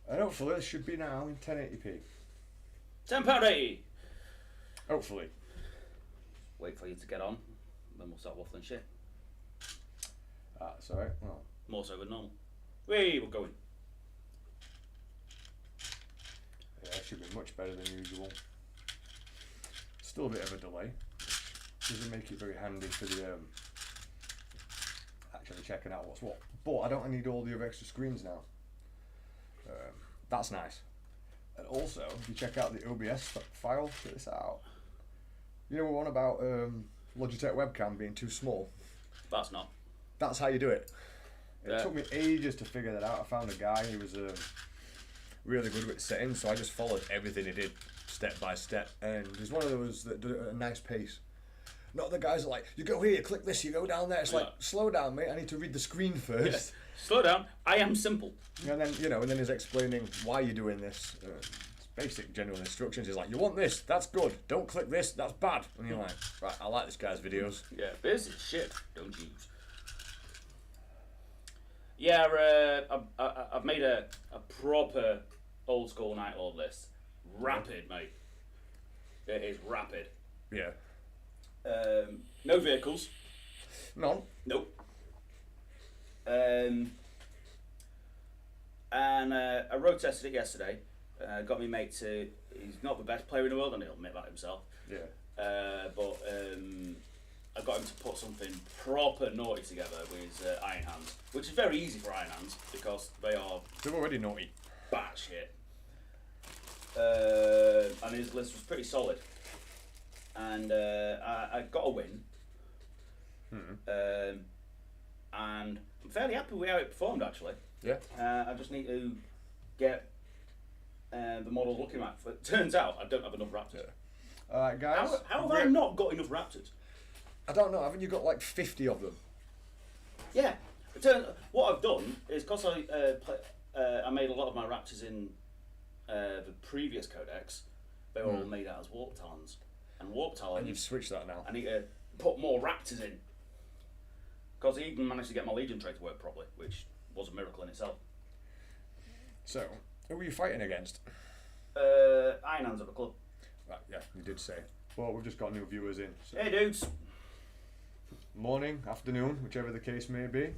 And hopefully this should be now in 1080p. £10.80. Hopefully. Wait for you to get on, then we'll start waffling shit. That's alright. Well, More so than normal. We're going. yeah, it should be much better than usual. Still a bit of a delay. Doesn't make it very handy for the actually checking out what's what. But I don't need all the other extra screens now. That's nice. And also, if you check out the OBS file, check this out. You know one about Logitech webcam being too small? That's not. That's how you do it. It took me ages to figure that out. I found a guy who was really good with settings, so I just followed everything he did step by step. And he's one of those that do it at a nice pace. Not the guys that are like, you go here, you click this, you go down there. It's like, slow down, mate. I need to read the screen first. Yeah. Slow down. I am simple. And then, and then he's explaining why you're doing this. It's basic general instructions. He's like, you want this, that's good. Don't click this, that's bad. And you're like, right, I like this guy's videos. Yeah, this is shit. Don't use. Yeah, I've made a proper old school Night Lord list. Rapid, mate. It is rapid. Yeah. No vehicles. None. Nope. And I road tested it yesterday. Got me mate to. He's not the best player in the world, and he'll admit that himself. Yeah. But I got him to put something proper naughty together with his iron hands, which is very easy for iron hands because they're already naughty. Batshit. And his list was pretty solid. And I got a win. And I'm fairly happy with how it performed, actually. Yeah. I just need to get the models looking right. It turns out I don't have enough Raptors. Yeah. Alright, guys. How have I not got enough Raptors? I don't know. Haven't you got like 50 of them? Yeah. What I've done is because I made a lot of my Raptors in the previous codex, they were all made out as warp talons. And warp talons. And you've switched that now. I need to put more Raptors in. Because he even managed to get my Legion trait to work properly, which was a miracle in itself. So, who were you fighting against? Iron Hands at the club. Right, yeah, you did say. Well, we've just got new viewers in. So. Hey dudes! Morning, afternoon, whichever the case may be.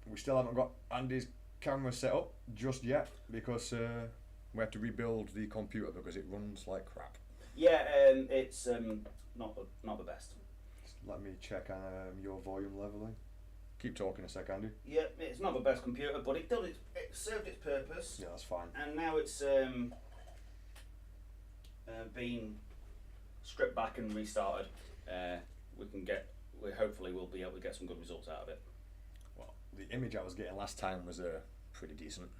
We still haven't got Andy's camera set up just yet because we have to rebuild the computer because it runs like crap. Yeah, it's not the best. Let me check your volume leveling. Keep talking a sec, Andy. Yeah, it's not the best computer, but it served its purpose. Yeah, that's fine. And now it's been stripped back and restarted. We hopefully will be able to get some good results out of it. Well, the image I was getting last time was pretty decent.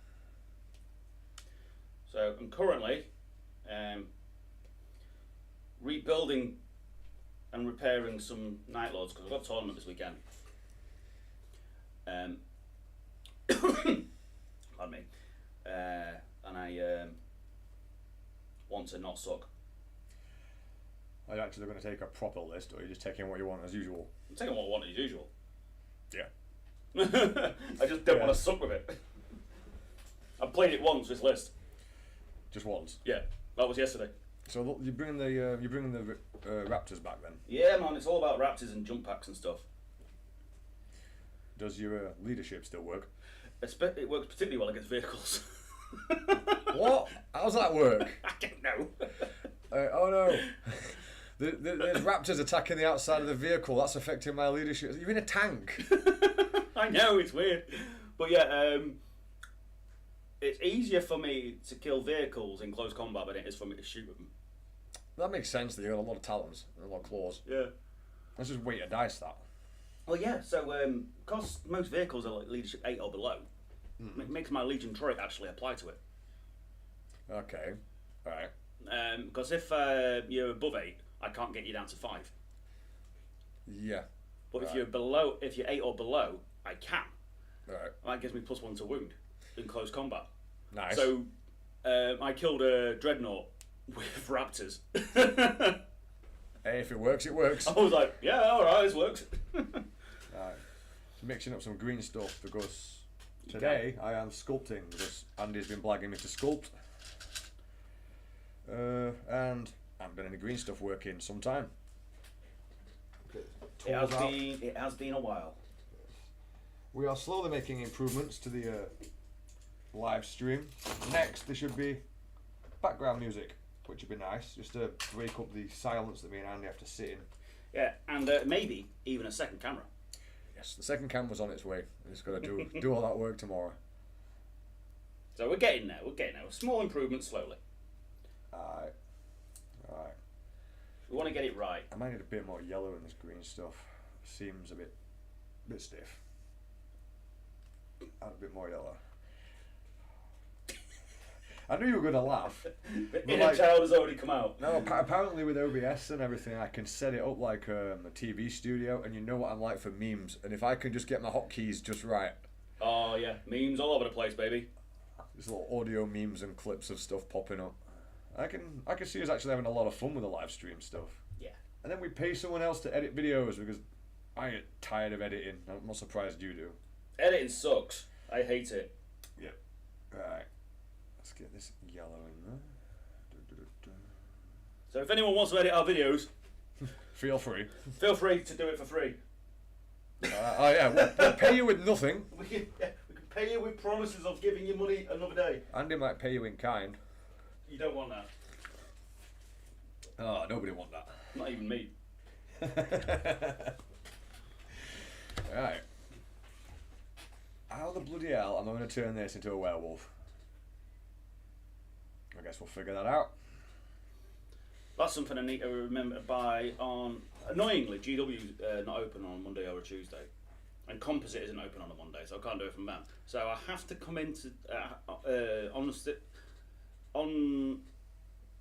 So I'm currently rebuilding and repairing some Night Lords because I've got a tournament this weekend. Pardon me. And I want to not suck. Are you actually going to take a proper list, or are you just taking what you want as usual? I'm taking what I want as usual. Yeah. I just don't want to suck with it. I've played it once, this list. Just once? Yeah, that was yesterday. So look, you're bringing the Raptors back then? Yeah, man, it's all about Raptors and jump packs and stuff. Does your leadership still work? It works particularly well against vehicles. What? How does that work? I don't know. Oh no. There's Raptors attacking the outside of the vehicle. That's affecting my leadership. You're in a tank. I know, it's weird. But yeah, it's easier for me to kill vehicles in close combat than it is for me to shoot them. That makes sense that you've got a lot of talons and a lot of claws. Yeah. Let's just weight a dice that. Well, yeah, so because most vehicles are like leadership 8 or below, it makes my Legion trait actually apply to it. Okay, alright. Because if you're above 8, I can't get you down to 5. Yeah. But if you're 8 or below, I can. Right. That gives me +1 to wound in close combat. Nice. Hey, if it works, it works. I was like, yeah, alright, this works. Right. Mixing up some green stuff because today I am sculpting because Andy's been blagging me to sculpt. And I haven't done any green stuff work in some time. It has been a while. We are slowly making improvements to the live stream. Next, there should be background music, which would be nice, just to break up the silence that me and Andy have to sit in. Yeah, and maybe even a second camera. Yes, the second camera's on its way. It's got to do all that work tomorrow. So we're getting there. Small improvements slowly. Alright. We want to get it right. I might need a bit more yellow in this green stuff. Seems a bit stiff. Add a bit more yellow. I knew you were going to laugh. Inner child has already come out. No, apparently with OBS and everything, I can set it up like a TV studio, and you know what I'm like for memes. And if I can just get my hotkeys just right. Oh yeah, memes all over the place, baby. There's little audio memes and clips of stuff popping up. I can see us actually having a lot of fun with the live stream stuff. Yeah. And then we pay someone else to edit videos because I get tired of editing. I'm not surprised you do. Editing sucks. I hate it. Yep. Right. Let's get this yellow in there. So if anyone wants to edit our videos, feel free. Feel free to do it for free. Oh yeah, we'll pay you with nothing. We can pay you with promises of giving you money another day. Andy might pay you in kind. You don't want that. Oh, nobody want that. Not even me. Right. How the bloody hell am I going to turn this into a werewolf? I guess we'll figure that out. That's something I need to remember to buy on... Annoyingly, GW's not open on a Monday or a Tuesday. And Composite isn't open on a Monday, so I can't do it from them. So I have to come into...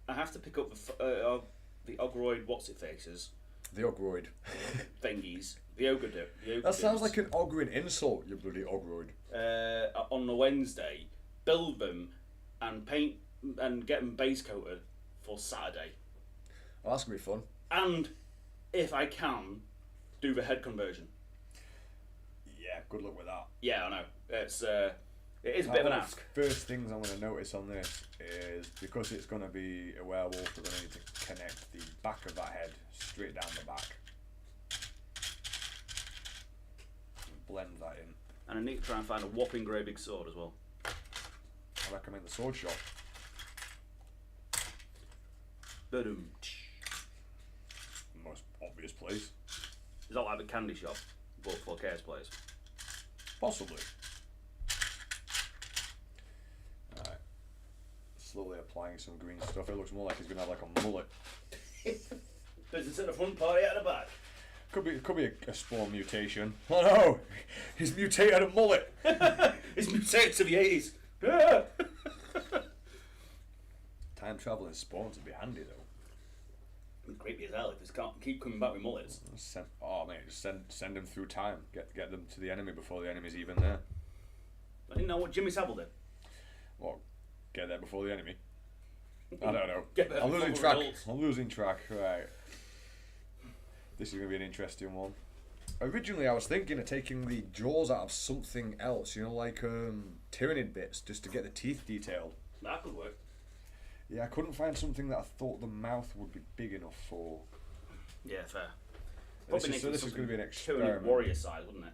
I have to pick up the Ogroid what's-it-faces. The Ogroid. Thingies. The Ogre. That sounds like an Ogrin insult, you bloody Ogroid. On the Wednesday, build them and paint and get them base coated for Saturday. Oh, that's going to be fun. And, if I can, do the head conversion. Yeah, good luck with that. Yeah, I know. It is a bit of an ask. First things I'm going to notice on this is because it's going to be a werewolf, we're going to need to connect the back of that head straight down the back. Blend that in. And I need to try and find a whopping great big sword as well. I recommend the sword shop. Boom. Most obvious place. Is that like the candy shop, but for Chaos players? Possibly. Alright. Slowly applying some green stuff. It looks more like he's going to have like a mullet. Business at the front, party at the back. Could be a spawn mutation. Oh no! He's mutated a mullet! He's mutated to the 80s. Yeah. Time travel in spawns would be handy though. It'd be creepy as hell if they can't keep coming back with mullets. Just send them through time. Get them to the enemy before the enemy's even there. I didn't know what Jimmy Savile did. Well, get there before the enemy. I don't know. I'm losing track. I'm losing track. Right. This is going to be an interesting one. Originally, I was thinking of taking the jaws out of something else, you know, like tyrannid bits, just to get the teeth detailed. That could work. Yeah, I couldn't find something that I thought the mouth would be big enough for. Yeah, fair. This is going to be an experiment. Warrior side, wouldn't it?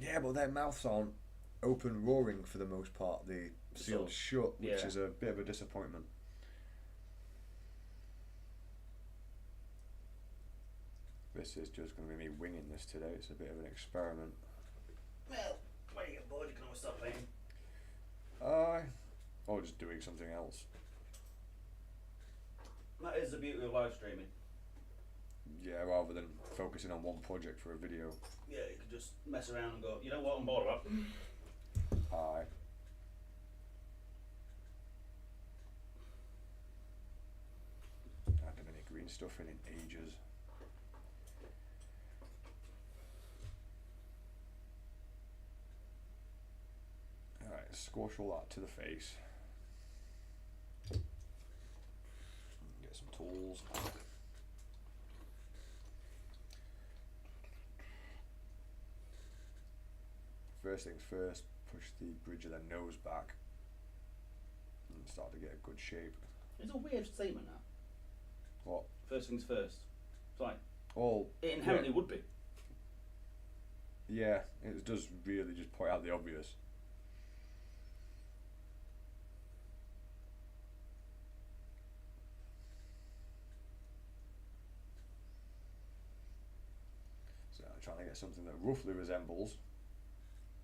Yeah, but their mouths aren't open roaring for the most part. They sealed shut, which is a bit of a disappointment. This is just going to be me winging this today. It's a bit of an experiment. Well, when you get bored, you can always stop playing. Or just doing something else. That is the beauty of live streaming. Yeah, rather than focusing on one project for a video. Yeah, you can just mess around and go, you know what, I'm bored of that. Aye. I haven't done any green stuff in ages. Alright, squash all that to the face. Get some tools. first things first, push the bridge of the nose back and start to get a good shape. It's a weird statement, that. What? First things first. It's like, Well, it inherently would be. Yeah, it does really just point out the obvious. So I'm trying to get something that roughly resembles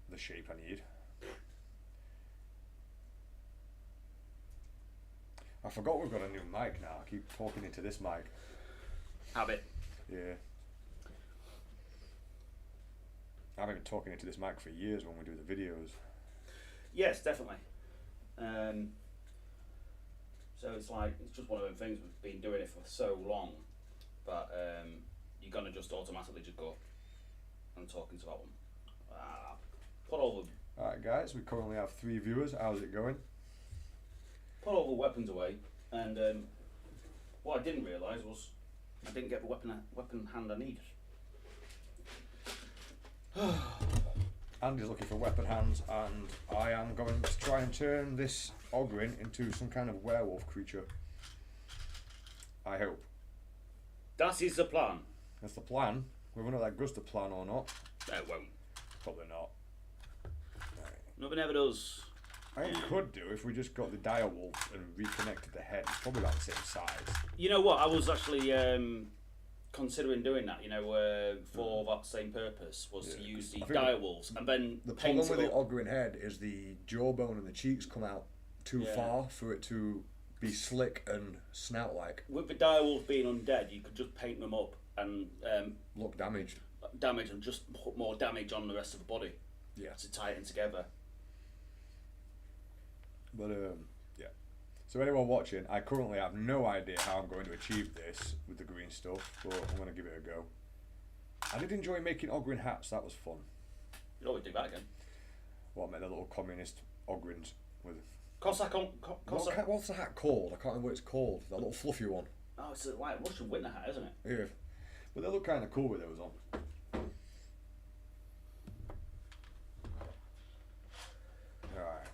the shape I need. I forgot we've got a new mic now. I keep talking into this mic. Habit. Yeah. I've been talking into this mic for years when we do the videos. Yes, definitely. So it's like, it's just one of them things, we've been doing it for so long, but you're gonna just automatically just go and talk into that one. Put all the Alright guys, we currently have 3 viewers. How's it going? put all the weapons away, and what I didn't realise was I didn't get the weapon hand I needed. Andy's looking for weapon hands, and I am going to try and turn this Ogrin into some kind of werewolf creature. I hope. That is the plan. That's the plan. Whether or not that goes to plan or not, It won't. probably not. Right. Nothing ever does. I could do if we just got the dire wolf and reconnected the head. It's probably about the same size. You know what? I was actually considering doing that. You know, for that same purpose, was to use the dire wolves and then The paint problem with it the up. Ogrin head is the jawbone and the cheeks come out too far for it to be slick and snout-like. With the dire wolf being undead, you could just paint them up and Look damaged. damage and just put more damage on the rest of the body. Yeah. To tie it in together. But yeah. So anyone watching, I currently have no idea how I'm going to achieve this with the green stuff, but I'm going to give it a go. I did enjoy making Ogrin hats. That was fun. You'd always do that again. Well, I made the little communist Ogrins with. Cossack. What's the hat called? I can't remember what it's called. That little fluffy one. Oh, it's like a Russian winter hat, isn't it? Yeah. But they look kind of cool with those on. Alright.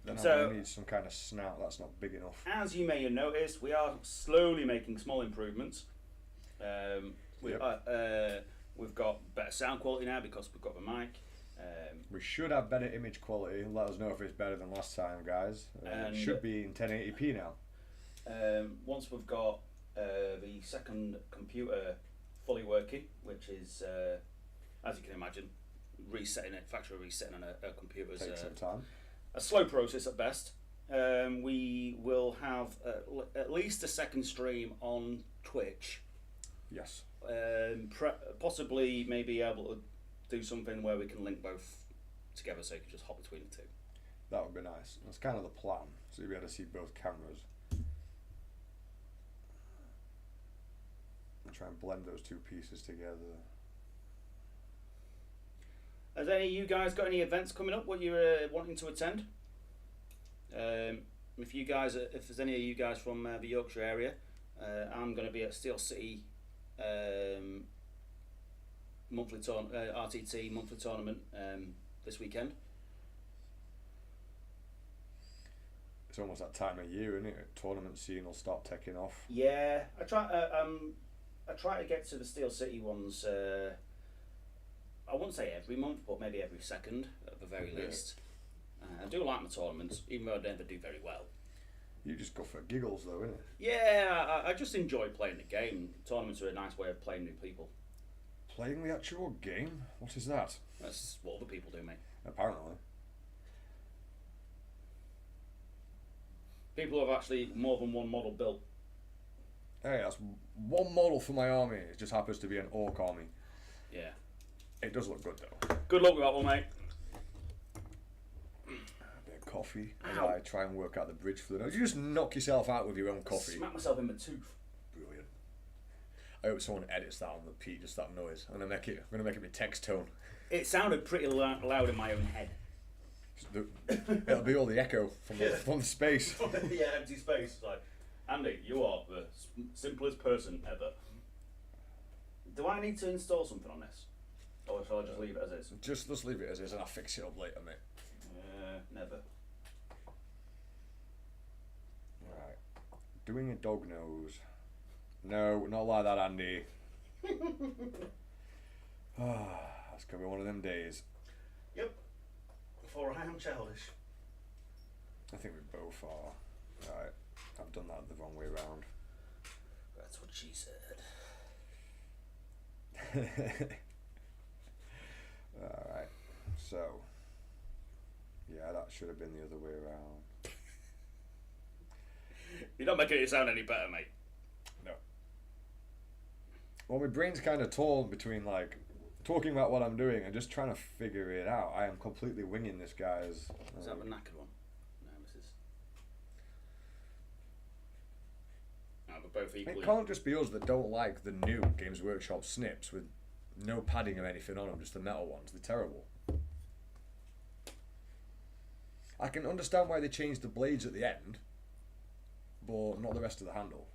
Then So- I'm going to need some kind of snout. That's not big enough. As you may have noticed, we are slowly making small improvements. We've got better sound quality now because we've got the mic. We should have better image quality. Let us know if it's better than last time, guys. It should be in 1080p now. Once we've got the second computer fully working, which is, as you can imagine, factory resetting on a computer is Takes some time. a slow process at best. We will have at least a second stream on Twitch. Yes. Possibly maybe able to do something where we can link both together so you can just hop between the two. That would be nice. That's kind of the plan. So you'll be able to see both cameras. And try and blend those two pieces together. Has any of you guys got any events coming up what you're wanting to attend? If there's any of you guys from the Yorkshire area, I'm going to be at Steel City RTT monthly tournament this weekend. It's almost that time of year, isn't it? Tournament scene will start taking off. Yeah, I try to get to the Steel City ones. I wouldn't say every month, but maybe every second at the very least. I do like my tournaments, even though I never do very well. You just go for giggles, though, innit? Yeah, I just enjoy playing the game. Tournaments are a nice way of playing new people. Playing the actual game? What is that? That's what other people do, mate. Apparently. People have actually more than one model built. Hey, that's one model for my army. It just happens to be an orc army. Yeah. It does look good, though. Good luck with that one, mate. A bit of coffee as Ow. I try and work out the bridge for the night. You just knock yourself out with your own coffee. Smack myself in the tooth. Brilliant. I hope someone edits that on repeat, just that noise. I'm gonna make it my text tone. It sounded pretty loud in my own head. It'll be all the echo from the space. Yeah, empty space. Like, Andy, you are the simplest person ever. Do I need to install something on this? Or shall I just leave it as is? Just leave it as is, and I'll fix it up later, mate. Never. Right. Doing a dog nose. No, not like that, Andy. That's gonna be one of them days. Yep. For I am childish. I think we both are. Right. I've done that the wrong way round. That's what she said. Alright. So. Yeah, that should have been the other way around. You're not making it sound any better, mate. No. Well, my brain's kind of torn between, like, talking about what I'm doing and just trying to figure it out. I am completely winging this guy's... Is that the knackered one? No, this is... No, we're both equally... It can't just be us that don't like the new Games Workshop snips with no padding or anything on them, just the metal ones. They're terrible. I can understand why they changed the blades at the end, but not the rest of the handle.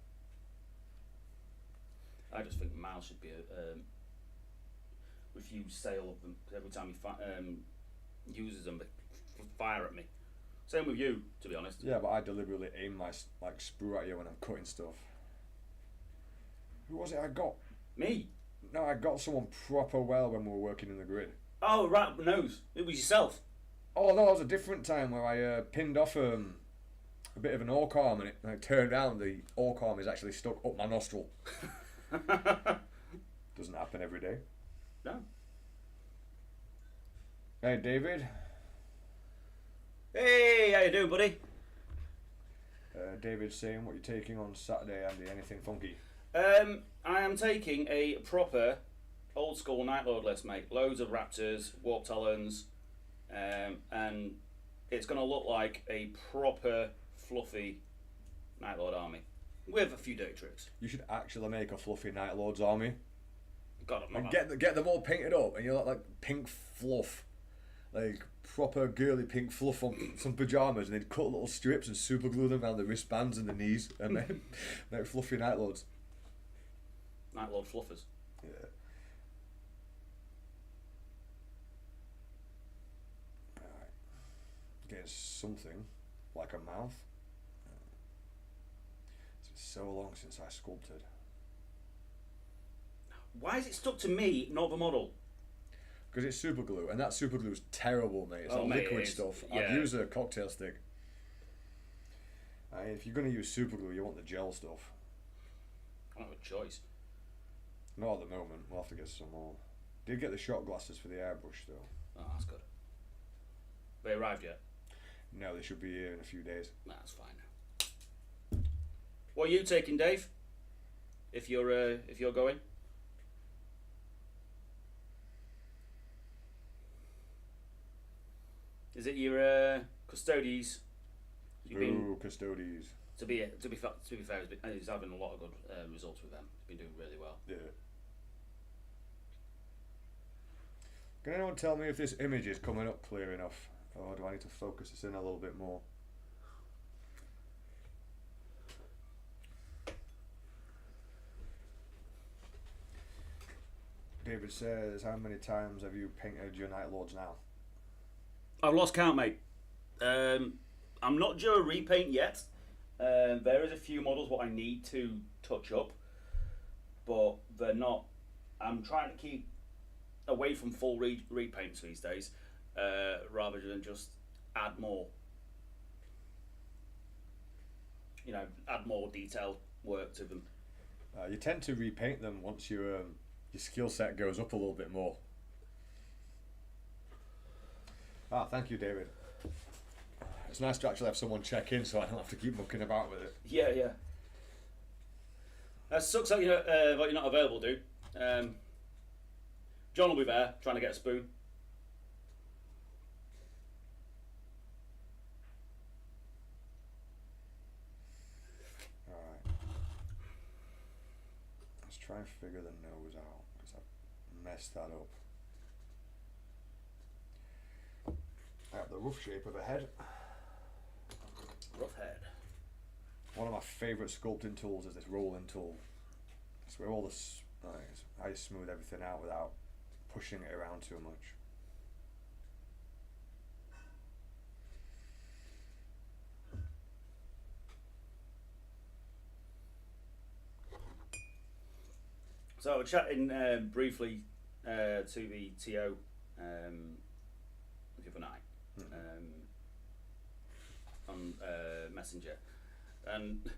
I just think Miles should be refuse sale of them every time he uses them. They fire at me. Same with you, to be honest. Yeah, but I deliberately aim my sprue at you when I'm cutting stuff. Who was it I got? Me? No, I got someone proper well when we were working in the grid. Oh, right, nose. It was yourself. Oh no, that was a different time where I pinned off a bit of an orc arm, and it turned out the orc arm is actually stuck up my nostril. Doesn't happen every day. No. Hey, David. Hey, how you doing, buddy? David's saying, what you taking on Saturday, Andy? Anything funky? I am taking a proper old school Night Lord list, mate. Loads of Raptors, Warp Talons, and it's going to look like a proper fluffy Night Lord army with a few dirty tricks. You should actually make a fluffy Night Lord's army. God, I'm and get them all painted up, and you look like pink fluff, like proper girly pink fluff on some pajamas, and they'd cut little strips and super glue them around the wristbands and the knees, and then make fluffy Night Lords. Night Lord fluffers. Yeah. Alright. Getting something like a mouth. It's so long since I sculpted. Why is it stuck to me, not the model? Because it's super glue, and that super glue is terrible, mate. It's like liquid stuff. Yeah. I'd use a cocktail stick. If you're going to use super glue, you want the gel stuff. I don't have a choice. Not at the moment. We'll have to get some more. Did get the shot glasses for the airbrush, though. Oh, that's good. They arrived yet? No, they should be here in a few days. Nah, that's fine. What are you taking, Dave? If you're going? Is it your Custodes? Ooh, Custodes. To be fair, he's having a lot of good results with them. He's been doing really well. Yeah. Can anyone tell me if this image is coming up clear enough, or do I need to focus this in a little bit more? David says, how many times have you painted your Night Lords now? I've lost count, mate. I'm not due a repaint yet. There is a few models what I need to touch up, but they're not. I'm trying to keep away from full repaints these days, rather than just add more. You know, add more detailed work to them. You tend to repaint them once your skill set goes up a little bit more. Ah, thank you, David. It's nice to actually have someone check in, so I don't have to keep mucking about with it. Yeah, yeah. That sucks that you're not available, dude. John will be there trying to get a spoon. Alright. Let's try and figure the nose out, because I've messed that up. I have the rough shape of a head. Rough head. One of my favourite sculpting tools is this rolling tool. It's where all the I smooth everything out without pushing it around too much. So I was chatting briefly to the TO the other night on Messenger, and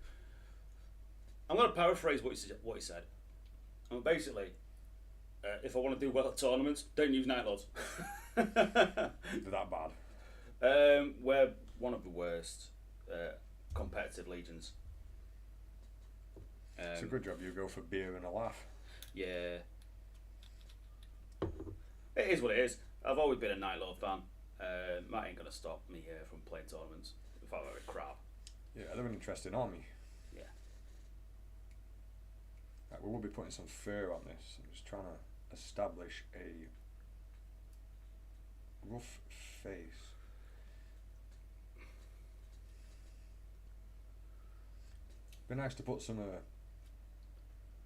I'm going to paraphrase what he said. Basically, if I want to do well at tournaments, don't use Night Lords. They're that bad. We're one of the worst competitive legions. It's a good job you go for beer and a laugh. Yeah. It is what it is. I've always been a Night Lord fan. That ain't going to stop me from playing tournaments. In fact, they're crap. Yeah, they're an interesting army. Yeah. Right, we will be putting some fur on this. I'm just trying to establish a rough face. Be nice to put some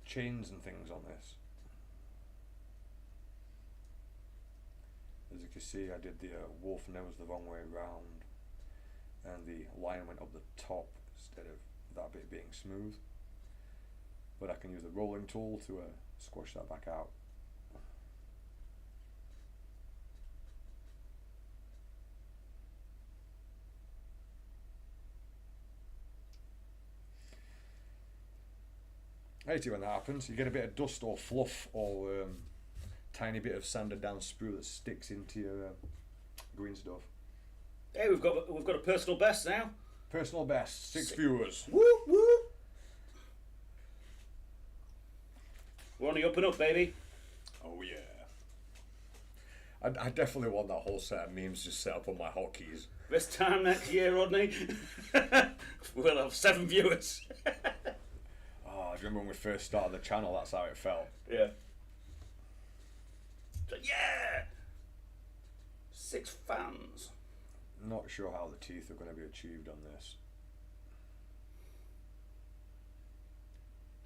chains and things on this. As you can see, I did the wolf nose the wrong way round, and the line went up the top instead of that bit being smooth. But I can use the rolling tool to squash that back out. I hate it when that happens. You get a bit of dust or fluff or tiny bit of sanded down sprue that sticks into your green stuff. Hey, we've got a personal best now. Personal best, 6 viewers. Woo woo. We're on the up and up, baby. Oh yeah. I definitely want that whole set of memes just set up on my hotkeys. This time next year, Rodney, we'll have 7 viewers. Oh, do you remember when we first started the channel? That's how it felt. Yeah. So, yeah! 6 fans. Not sure how the teeth are going to be achieved on this.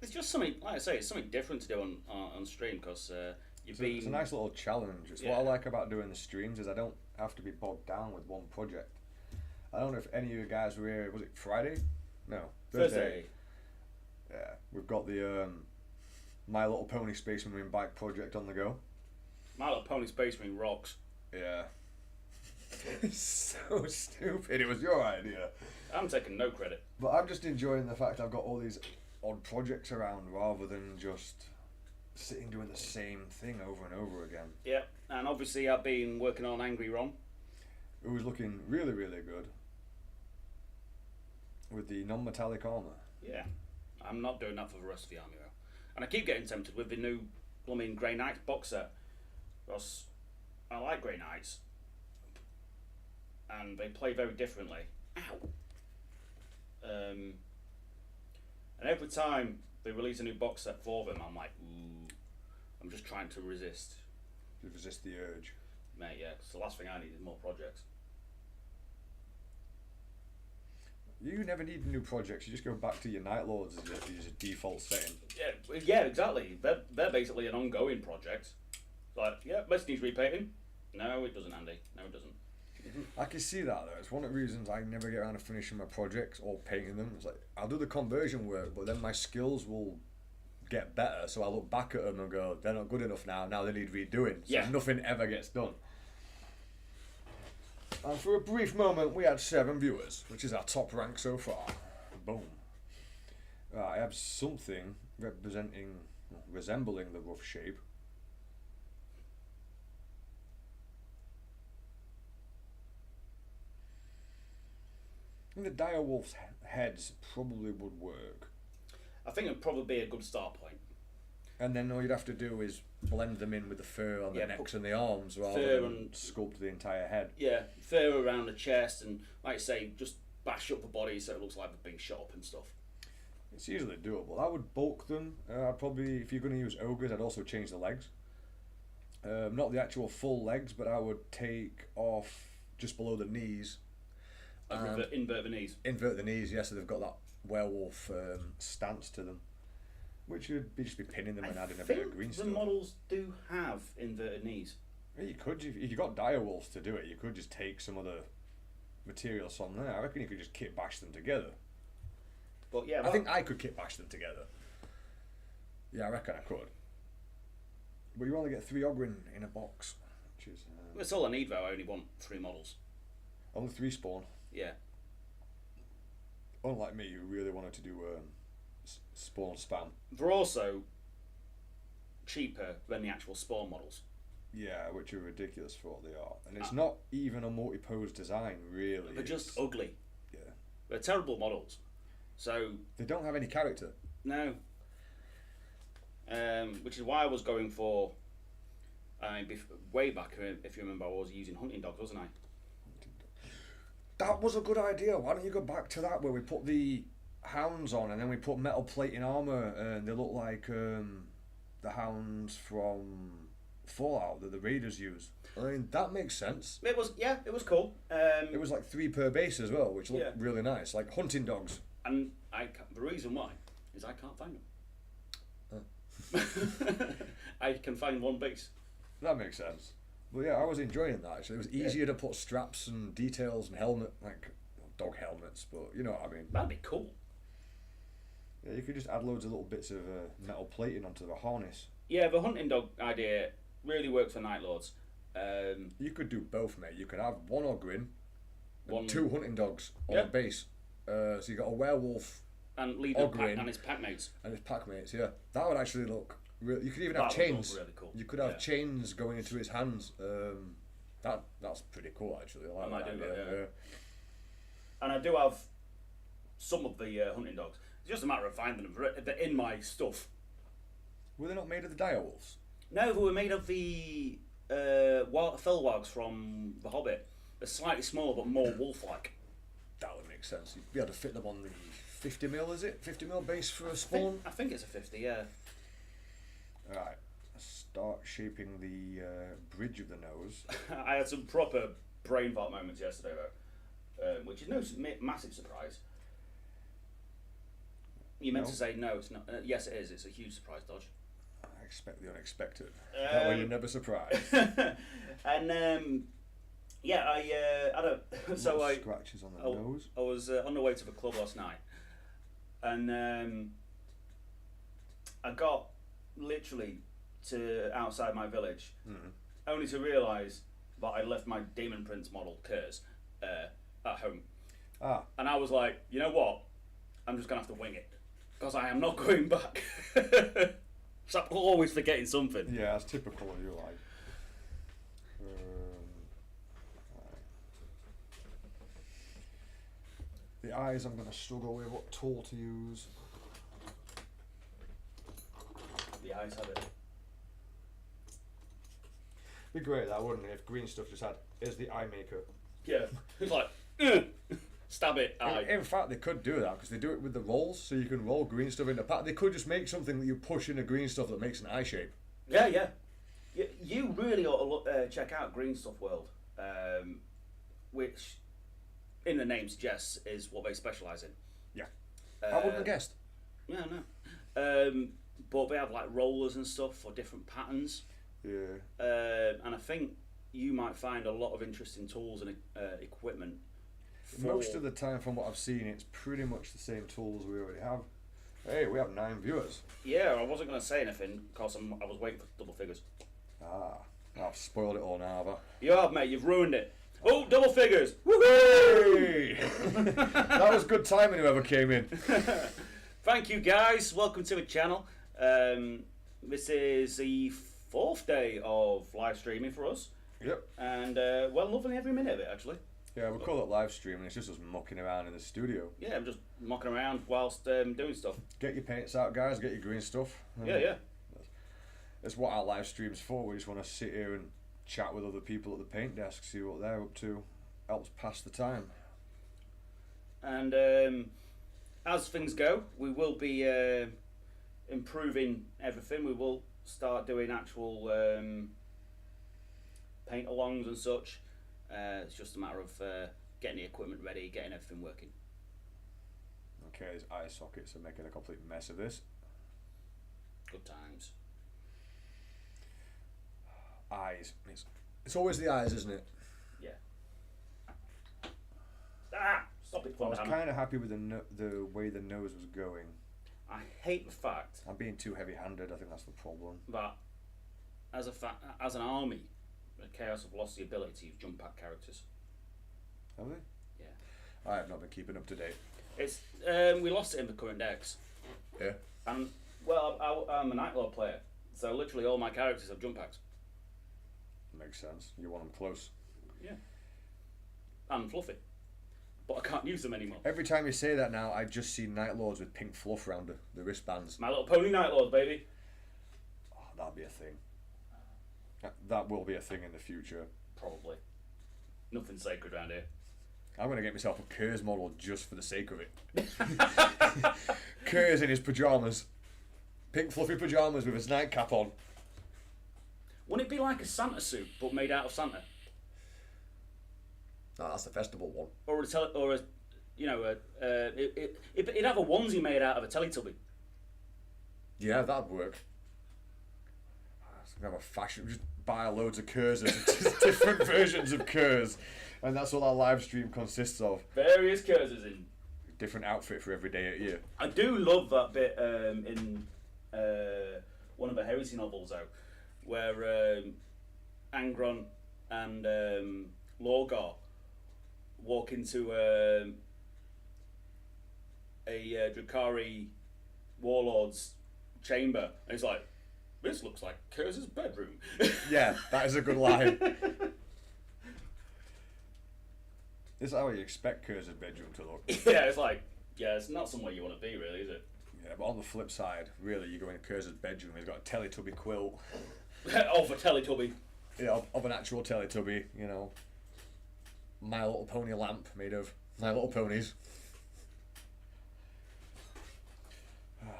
It's just something, like I say, it's something different to do on stream because It's a nice little challenge. It's what I like about doing the streams is I don't have to be bogged down with one project. I don't know if any of you guys were here. Was it Friday? No, Thursday. Yeah, we've got the My Little Pony Space Marine bike project on the go. My Little Pony Space Marine rocks. Yeah. It's so stupid. It was your idea. I'm taking no credit. But I'm just enjoying the fact I've got all these odd projects around rather than just sitting doing the same thing over and over again. Yeah, and obviously I've been working on Angry Ron. It was looking really, really good with the non-metallic armour. Yeah, I'm not doing that for the rest of the army though. And I keep getting tempted with the new blooming Grey Knights box set because I like Grey Knights and they play very differently. Ow! And every time they release a new box set for them, I'm like, ooh, I'm just trying to resist. To resist the urge. Mate, yeah, 'cause the last thing I need is more projects. You never need new projects. You just go back to your Night Lords as your default setting. Yeah, exactly. They're basically an ongoing project. It's like, yeah, this needs repainting. No, it doesn't, Andy. No, it doesn't. I can see that though. It's one of the reasons I never get around to finishing my projects or painting them. It's like I'll do the conversion work, but then my skills will get better. So I look back at them and go, they're not good enough now. Now they need redoing. So Yeah. nothing ever gets done. And for a brief moment, we had 7 viewers, which is our top rank so far. Boom. I have something resembling the rough shape. I think the direwolf's heads probably would work. I think it'd probably be a good start point. And then all you'd have to do is blend them in with the fur on the necks and the arms rather than sculpt the entire head. Yeah, fur around the chest and, like I say, just bash up the body so it looks like they're being shot up and stuff. It's easily doable. I would bulk them. I'd probably, if you're going to use ogres, I'd also change the legs. Not the actual full legs, but I would take off just below the knees. Invert the knees. Invert the knees, yes, so they've got that werewolf stance to them. Which would be just be pinning them and adding a think bit of green the stuff. models do have inverted knees. Yeah, you could, if you got direwolves to do it, you could just take some of the materials from there. I reckon you could just kit bash them together. But yeah, I think I could kit bash them together. Yeah, I reckon I could. But you only get 3 Ogryn in a box, which is that's all I need though. I only want 3 models. only 3 spawn. Yeah. Unlike me, who really wanted to do spawn spam. They're also cheaper than the actual spawn models. Yeah, which are ridiculous for what they are, and it's not even a multi-pose design, really. They're just ugly. Yeah. They're terrible models. So they don't have any character. No. Which is why I was going for. Way back, if you remember, I was using hunting dogs, wasn't I? That was a good idea. Why don't you go back to that where we put the hounds on and then we put metal plating armor and they look like the hounds from Fallout that the raiders use. I mean, that makes sense. It was cool. It was like 3 per base as well, which looked really nice, like hunting dogs. And the reason why is I can't find them. I can find 1 base. That makes sense. Well, yeah, I was enjoying that actually. It was easier to put straps and details and helmet, like dog helmets, but you know what I mean. That'd be cool. Yeah, you could just add loads of little bits of metal plating onto the harness. Yeah, the hunting dog idea really works for Night Lords. You could do both, mate. You could have 1 Ogryn and 2 hunting dogs on a base. So you got a werewolf and leader and his pack mates. And his pack mates, yeah. That would actually look really. You could even have chains. Really cool. You could have chains going into his hands. That's pretty cool actually. I like that idea. And I do have some of the hunting dogs. It's just a matter of finding them. They're in my stuff. Were they not made of the direwolves? No, they were made of the fellwargs from The Hobbit. They're slightly smaller but more wolf-like. That would make sense. You'd be able to fit them on the 50 mil, is it? 50 mil base for a spawn? I think it's a 50, yeah. Alright, start shaping the bridge of the nose. I had some proper brain fart moments yesterday, though, which is no massive surprise. You meant to say no, it's not. Yes, it is. It's a huge surprise, Dodge. I expect the unexpected. That way you're never surprised. And yeah, I don't. So I scratches on the nose. I was on the way to the club last night, and I got literally to outside my village, only to realise that I left my Demon Prince model Kurz at home. And I was like, you know what? I'm just gonna have to wing it because I am not going back. So I'm always forgetting something. Yeah, that's typical of you, like. The eyes, I'm going to struggle with what tool to use. The eyes have it. Be great that, wouldn't it, if green stuff just had, here's the eye maker. Yeah, it's like, stab it, eye. In fact, they could do that, because they do it with the rolls, so you can roll green stuff into a pack. They could just make something that you push in a green stuff that makes an eye shape. Yeah, yeah. You really ought to check out Green Stuff World, which, in the name suggests, is what they specialise in. Yeah. I wouldn't have guessed. Yeah, no. But they have like rollers and stuff for different patterns. Yeah. And I think you might find a lot of interesting tools and equipment. Most of the time, from what I've seen, it's pretty much the same tools we already have. Hey, we have 9 viewers. Yeah, I wasn't going to say anything because I was waiting for double figures. I've spoiled it all now, have I? You have, mate. You've ruined it. Oh, double figures! Woohoo! That was good timing, whoever came in. Thank you, guys. Welcome to the channel. This is the 4th day of live streaming for us. Yep. And, loving every minute of it, actually. Yeah, we call it live streaming. It's just us mucking around in the studio. Yeah, I'm just mucking around whilst doing stuff. Get your paints out, guys. Get your green stuff. Yeah. That's what our live stream's for. We just want to sit here and chat with other people at the paint desk, see what they're up to. Helps pass the time. And as things go, we will be improving everything. We will start doing actual paint alongs and such. It's just a matter of getting the equipment ready, getting everything working. Okay, these eye sockets are making a complete mess of this. Good times. Eyes. It's always the eyes, isn't it? Yeah. Ah! Stop it, I was Thunder Hammer. kind of happy with the way the nose was going. I hate the fact I'm being too heavy-handed. I think that's the problem. that as an army, the Chaos have lost the ability to use jump pack characters. Have they? Yeah. I have not been keeping up to date. It's we lost it in the current decks. Yeah. And well, I'm a Night Lord player, so literally all my characters have jump packs. Makes sense. You want them close. Yeah. And fluffy, but I can't use them anymore. Every time you say that now, I just see Night Lords with pink fluff around the wristbands. My Little Pony Night Lords, baby. Oh, that'll be a thing. That will be a thing in the future. Probably. Nothing sacred around here. I'm going to get myself a Kurz model just for the sake of it. Kurz in his pyjamas. Pink fluffy pyjamas with his nightcap on. Wouldn't it be like a Santa suit, but made out of Santa? No, that's the festival one. It'd have a onesie made out of a Teletubby. Yeah, that'd work. Have a fashion, just buy loads of Kurz, just different versions of Kurz, and that's all our live stream consists of. Various Kurzes in. Different outfit for every day of the year. I do love that bit in one of the Heresy novels, though, where Angron and Lorgar walk into a Drakari warlord's chamber, and he's like, "This looks like Kurz's bedroom." Yeah, that is a good line. This is how you expect Kurz's bedroom to look. Yeah, it's like, yeah, it's not somewhere you want to be, really, is it? Yeah, but on the flip side, really, you go in Kurz's bedroom, he's got a Teletubby quilt. Oh, for Teletubby. Yeah, of an actual Teletubby, you know. My Little Pony lamp made of My Little Ponies.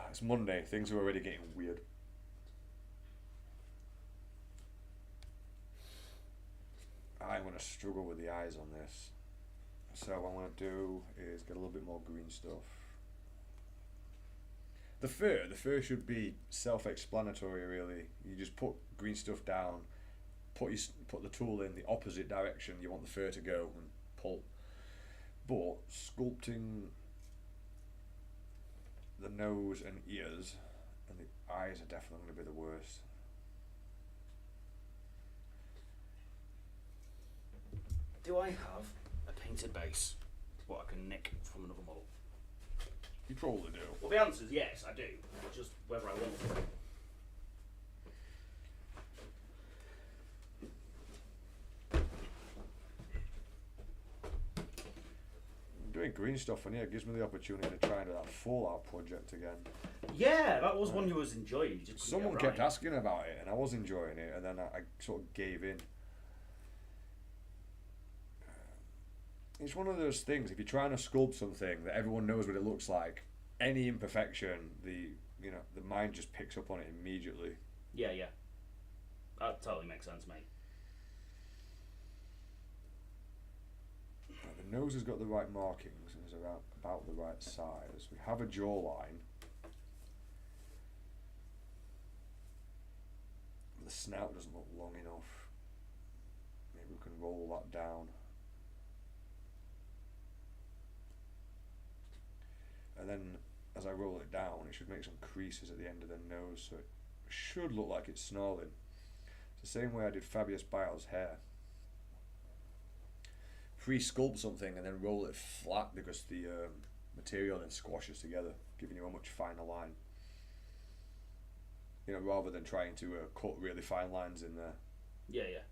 It's Monday, things are already getting weird. I'm going to struggle with the eyes on this. So what I'm going to do is get a little bit more green stuff. The fur should be self-explanatory, really. You just put green stuff down, put the tool in the opposite direction you want the fur to go and pull. But sculpting the nose and ears and the eyes are definitely going to be the worst. Do I have a painted base what I can nick from another model? You probably do. Well, the answer is yes, I do. Just whether I want to. Doing green stuff on here gives me the opportunity to try and do that Fallout project again. Yeah, that was one you was enjoying. You just Someone kept asking about it, and I was enjoying it, and then I sort of gave in. It's one of those things. If you're trying to sculpt something that everyone knows what it looks like, any imperfection, the mind just picks up on it immediately. Yeah, that totally makes sense, mate. The nose has got the right markings and is about the right size. We have a jawline. The snout doesn't look long enough. Maybe we can roll that down. And then as I roll it down, it should make some creases at the end of the nose, so it should look like it's snarling. It's the same way I did Fabius Bile's hair. Pre-sculpt something and then roll it flat because the material then squashes together, giving you a much finer line. You know, rather than trying to cut really fine lines in there. Yeah.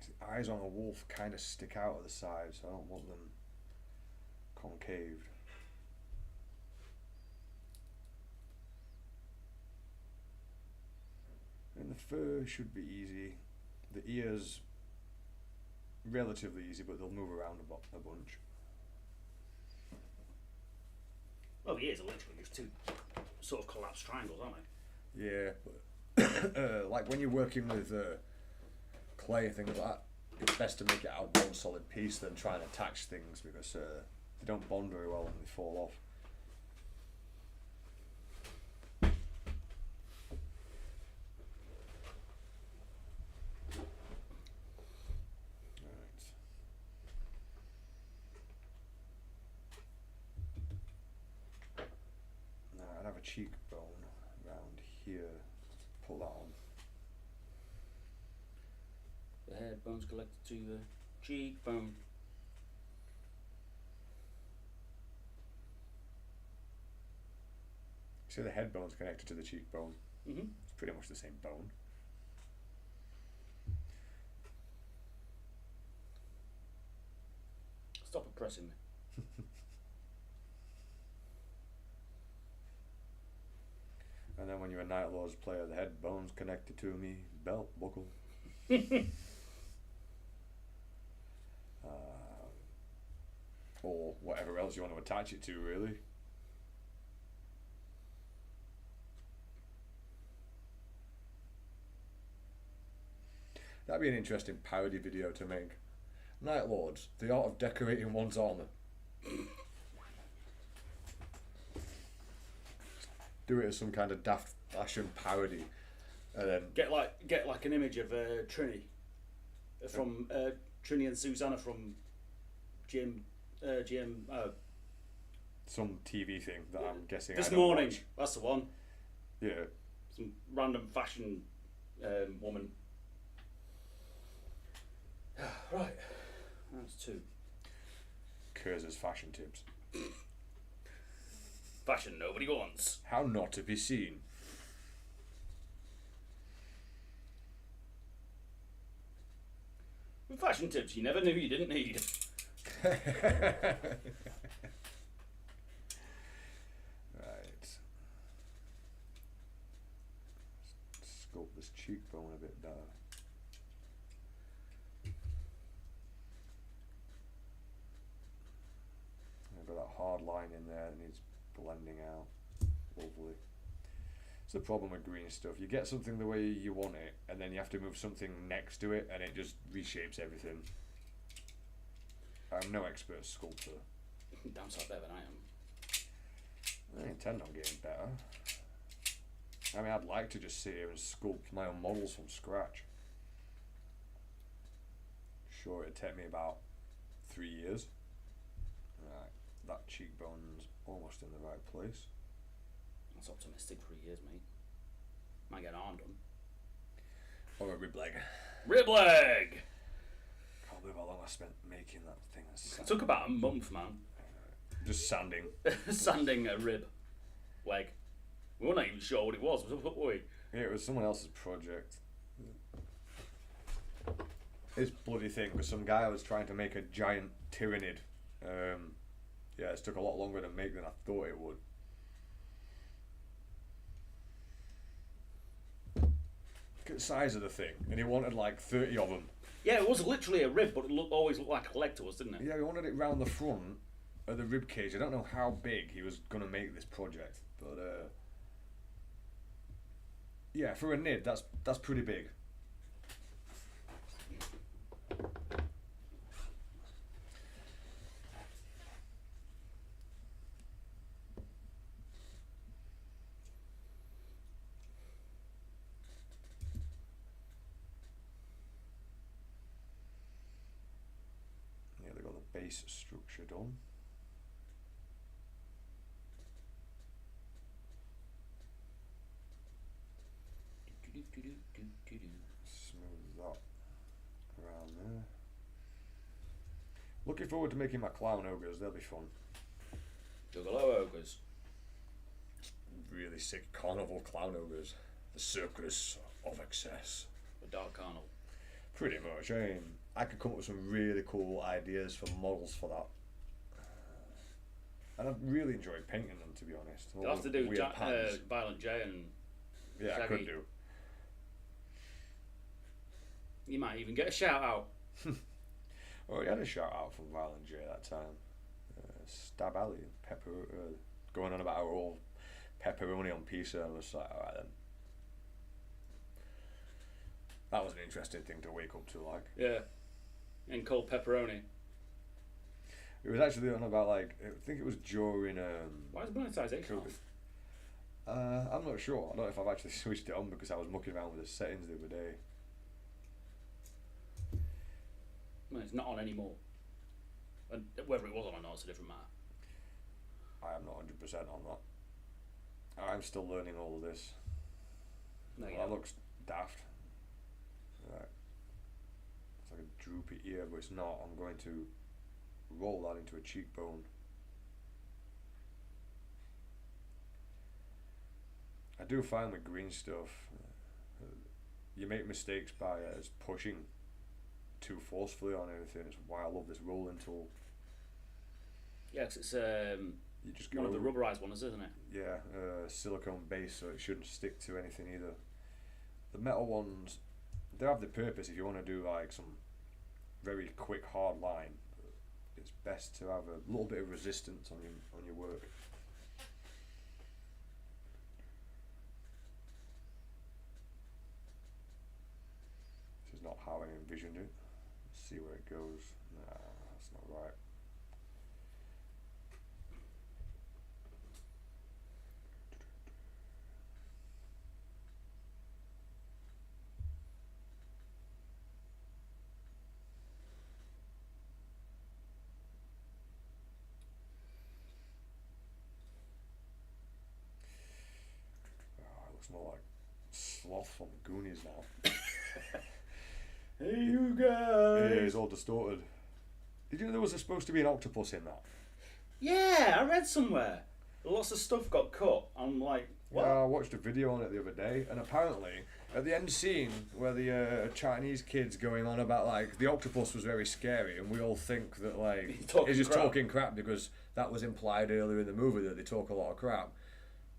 The eyes on a wolf kind of stick out at the sides, so I don't want them concaved. And the fur should be easy. The ears, relatively easy, but they'll move around a bunch. Well, the ears are literally just two sort of collapsed triangles, aren't they? Yeah, but like when you're working with clay, things like that, it's best to make it out of one solid piece than try and attach things, because they don't bond very well and they fall off. I'd have a cheekbone around here. Pull that on. The head bone's collected to the cheekbone. See, the head bone's connected to the cheekbone. Mm-hmm. It's pretty much the same bone. Stop oppressing me. And then when you're a Night Lords player, the head bone's connected to me belt buckle. Or whatever else you want to attach it to, really. That'd be an interesting parody video to make. Night Lords, the art of decorating one's armour. Do it as some kind of daft fashion parody, and then get like an image of Trini from Trini and Susanna from some TV thing that I'm guessing. This I don't morning, watch. that's the one. Yeah. Some random fashion woman. Right, that's 2. Kurz's fashion tips. Fashion nobody wants. How not to be seen. Fashion tips you never knew you didn't need. Right. Sculpt this cheekbone a bit better. I've got that hard line in there that needs blending out. Lovely. It's the problem with green stuff. You get something the way you want it, and then you have to move something next to it, and it just reshapes everything. I'm no expert sculptor. Damn sight better than I am. I intend on getting better. I mean, I'd like to just sit here and sculpt my own models from scratch. Sure, it'd take me about 3 years. Right, that cheekbone's almost in the right place. That's optimistic. 3 years, mate. Might get an arm done. Or a rib leg. Rib leg! Can't believe how long I spent making that thing. It took about a month, man. Just sanding. Sanding a rib leg. We weren't even sure what it was, were we? Yeah, it was someone else's project. This bloody thing was some guy was trying to make a giant tyrannid. Yeah, it took a lot longer to make than I thought it would. Look at the size of the thing, and he wanted like 30 of them. Yeah, it was literally a rib, but it always looked like a leg to us, didn't it? Yeah, he wanted it round the front of the rib cage. I don't know how big he was gonna make this project, but yeah, for a nid, that's pretty big. Yeah, they got the base structure done. Smooth that around there. Looking forward to making my clown ogres, they'll be fun. Juggalo ogres. Really sick carnival clown ogres. The circus of excess. The dark carnal. Pretty much. I could come up with some really cool ideas for models for that. And I've really enjoyed painting them, to be honest. You'll have to do Violent J and yeah, Shaggy. I could do. You might even get a shout out. Oh, he had a shout out from Violent J that time. Stab Alley, going on about our all pepperoni on pizza, and I was like, alright then. That was an interesting thing to wake up to, like. Yeah. And cold pepperoni. It was actually on about, like, I think it was during... Why is monetization off? I'm not sure. I don't know if I've actually switched it on because I was mucking around with the settings the other day. Well, it's not on anymore. And whether it was on or not, it's a different matter. I am not 100% on that. I'm still learning all of this. No, That looks daft. Right. It's like a droopy ear, but it's not. I'm going to roll that into a cheekbone. I do find with green stuff, you make mistakes by pushing too forcefully on anything. It's why I love this rolling tool. Yeah, because it's You just one of the rubberized ones, isn't it? Yeah, silicone base, so it shouldn't stick to anything either. The metal ones, they have the purpose if you want to do like some very quick hard line. It's best to have a little bit of resistance on your work. This is not how I envisioned it. Let's see where it goes. Nah, that's not right. Looks more like Sloth from the Goonies now. Hey, you guys! Yeah, it's all distorted. Did you know there was supposed to be an octopus in that? Yeah, I read somewhere. Lots of stuff got cut. I'm like, what? Yeah, I watched a video on it the other day, and apparently at the end scene where the Chinese kid's going on about like the octopus was very scary, and we all think that like he's just talking crap because that was implied earlier in the movie that they talk a lot of crap.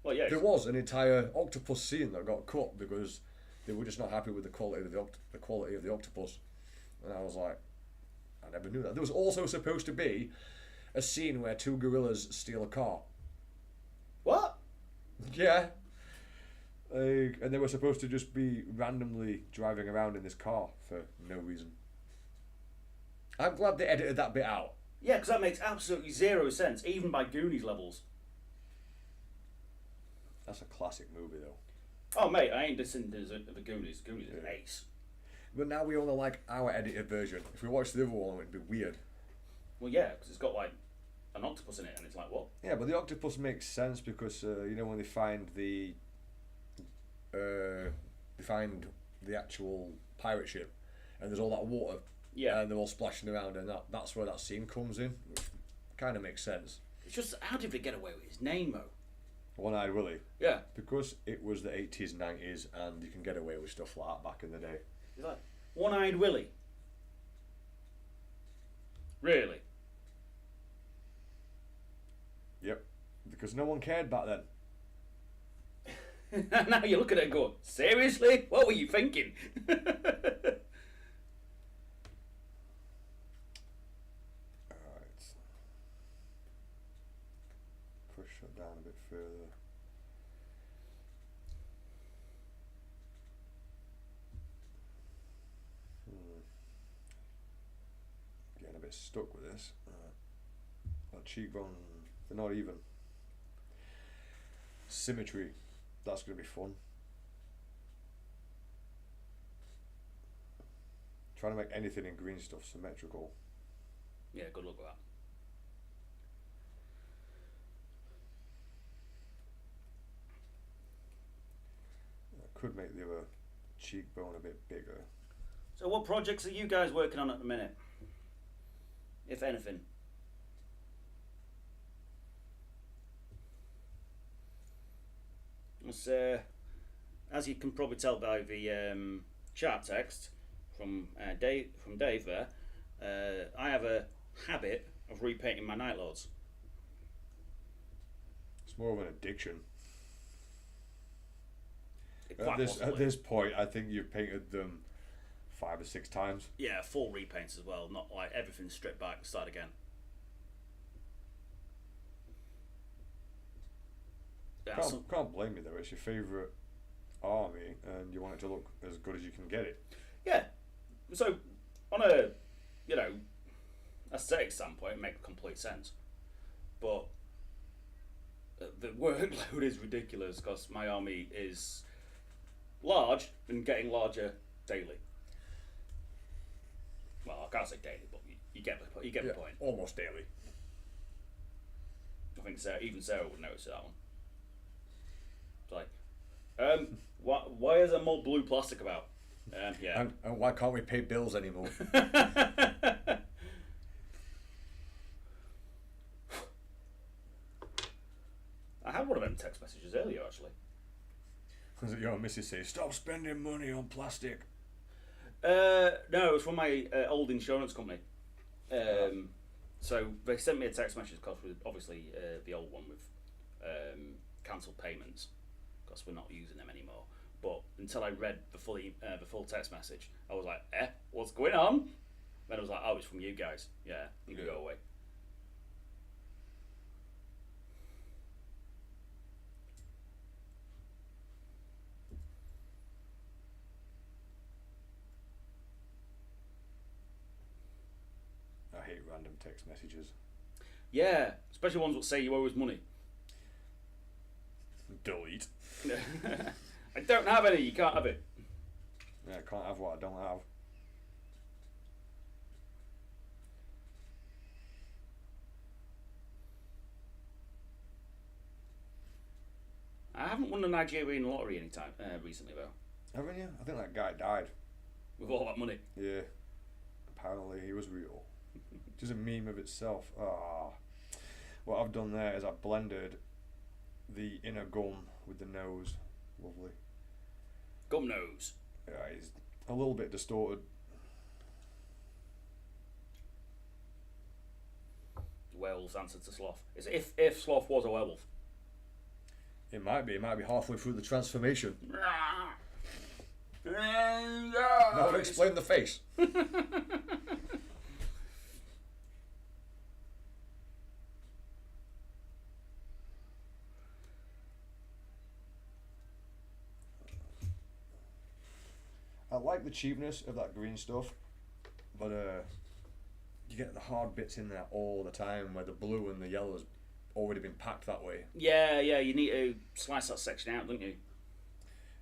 Well, yeah. There was an entire octopus scene that got cut because they were just not happy with the quality of the octopus, and I was like, I never knew that. There was also supposed to be a scene where two gorillas steal a car. What? Yeah. And they were supposed to just be randomly driving around in this car for no reason. I'm glad they edited that bit out. Yeah, because that makes absolutely zero sense, even by Goonies levels. That's a classic movie, though. Oh, mate, I ain't listening to the Goonies. Goonies is an ace. But now we only like our edited version. If we watched the other one, it'd be weird. Well, yeah, because it's got like an octopus in it, and it's like, what? Yeah, but the octopus makes sense because you know when they find the actual pirate ship, and there's all that water. Yeah. And they're all splashing around, and that's where that scene comes in. Which kind of makes sense. It's just, how did they get away with his name, though? One-Eyed Willie. Yeah. Because it was the 80s, 90s, and you can get away with stuff like that back in the day. He's like, One-Eyed Willie. Really? Yep. Because no one cared back then. Now you look at it and go, seriously? What were you thinking? Push it down a bit further. Getting a bit stuck with this. Our cheekbone, they're not even. Symmetry, that's going to be fun. Trying to make anything in green stuff symmetrical. Yeah, good luck with that. Could make the other cheekbone a bit bigger. So what projects are you guys working on at the minute? If anything? It's, as you can probably tell by the chat text from Dave there, I have a habit of repainting my Night Lords. It's more of an addiction. At this point, I think you've painted them 5 or 6 times. Yeah, 4 repaints as well, not like everything stripped back and start again. Yeah, Can't blame you though, it's your favourite army, and you want it to look as good as you can get it. Yeah. So, on a, you know, aesthetic standpoint, it makes complete sense. But the workload is ridiculous because my army is large and getting larger daily. Well, I can't say daily, but you get the point. Almost daily. I think even Sarah would notice that one. It's like, why is there more blue plastic about? Yeah. And why can't we pay bills anymore? I had one of them text messages earlier, actually. Was it your missus say, stop spending money on plastic? No, it was from my old insurance company. So they sent me a text message because obviously the old one with cancelled payments because we're not using them anymore. But until I read the full text message, I was like, what's going on? Then I was like, oh, it's from you guys. Yeah, you can go away. I hate random text messages. Yeah, especially ones that say you owe us money. Delete. I don't have any, you can't have it. Yeah, I can't have what I don't have. I haven't won the Nigerian lottery anytime recently though. Haven't you? I think that guy died. With all that money. Yeah. Apparently he was real. Just a meme of itself. What I've done there is I've blended the inner gum with the nose. Lovely. Gum nose. Yeah, he's a little bit distorted. Werewolf's answer to sloth. Is if sloth was a werewolf. It might be halfway through the transformation. That would explain the face. I like the cheapness of that green stuff, but you get the hard bits in there all the time where the blue and the yellow has already been packed that way. Yeah, you need to slice that section out, don't you?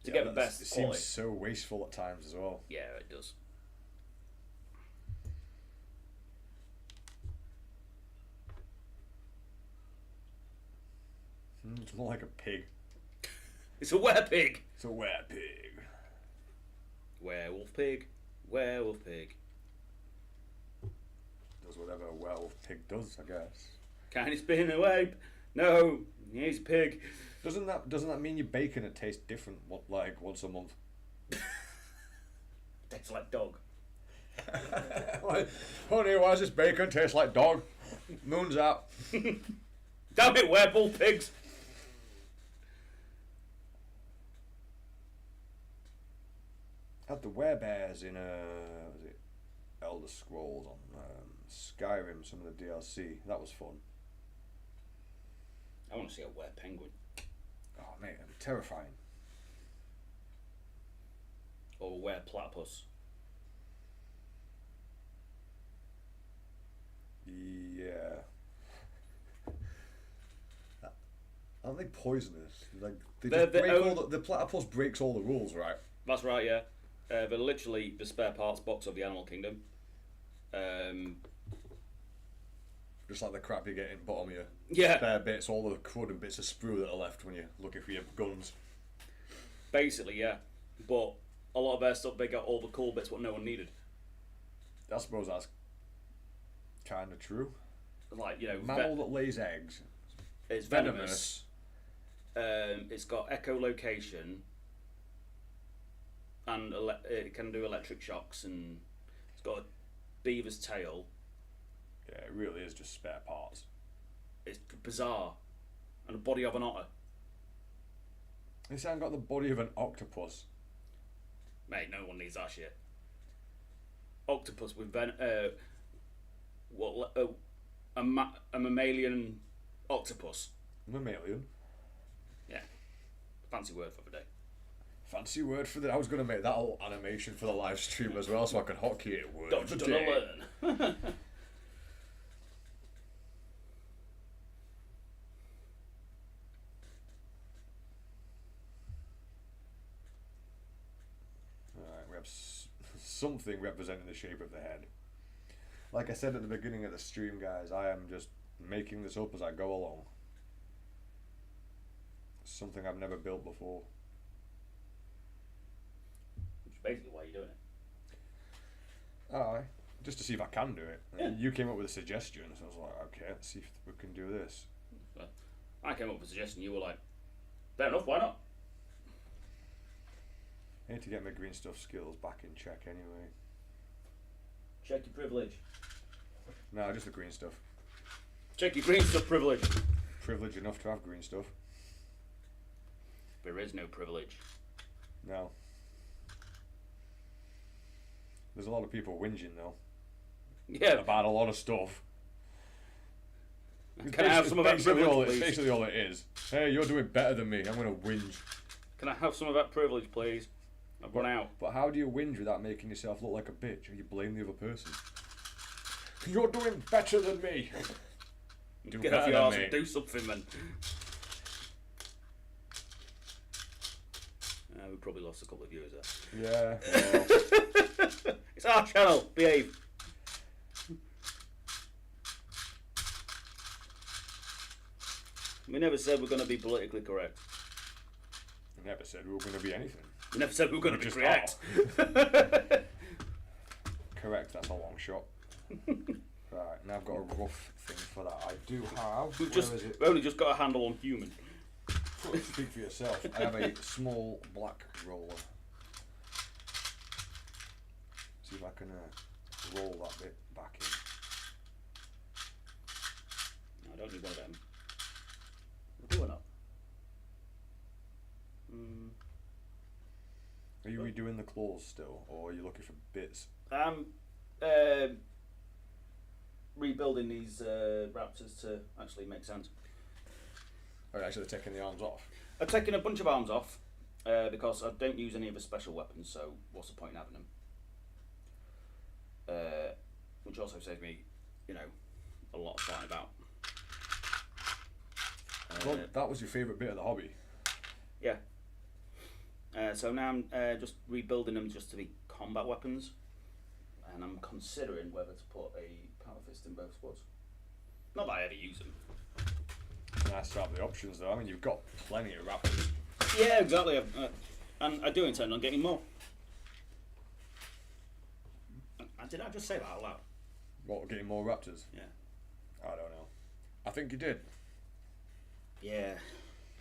To get the best quality. It seems so wasteful at times as well. Yeah, it does. It's more like a pig. It's a werepig. It's a werepig. Werewolf pig. Werewolf pig. Does whatever a werewolf pig does, I guess. Can he spin away? No, he's a pig. Doesn't that mean your bacon it tastes different like once a month? Tastes like dog. Like, honey, why does this bacon taste like dog? Moon's out. Damn it, werewolf pigs. Had the werebears in was it Elder Scrolls on Skyrim, some of the DLC. That was fun. I want to see a were-penguin. Oh mate, that'd be terrifying. Or a were-platypus. Yeah. Aren't they poisonous? Like the platypus breaks all the rules, right? That's right, yeah. They're literally the spare parts box of the animal kingdom. Just like the crap you get in bottom of your spare bits, all the crud and bits of sprue that are left when you're looking for your guns. Basically, yeah. But a lot of their stuff, they got all the cool bits what no one needed. I suppose that's kind of true. Like, mammal that lays eggs. It's venomous. It's got echolocation. And it can do electric shocks, and it's got a beaver's tail. Yeah, it really is just spare parts. It's bizarre. And the body of an otter. This ain't got the body of an octopus. Mate, no one needs that shit. Octopus with a mammalian octopus. Mammalian? Yeah. Fancy word for the day. Fancy word for that. I was going to make that whole animation for the live stream as well, so I could hotkey it. Word Don't of the you day. learn? Alright, we have something representing the shape of the head. Like I said at the beginning of the stream, guys, I am just making this up as I go along. Something I've never built before. Which is basically why you're doing it. Aye, just to see if I can do it. Yeah. You came up with a suggestion, so I was like, okay, let's see if we can do this. I came up with a suggestion, you were like, fair enough, why not? I need to get my green stuff skills back in check anyway. Check your privilege. No, just the green stuff. Check your green stuff privilege. Privilege enough to have green stuff. There is no privilege. No. There's a lot of people whinging though. Yeah. About a lot of stuff. Can I have some of that privilege, please? Basically all it is. Hey, you're doing better than me. I'm going to whinge. Can I have some of that privilege, please? I've run out. But how do you whinge without making yourself look like a bitch? Or you blame the other person? You're doing better than me. Do Get better off your than arse me. and do something, man. We probably lost a couple of viewers there. Yeah. Well. It's our channel. Behave. We never said we're going to be politically correct. I never said we were going to be anything. We never said we were going to be just correct. Correct, that's a long shot. Right, now I've got a rough thing for that. I do have... We've only just got a handle on human. Speak for yourself. I have a small black roller. See if I can roll that bit back in. No, I don't need one of them. Do or not? Are you redoing the claws still, or are you looking for bits? I'm rebuilding these raptors to actually make sense. Are you actually taking the arms off? I've taken a bunch of arms off because I don't use any of the special weapons, so what's the point in having them? Which also saves me, you know, a lot of fighting about. Well, that was your favourite bit of the hobby. Yeah. So now I'm just rebuilding them just to be combat weapons, and I'm considering whether to put a power fist in both squads. Not that I ever use them. Nice to have the options though. I mean, you've got plenty of raptors. Yeah, exactly. And I do intend on getting more. Did I just say that out loud? What, getting more raptors? Yeah. I don't know. I think you did. Yeah,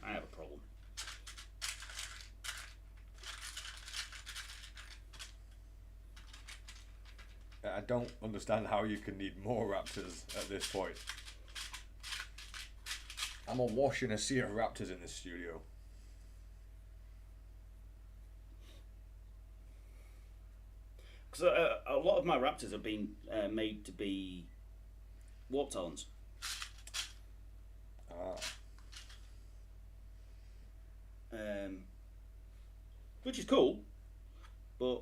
I have a problem. I don't understand how you can need more raptors at this point. I'm awash in a sea of raptors in this studio. Because a lot of my raptors have been made to be warp talons. Which is cool, but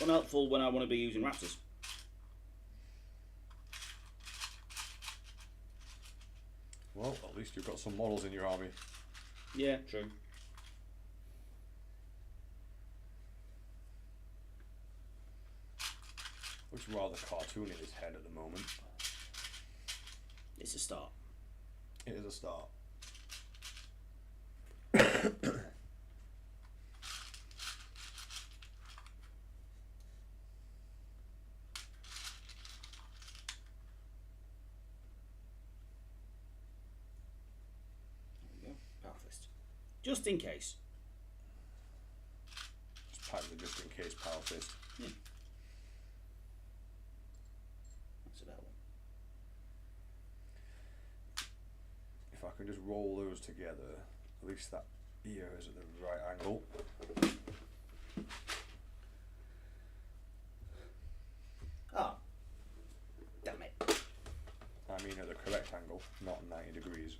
unhelpful when I want to be using raptors. Well, at least you've got some models in your army. Yeah, true. Looks rather cartoony, his head at the moment. It's a start. It is a start. Just in case. Just pack the just in case power fist. Yeah. That's about one. If I can just roll those together, at least that ear is at the right angle. Ah. Damn it. I mean at the correct angle, not 90 degrees.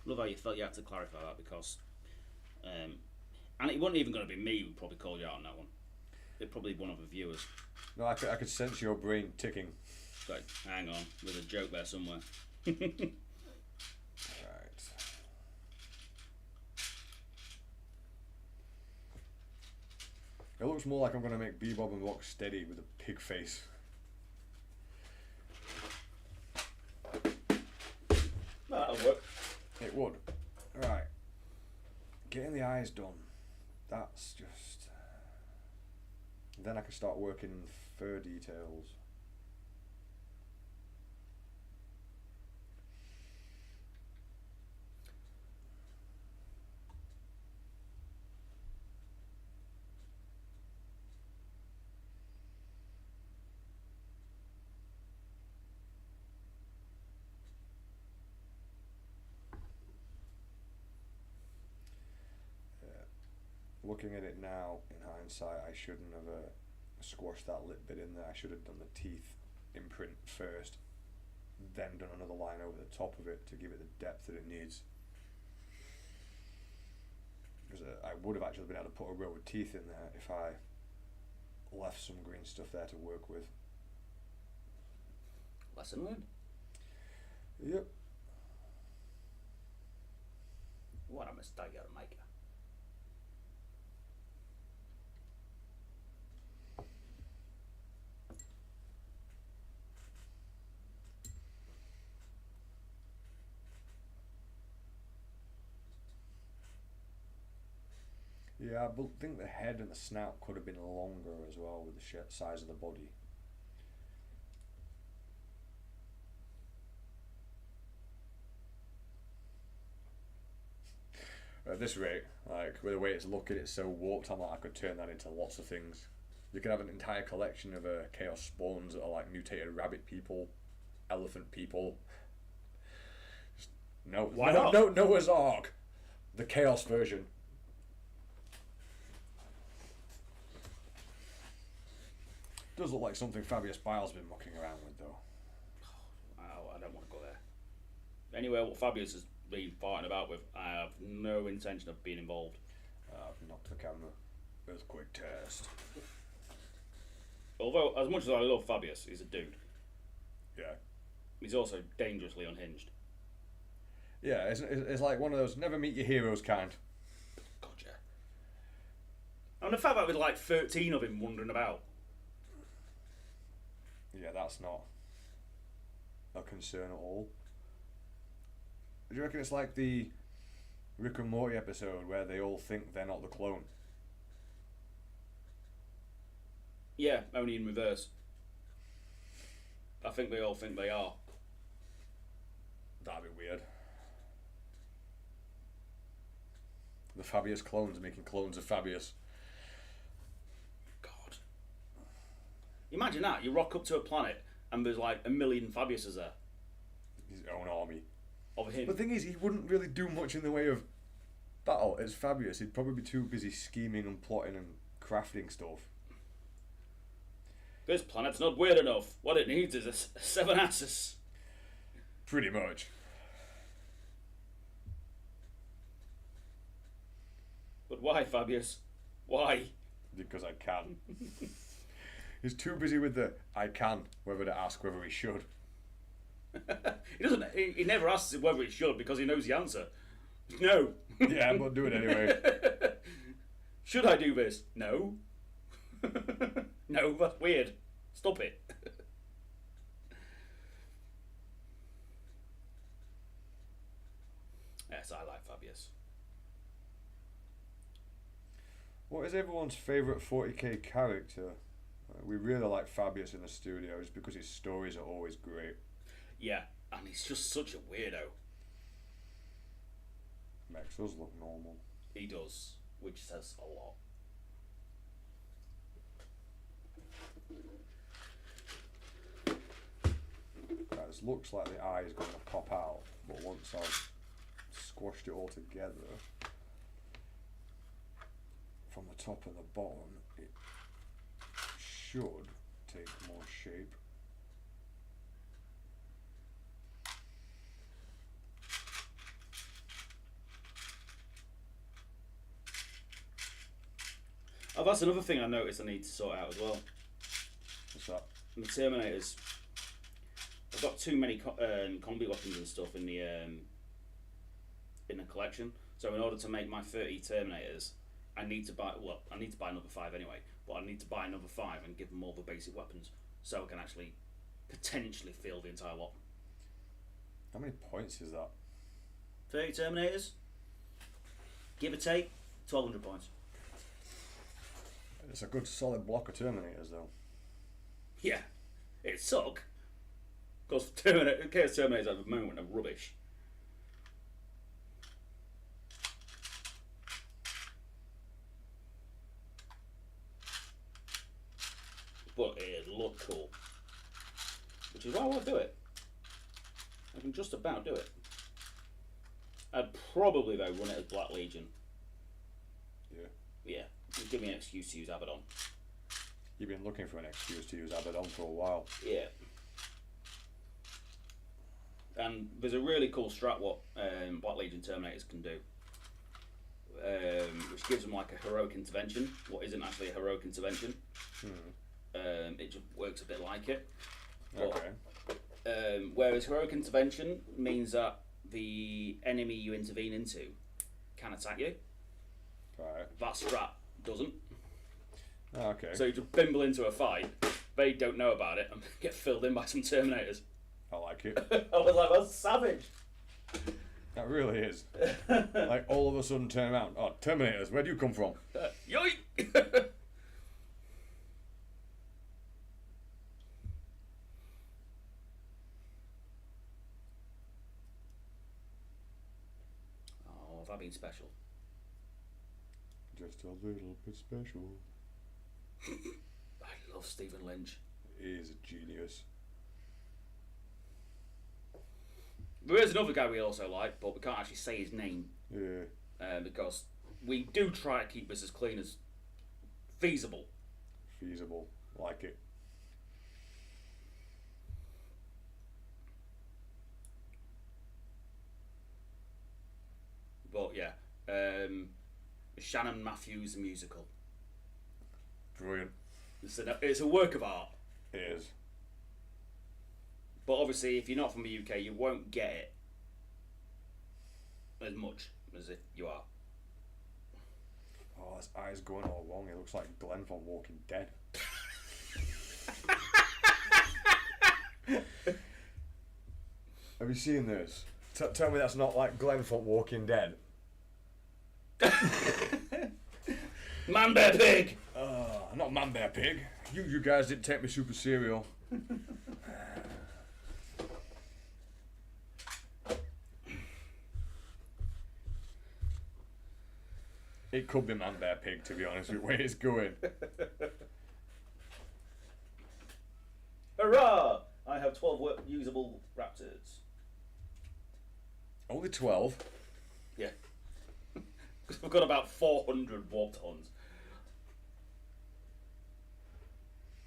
Love how why you felt you had to clarify that because, and it wasn't even going to be me who probably called you out on that one. It probably one of the viewers. No, I could sense your brain ticking. Like, hang on, there's a joke there somewhere. Right. It looks more like I'm going to make Bebop and Rock steady with a pig face. No, that'll work. It would. Right. Getting the eyes done. That's just... Then I can start working fur details. Looking at it now, in hindsight, I shouldn't have squashed that lip bit in there. I should have done the teeth imprint first, then done another line over the top of it to give it the depth that it needs. Because I would have actually been able to put a row of teeth in there if I left some green stuff there to work with. Lesson learned. Yep. What a mistake you're making. Yeah, I think the head and the snout could have been longer as well with the size of the body. At this rate, like with the way it's looking, it's so warped. I'm like, I could turn that into lots of things. You could have an entire collection of chaos spawns that are like mutated rabbit people, elephant people. Just, no, Why no, not? no, Noah's Ark, the chaos version. Does look like something Fabius Bile's been mucking around with, though. I don't want to go there. Anyway, what Fabius has been fighting about with, I have no intention of being involved. I've knocked the camera. Earthquake test. Although, as much as I love Fabius, he's a dude. Yeah. He's also dangerously unhinged. Yeah, it's like one of those never meet your heroes kind. Gotcha. And the fact that with like 13 of him wandering about. Yeah, that's not a concern at all. Do you reckon it's like the Rick and Morty episode where they all think they're not the clone? Yeah, only in reverse. I think they all think they are. That'd be weird. The Fabius clones making clones of Fabius. God. Imagine that. You rock up to a planet and there's like 1 million Fabiuses there. His own army. Of him. But the thing is, he wouldn't really do much in the way of battle. It's Fabius. He'd probably be too busy scheming and plotting and crafting stuff. This planet's not weird enough. What it needs is a 7 axis. Pretty much. But why, Fabius? Why? Because I can. He's too busy with the I can, whether to ask whether he should. He doesn't. He never asks whether he should because he knows the answer. No. Yeah, but do it anyway. Should I do this? No. No, that's weird. Stop it. Yes, I like Fabius. What is everyone's favourite 40k character? We really like Fabius in the studio just because his stories are always great. Yeah, and he's just such a weirdo. Mex does look normal. He does, which says a lot. Right, this looks like the eye is going to pop out, but once I've squashed it all together, from the top and the bottom, it should take more shape. Oh, that's another thing I noticed I need to sort out as well. What's that? The Terminators. I've got too many combi weapons and stuff in the collection. So in order to make my 30 Terminators, I need to buy another 5 anyway. But I need to buy another 5 and give them all the basic weapons, so I can actually potentially fill the entire lot. How many points is that? 30 Terminators, give or take, 1,200 points. It's a good solid block of Terminators though. Yeah, it suck. Because Terminators at the moment are rubbish. But it'd look cool. Which is why I want to do it. I can just about do it. I'd probably, though, run it as Black Legion. Yeah. Yeah, it'd give me an excuse to use Abaddon. You've been looking for an excuse to use Abaddon for a while. Yeah. And there's a really cool strat what Black Legion Terminators can do. Which gives them like a heroic intervention. What isn't actually a heroic intervention. It just works a bit like it. But, Okay. Whereas heroic intervention means that the enemy you intervene into can attack you. Right. That strat doesn't. Okay. So you just bimble into a fight, they don't know about it, and get filled in by some Terminators. I like it. I was like, that's savage. That really is. Like all of a sudden turn around. Oh, Terminators, where do you come from? Yoink! Oh, have I been special? Just a little bit special. I love Stephen Lynch. He is a genius. There is another guy we also like, but we can't actually say his name. Yeah. Because we do try to keep this as clean as feasible. Feasible. Like it. But yeah, Shannon Matthews the musical. Brilliant. It's a work of art. It is. But obviously, if you're not from the UK, you won't get it as much as if you are. Oh, his eyes going all wrong. He looks like Glenn from Walking Dead. Have you seen this? Tell me that's not like Glenn from Walking Dead. Man Bear Pig! Not Man Bear Pig. You guys didn't take me super cereal. It could be Man Bear Pig, to be honest with the way it's going. Hurrah! I have 12 usable Raptors. Only 12? Yeah. Because we've got about 400 warp tons.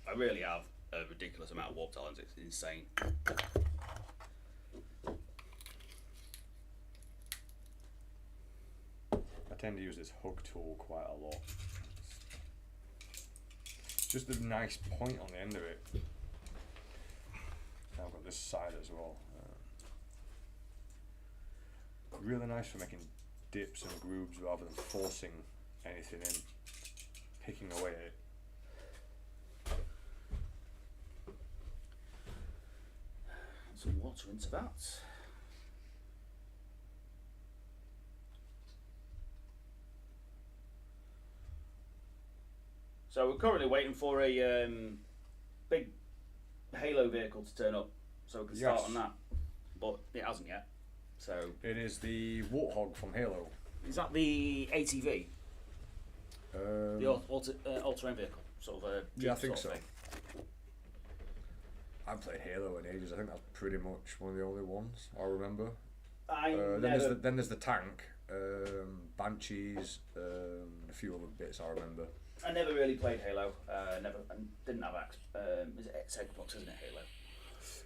I really have a ridiculous amount of warp talents. It's insane. I tend to use this hug tool quite a lot. It's just a nice point on the end of it. Now I've got this side as well. Really nice for making dips and grooves rather than forcing anything in, picking away at it. Some water into that. So we're currently waiting for a big Halo vehicle to turn up, so we can start on that. But it hasn't yet. So it is the Warthog from Halo. Is that the ATV? The all-terrain vehicle, sort of a yeah, I think sort so. of thing. I've played Halo in ages. I think that's pretty much one of the only ones I remember. Then there's the tank, Banshees, a few other bits I remember. I never really played Halo. Didn't have is it Xbox, isn't it, Halo?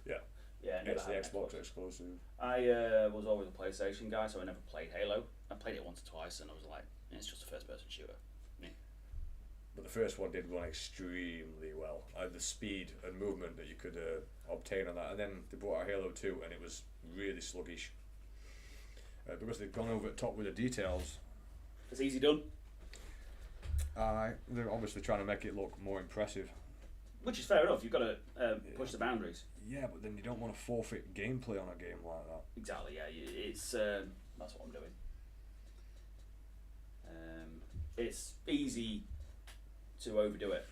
Yeah. Yeah, I never it's the had Xbox exclusive. I was always a PlayStation guy, so I never played Halo. I played it once or twice, and I was like, it's just a first-person shooter. Yeah. But the first one did run extremely well. The speed and movement that you could obtain on that. And then they brought out Halo 2 and it was really sluggish. Because they'd gone over the top with the details. It's easy done. They're obviously trying to make it look more impressive. Which is fair enough, you've got to push the boundaries. Yeah, but then you don't want to forfeit gameplay on a game like that. Exactly, yeah, it's that's what I'm doing. It's easy to overdo it.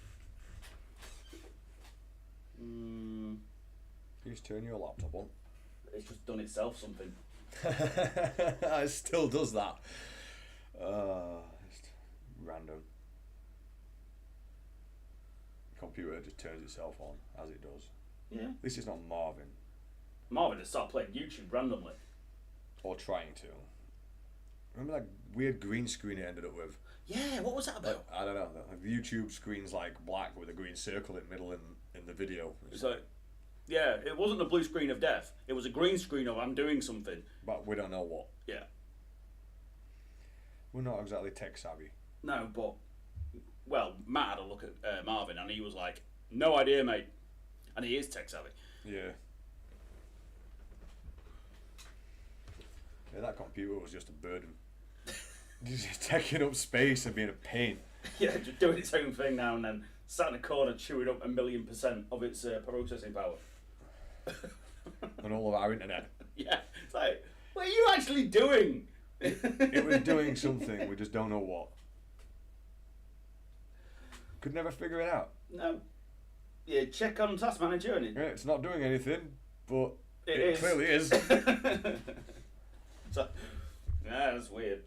You just turn your laptop on. It's just done itself something. It still does that. Just random. The computer just turns itself on as it does. Yeah. At least it's not Marvin. Marvin has started playing YouTube randomly. Or trying to. Remember that weird green screen it ended up with? Yeah, what was that about? I don't know. The YouTube screen's like black with a green circle in the middle in the video. It's like, yeah, it wasn't a blue screen of death. It was a green screen of I'm doing something. But we don't know what. Yeah. We're not exactly tech savvy. No, but, well, Matt had a look at Marvin and he was like, no idea, mate. And he is tech savvy. Yeah. Yeah, that computer was just a burden. Just taking up space and being a pain. Yeah, just doing its own thing now and then. Sat in a corner chewing up 1,000,000% of its processing power. And all of our internet. Yeah, it's like, what are you actually doing? It was doing something, we just don't know what. Could never figure it out. No. Yeah, check on Task Manager and Yeah, it's not doing anything, but it is. Clearly is. So, yeah, that's weird.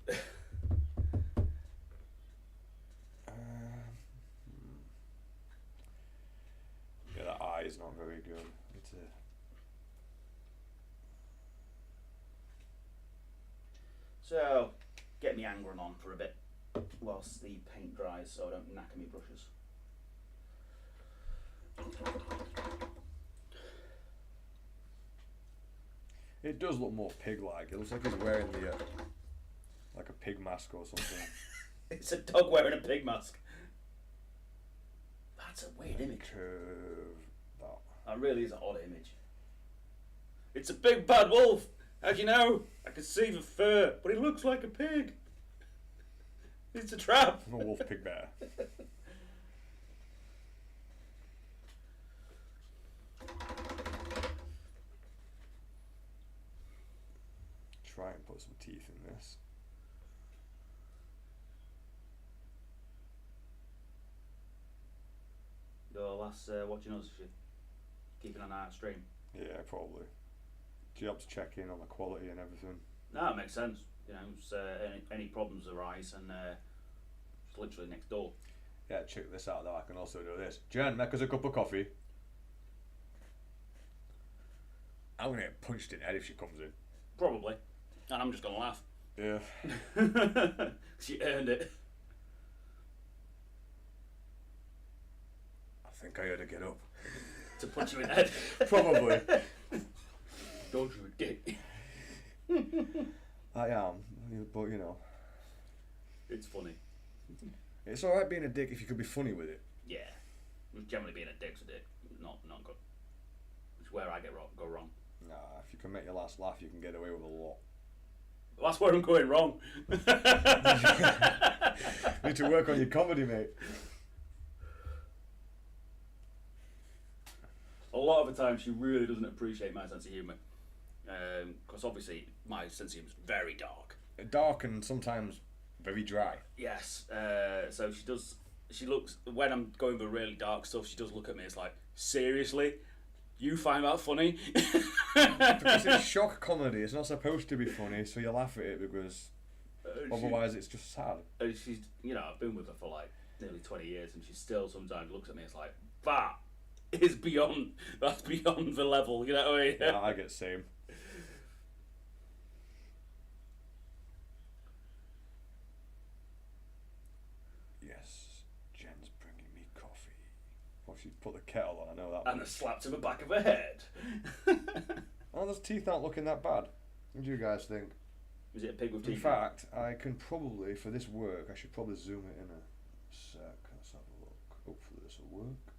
Yeah, that eye is not very good. It's So, get me angering on for a bit whilst the paint dries so I don't knacker me brushes. It does look more pig-like. It looks like he's wearing the like a pig mask or something. It's a dog wearing a pig mask. That's a weird image. That really is an odd image. It's a big bad wolf. How do you know? I can see the fur, but he looks like a pig. It's a trap. I'm a wolf pig bear. Try and put some teeth in this. Your last watching us, keeping an eye on stream. Yeah, probably. Jobs check in on the quality and everything. No, it makes sense. You know, any problems arise and it's literally next door. Yeah, check this out though. I can also do this. Jen, make us a cup of coffee. I'm gonna get punched in the head if she comes in. Probably. And I'm just gonna laugh. Yeah. She earned it. I think I heard her get up. To punch you in the head. Probably. Don't you dick. I am, but you know. It's funny. It's alright being a dick if you could be funny with it. Yeah. Generally being a dick's a dick. Not good. It's where I go wrong. Nah, if you can make your last laugh, you can get away with a lot. That's where I'm going wrong. You need to work on your comedy, mate. A lot of the time, she really doesn't appreciate my sense of humour. Because obviously, my sense of humour is very dark. Dark and sometimes very dry. Yes. So she does. She looks when I'm going for really dark stuff. She does look at me. It's like, seriously, you find that funny? Because it's shock comedy. It's not supposed to be funny, so you laugh at it because otherwise it's just sad. She's, you know, I've been with her for like nearly 20 years, and she still sometimes looks at me. It's like, that is beyond. That's beyond the level. You know what I mean? Yeah, I get the same. Yes, Jen's bringing me coffee. Oh, she's put the kettle on. I know that. And a slap to the back of her head. Oh, those teeth aren't looking that bad. What do you guys think? Is it a pig with teeth? In fact, I can probably, for this work, I should probably zoom it in a sec. Let's have a work?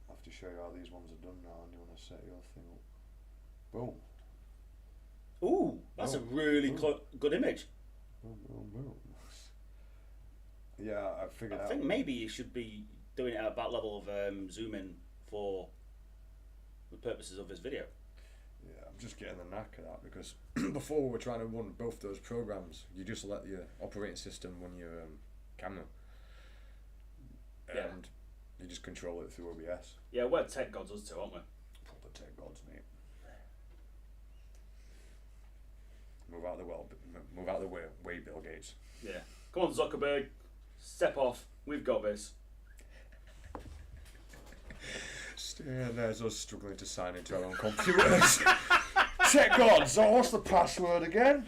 I have to show you how these ones are done now, and you want to set your thing up. Boom. Ooh, that's a really good image. Boom, boom, boom. Yeah, I figured out. I think maybe you should be doing it at that level of zoom in for the purposes of this video. Yeah, I'm just getting the knack of that because before we were trying to run both those programs, you just let your operating system run your camera. And you just control it through OBS. Yeah, we're tech gods us two, aren't we? Proper tech gods, mate. Move out of the way, Bill Gates. Yeah. Come on, Zuckerberg. Step off. We've got this. And there's us struggling to sign into our own computers. Tech gods, so what's the password again?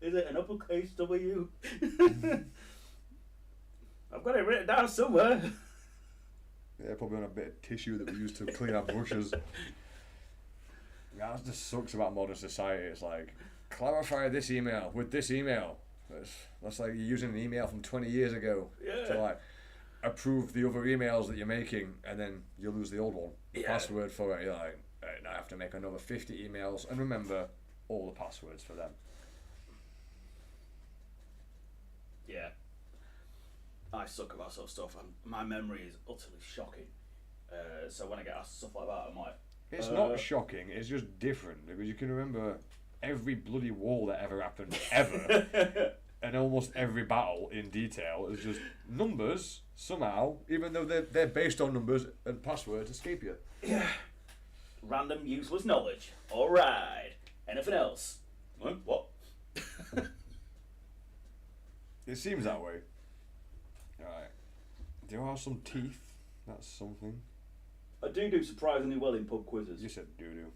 Is it an uppercase W? I've got it written down somewhere. Yeah, probably on a bit of tissue that we use to clean our brushes. Yeah, that just sucks about modern society. It's like, clarify this email with this email. That's like you're using an email from 20 years ago to like approve the other emails that you're making, and then you lose the old one. The password for it, you're like, right, now I have to make another 50 emails and remember all the passwords for them. Yeah. I suck at that sort of stuff, and my memory is utterly shocking. So when I get asked stuff like that, I'm like... It's not shocking, it's just different, because you can remember every bloody war that ever happened, ever. And almost every battle in detail is just numbers, somehow, even though they're based on numbers, and passwords escape you. Yeah. Random useless knowledge. Alright. Anything else? What? It seems that way. Alright. There are some teeth. That's something. I do surprisingly well in pub quizzes. You said doo-doo.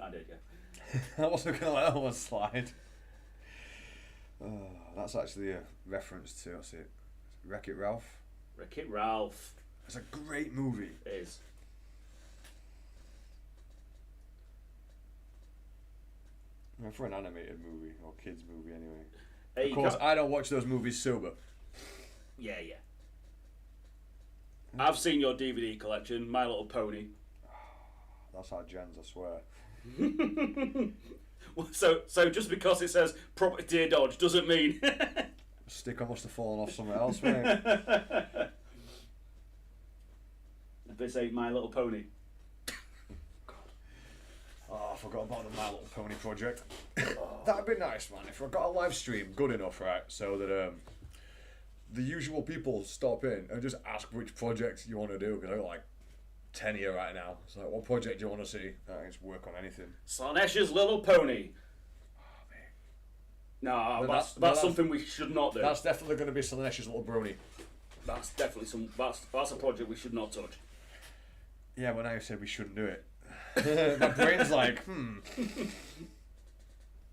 I did, yeah. I wasn't going to let that one slide. That's actually a reference to, what's it? Wreck-It Ralph. Wreck-It Ralph. It's a great movie. It is. For an animated movie, or kids movie anyway. Hey, of course, I don't watch those movies sober. Yeah. I've seen your DVD collection, My Little Pony. That's our gens, I swear. So just because it says property dear Dodge doesn't mean... Sticker must have fallen off somewhere else, mate. This ain't My Little Pony. Oh, I forgot about the My Little Pony project. That'd be nice, man. If I got a live stream good enough, right, so that the usual people stop in and just ask which project you want to do, because I got like 10 here right now. It's like, what project do you want to see? I can just work on anything. Slanesh's Little Pony. No, that's something we should not do. That's definitely going to be Slanesh's Little Brony. That's definitely that's a project we should not touch. Yeah, but now you said we shouldn't do it. My brain's like,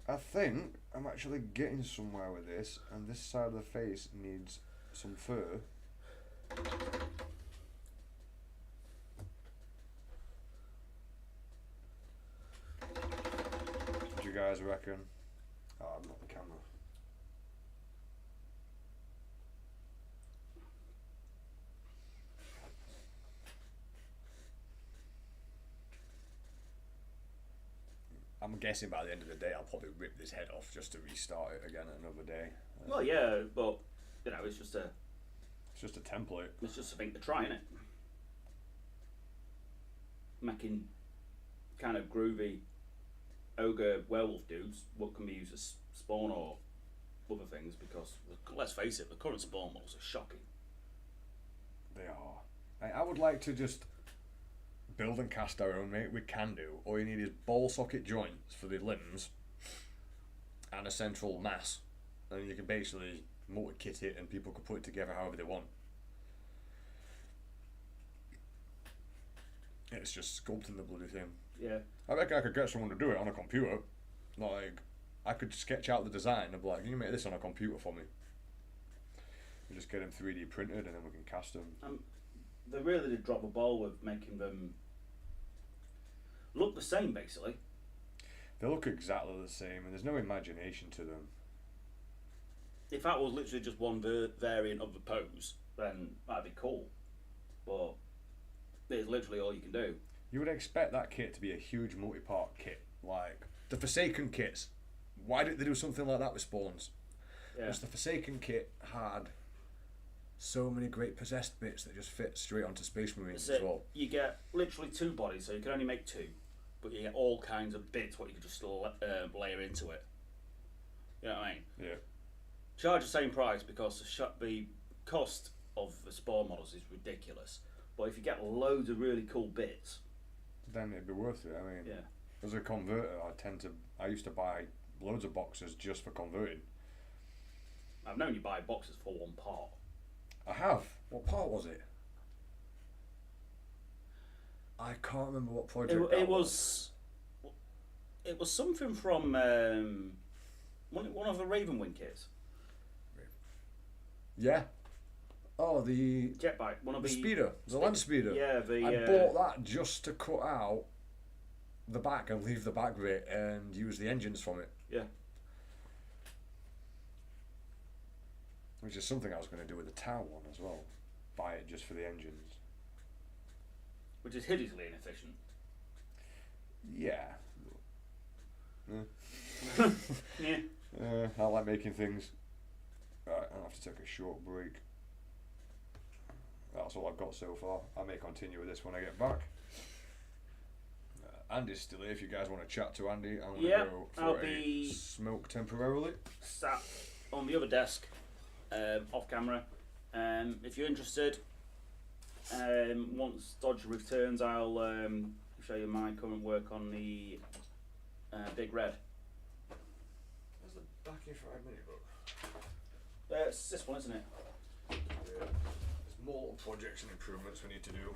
I think I'm actually getting somewhere with this, and this side of the face needs some fur. What do you guys reckon? Oh, I'm not the camera. I'm guessing by the end of the day I'll probably rip this head off just to restart it again another day. Well, yeah, but it's just a template. It's just a thing to try, isn't it? Making kind of groovy ogre werewolf dudes, what can be used as spawn or other things, because let's face it, the current spawn models are shocking. They are. I would like to just build and cast our own, mate. We can do. All you need is ball socket joints for the limbs and a central mass, and you can basically multi-kit it and people can put it together however they want. It's just sculpting the bloody thing. Yeah. I reckon I could get someone to do it on a computer. Like, I could sketch out the design and be like, you can make this on a computer for me. And just get them 3D printed and then we can cast them. They really did drop a ball with making them look the same, basically. They look exactly the same, and there's no imagination to them. If that was literally just one variant of the pose, then that'd be cool. But it's literally all you can do. You would expect that kit to be a huge multi-part kit, like the Forsaken kits. Why didn't they do something like that with Spawns? Yeah. Because the Forsaken kit had so many great possessed bits that just fit straight onto Space Marines as well. You get literally 2 bodies, so you can only make 2, but you get all kinds of bits what you could just layer into it. You know what I mean? Yeah. Charge the same price because the cost of the Spawn models is ridiculous. But if you get loads of really cool bits, then it'd be worth it. I mean, yeah. As a converter, I used to buy loads of boxes just for converting. I've known you buy boxes for one part. I have. What part was it? I can't remember what project It was something from one of the Ravenwing kits. Yeah. Oh, the jet bike. One of the speeder, the land speeder. Yeah, I bought that just to cut out the back and leave the back bit and use the engines from it. Yeah. Which is something I was going to do with the town one as well. Buy it just for the engines. Which is hideously inefficient. Yeah. Yeah. I like making things. Right, I'll have to take a short break. That's all I've got so far. I may continue with this when I get back. Andy's still here. If you guys want to chat to Andy, I'm going to go for a smoke temporarily. Sat on the other desk, off camera. If you're interested, once Dodge returns, I'll show you my current work on the Big Red. Where's the back in 5 minute book? It's this one, isn't it? Yeah. There's multiple projects and improvements we need to do.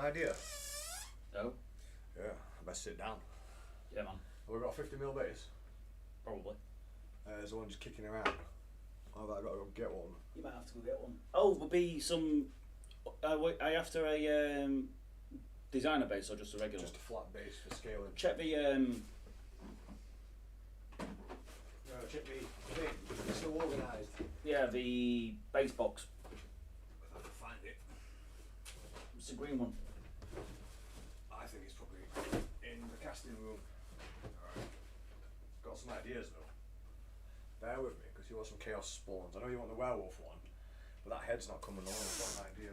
idea? No. Yeah, I best sit down. Yeah, man. Have we got a 50mm base? Probably. There's one just kicking around. Oh, have I got to go get one? You might have to go get one. Oh, there'll be some. Are you after a designer base or just a regular? Just a flat base for scaling. Check the. No, check the bin. It's so organised. Yeah, the base box. If I can find it. It's the green one. I think it's probably in the casting room. Alright. Got some ideas though. Bear with me, because you want some chaos spawns. I know you want the werewolf one, but that head's not coming on. I've got an idea.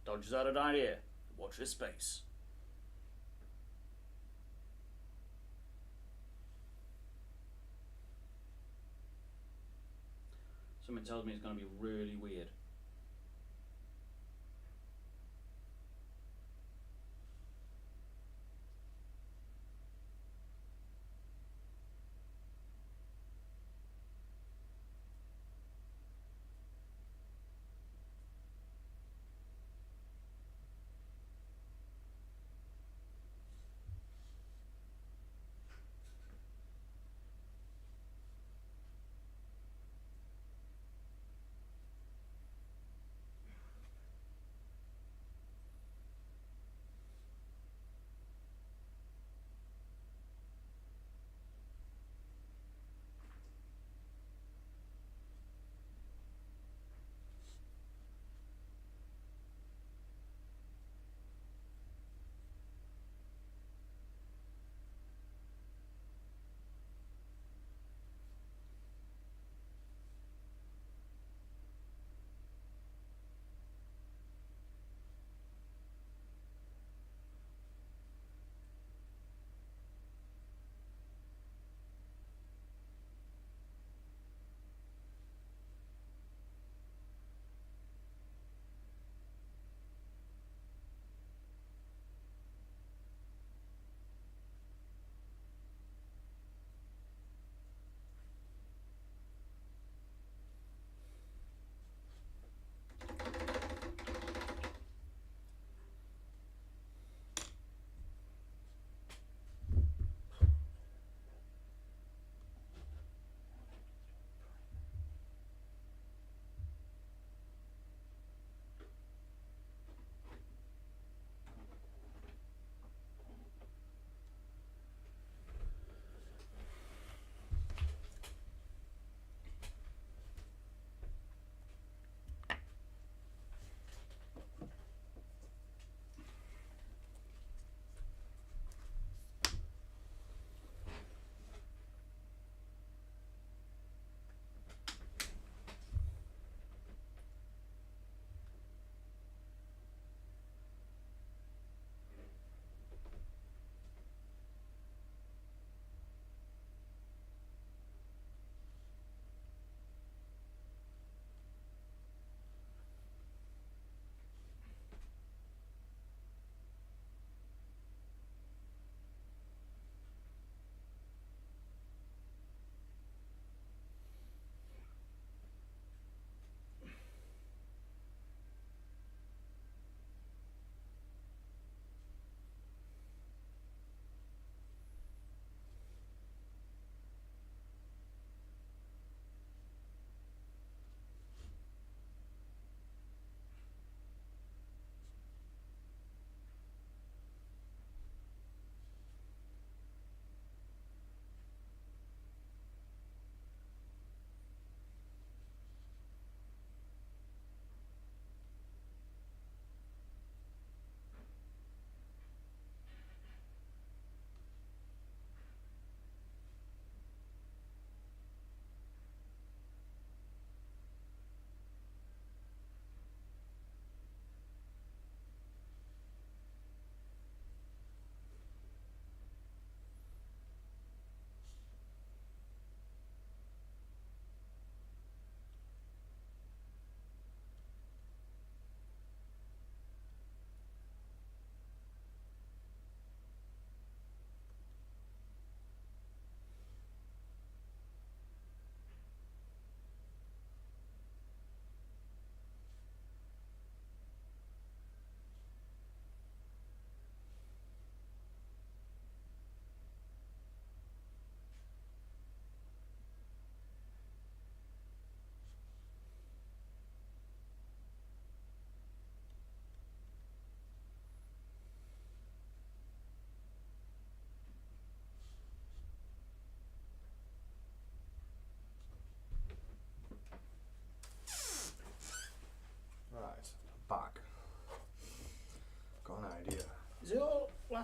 Dodges out an idea. Watch this space. Something tells me it's going to be really weird.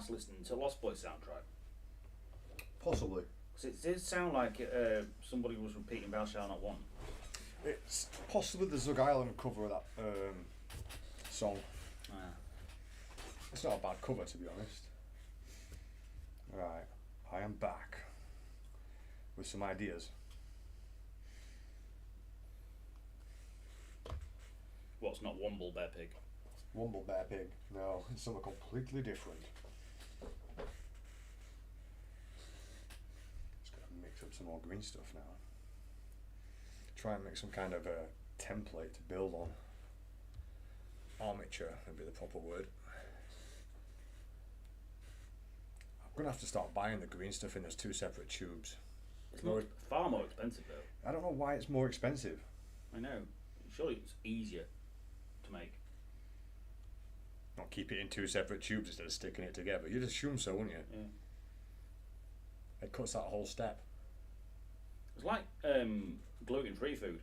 nice listening to Lost Boys soundtrack. Possibly. Because it did sound like somebody was repeating Thou Shalt Not Want. It's possibly the Zug Island cover of that song. Ah. It's not a bad cover, to be honest. Right, I am back with some ideas. What's not Womble Bear Pig? Womble Bear Pig. No, it's something completely different. Just gotta mix up some more green stuff now. Try and make some kind of a template to build on. Armature would be the proper word. I'm gonna have to start buying the green stuff in those 2 separate tubes. It's far more expensive though. I don't know why it's more expensive. I know. Surely it's easier to make. Not keep it in 2 separate tubes instead of sticking it together. You'd assume so, wouldn't you? Yeah. It cuts that whole step. It's like gluten-free food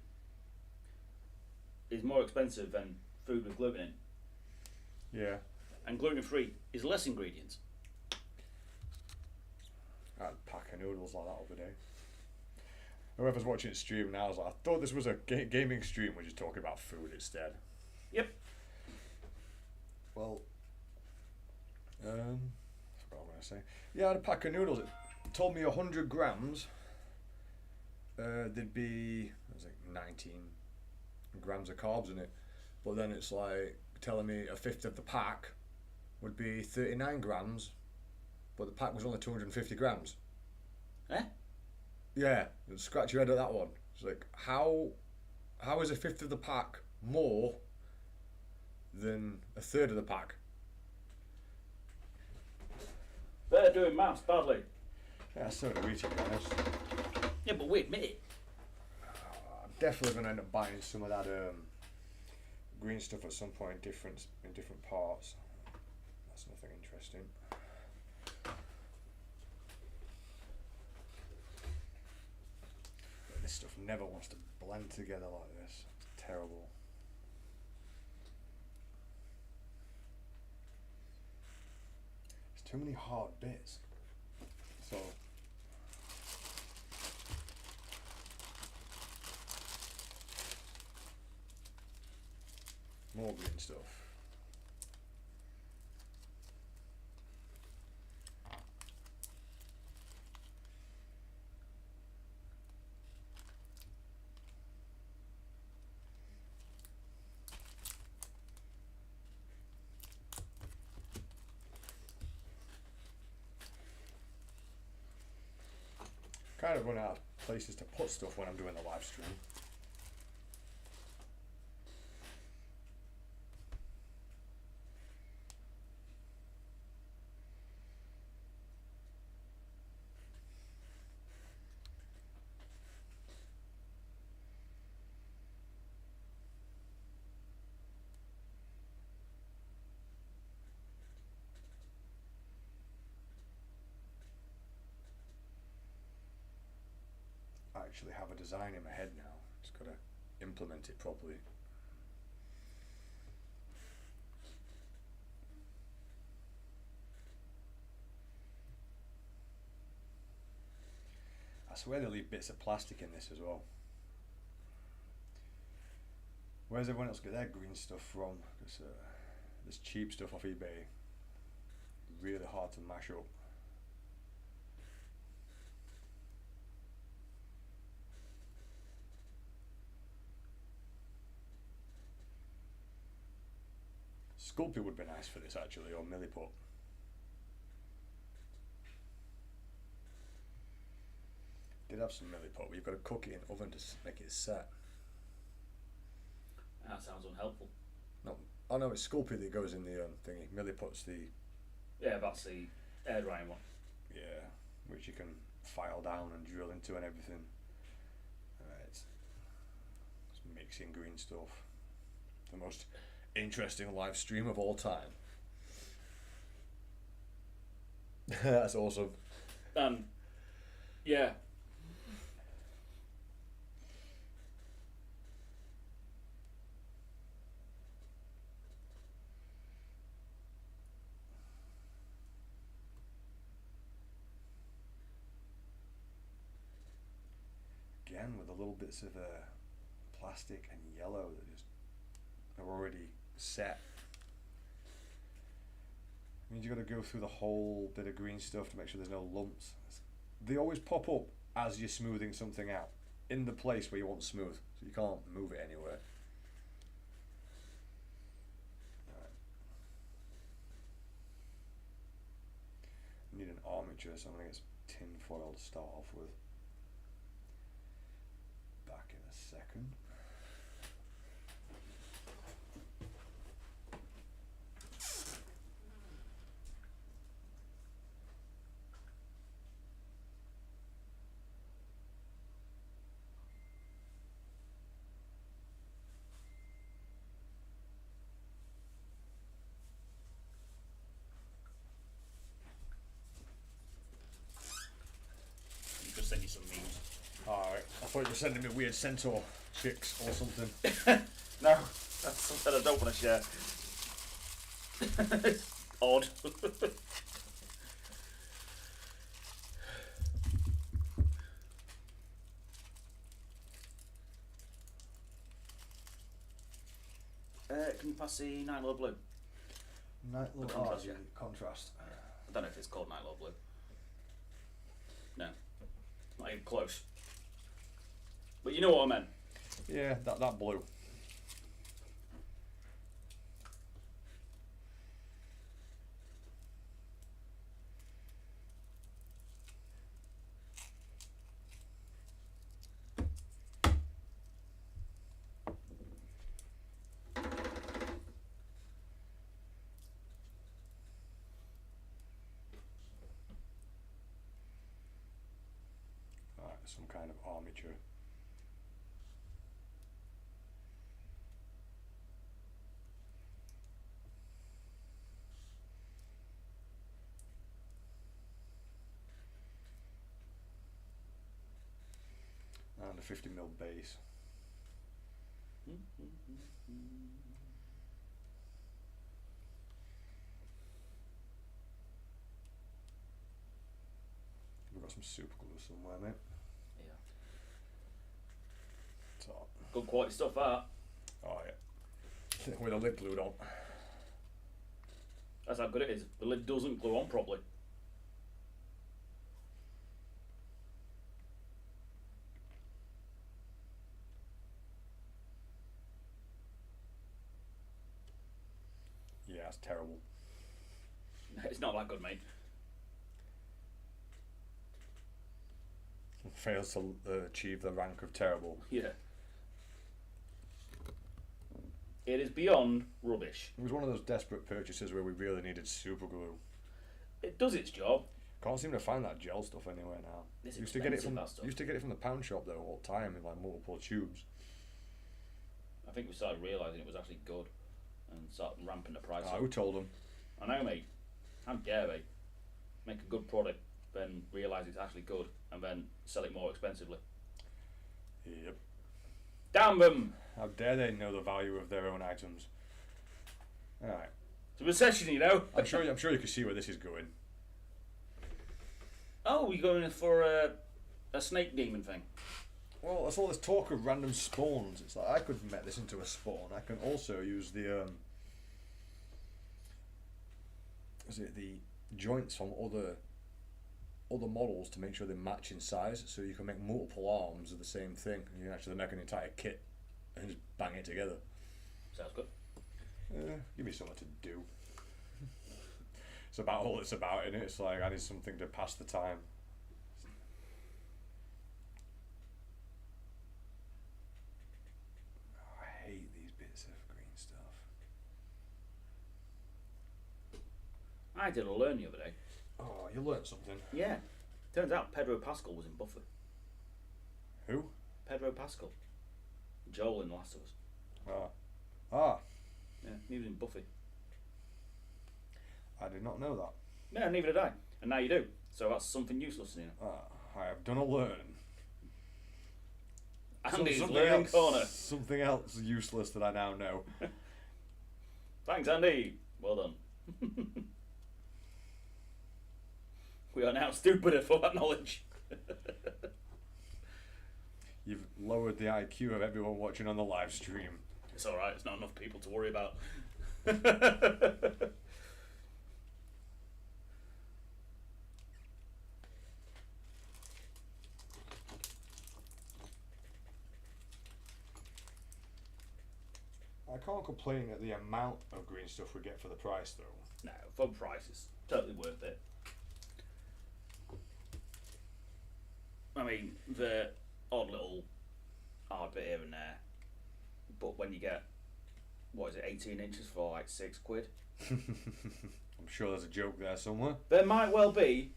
is more expensive than food with gluten in. Yeah. And gluten-free is less ingredients. I had a pack of noodles like that other day. Whoever's watching it stream now is like, I thought this was a gaming stream, we're just talking about food instead. Yep. Well, I forgot what I'm going to say. Yeah, I had a pack of noodles. It told me 100 grams. There'd be, it was like 19 grams of carbs in it. But then it's like telling me a fifth of the pack would be 39 grams, but the pack was only 250 grams. Eh? Yeah, scratch your head at that one. It's like, how is a fifth of the pack more than a third of the pack? They're doing maths badly. Yeah, so do we, to be honest. Yeah, but we admit it. I'm definitely going to end up buying some of that green stuff at some point in different parts. That's nothing interesting. But this stuff never wants to blend together like this. It's terrible. There's too many hard bits. So more green stuff. Kind of run out of places to put stuff when I'm doing the live stream. I actually have a design in my head now. Just gotta implement it properly. I swear they leave bits of plastic in this as well. Where's everyone else get their green stuff from? Because this cheap stuff off eBay, really hard to mash up. Sculpey would be nice for this actually, or Milliput. Did have some Milliput, but you've got to cook it in the oven to make it set. That sounds unhelpful. No, oh no, it's Sculpey that goes in the thingy. Milliput's the... Yeah, that's the air drying one. Yeah, which you can file down and drill into and everything. It's mixing green stuff. The most interesting live stream of all time. That's awesome. Yeah. again with the little bits of plastic and yellow that just are already set. It means you've got to go through the whole bit of green stuff to make sure there's no lumps. They always pop up as you're smoothing something out in the place where you want smooth, so you can't move it anywhere. Right. Need an armature, so I'm going to get some tin foil to start off with. Back in a second. Send you some memes. Alright, I thought you were sending me weird centaur pics or something. No, that's something I don't want to share. It's odd. Can you pass the Night Lord Blue? Night Lord contrast, yeah. Contrast. I don't know if it's called Night Lord Blue. No. Not even close. But you know what I meant. Yeah, that blue. Some kind of armature. And a 50mm base. We've got some super glue somewhere, mate. Top. Good quality stuff, that. Oh yeah. With a lid glued on. That's how good it is. The lid doesn't glue on properly. Yeah, it's terrible. It's not that good, mate. Fails to achieve the rank of terrible. Yeah. It is beyond rubbish. It was one of those desperate purchases where we really needed super glue. It does its job. Can't seem to find that gel stuff anywhere now. It's used to get it expensive, that stuff. Used to get it from the pound shop though all the time in like multiple tubes. I think we started realising it was actually good and started ramping the price up. Who told them? I know, mate. How dare they make a good product, then realise it's actually good, and then sell it more expensively? Yep. Damn them! How dare they know the value of their own items? Alright. It's a recession, you know. I'm sure you can see where this is going. Oh, you're going for a snake demon thing? Well, that's all this talk of random spawns. It's like I could make this into a spawn. I can also use the the joints from other models to make sure they match in size, so you can make multiple arms of the same thing. You can actually make an entire kit and just bang it together. Sounds good. Give me something to do. It's about all it's about, isn't it? It's like I need something to pass the time. Oh, I hate these bits of green stuff. I did a learn the other day. Oh, you learnt something. Yeah. Turns out Pedro Pascal was in Buffy. Who? Pedro Pascal. Joel in The Last of Us. Ah. Yeah, he was in Buffy. I did not know that. Yeah, neither did I. And now you do. So that's something useless, you know. I have done a learn. Andy's learning corner. Something else useless that I now know. Thanks, Andy. Well done. We are now stupider for that knowledge. You've lowered the IQ of everyone watching on the live stream. It's alright, it's not enough people to worry about. I can't complain at the amount of green stuff we get for the price, though. No, for price, it's totally worth it. I mean, the odd little hard bit here and there, but when you get, what is it, 18 inches for like £6? I'm sure there's a joke there somewhere. There might well be.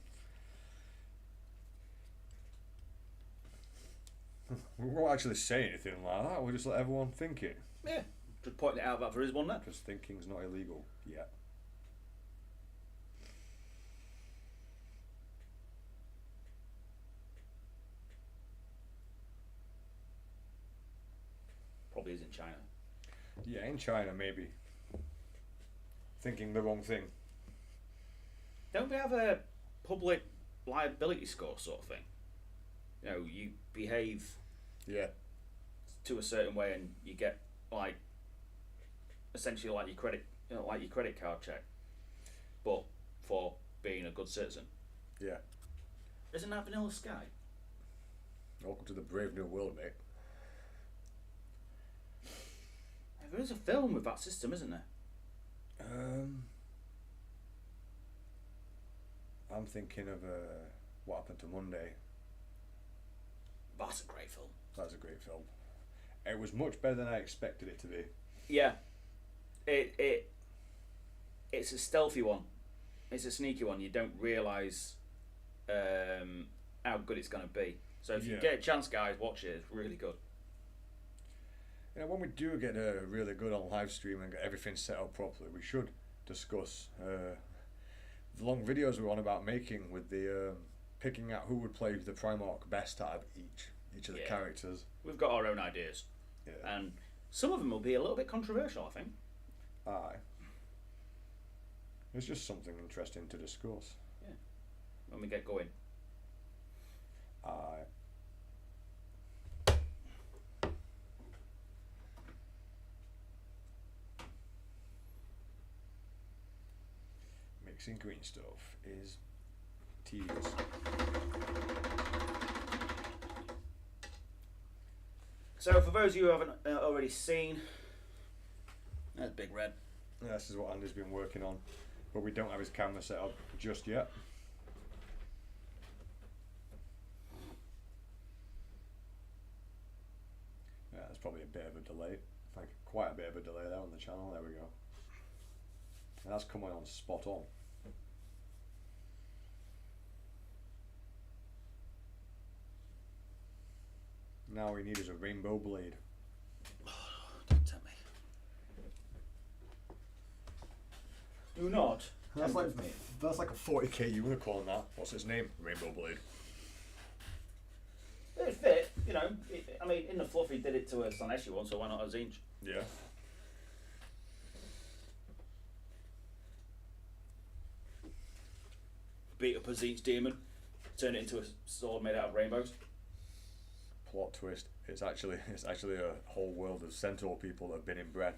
We won't actually say anything like that, we'll just let everyone think it. Yeah, just pointing it out that there is one there. Because thinking's not illegal yet. Probably is in China. Yeah, in China maybe. Thinking the wrong thing. Don't we have a public liability score sort of thing? You know, you behave Yeah. to a certain way and you get like essentially like your credit, you know, like your credit card check, but for being a good citizen. Yeah. Isn't that Vanilla Sky? Welcome to the brave new world, mate. There is a film with that system, isn't there? I'm thinking of What Happened to Monday. That's a great film. That's a great film. It was much better than I expected it to be. Yeah, it's a stealthy one. It's a sneaky one. You don't realise how good it's going to be. So if you get a chance, guys, watch it. It's really good. You know, when we do get really good on live stream and get everything set up properly, we should discuss the long videos we want about making with the picking out who would play the Primarch best out of each of the characters. We've got our own ideas, and some of them will be a little bit controversial, I think. Aye. It's just something interesting to discuss. Yeah, when we get going. Aye. Mixing green stuff is tedious. So for those of you who haven't already seen, there's Big Red. Yeah, this is what Andy's been working on, but we don't have his camera set up just yet. Yeah, there's probably a bit of a delay, like quite a bit of a delay there on the channel. There we go. And that's coming on spot on. Now all we need is a rainbow blade. Don't tell me. Do not. That's like me. That's like a 40k unicorn. That. What's its name? Rainbow blade. It fit, you know. I mean, in the fluff he did it to a Slaneshi one, so why not a Zinch? Yeah. Beat up a Zinch demon, turn it into a sword made out of rainbows. Plot twist. It's actually a whole world of centaur people that have been inbred.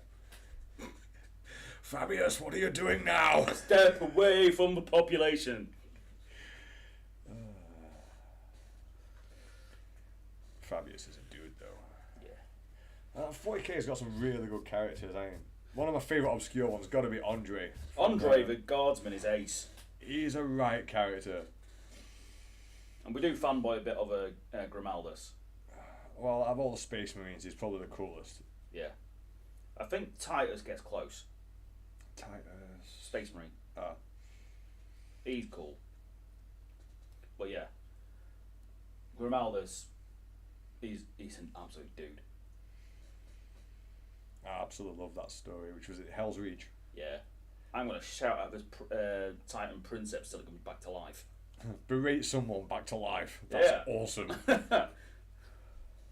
Fabius, what are you doing now? Step away from the population. Fabius is a dude, though. Yeah. 40k has got some really good characters. One of my favourite obscure ones got to be Andre. Andre, the guardsman, is ace. He's a right character. And we do fanboy a bit of a Grimaldus. Well, of all the Space Marines, he's probably the coolest. Yeah. I think Titus gets close. Titus. Space Marine. Ah. He's cool. But yeah. Grimaldus, he's an absolute dude. I absolutely love that story, which was at Hell's Reach. Yeah. I'm going to shout out this Titan Princeps till it comes back to life. Berate someone back to life. That's awesome.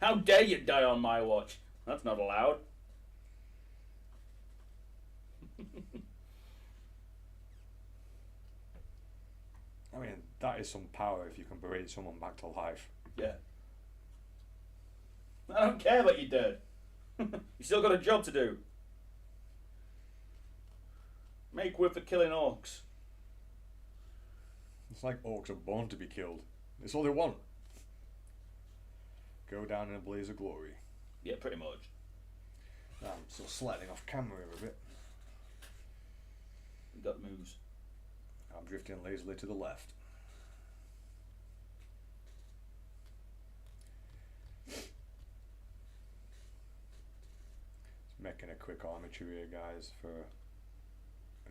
How dare you die on my watch? That's not allowed. I mean, that is some power if you can berate someone back to life. Yeah. I don't care about your dirt. You still got a job to do. Make way for killing orcs. It's like orcs are born to be killed. It's all they want. Go down in a blaze of glory. Yeah, pretty much. I'm still sliding off camera here a bit. We got moves. I'm drifting lazily to the left. Just making a quick armature here, guys, for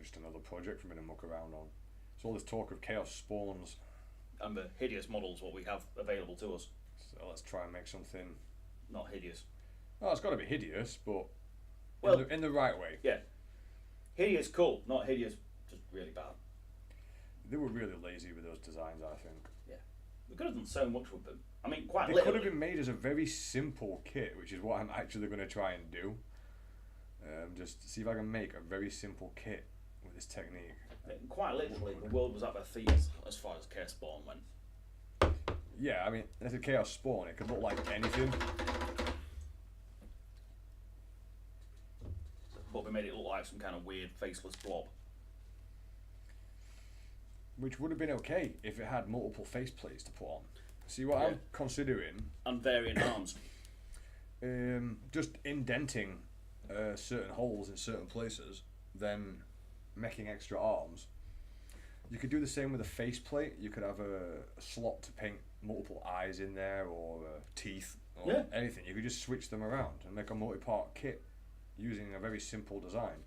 just another project for me to muck around on. So all this talk of chaos spawns. And the hideous models, what we have available to us. So let's try and make something. Not hideous. Oh, it's got to be hideous, but Well, in the right way. Yeah. Hideous, cool. Not hideous, just really bad. They were really lazy with those designs, I think. Yeah. We could have done so much with them. I mean, quite They literally. could have been made as a very simple kit, which is what I'm actually going to try and do. Just see if I can make a very simple kit with this technique. Quite literally, the world was at their feet as far as Chaos Spawn went. Yeah, I mean, as a Chaos Spawn, it could look like anything. But we made it look like some kind of weird faceless blob. Which would have been okay if it had multiple faceplates to put on. See what Yeah. I'm considering? And variant arms. Just indenting certain holes in certain places, then making extra arms. You could do the same with a faceplate. You could have a slot to paint multiple eyes in there, or teeth, or Yeah. anything. You could just switch them around and make a multi-part kit using a very simple design.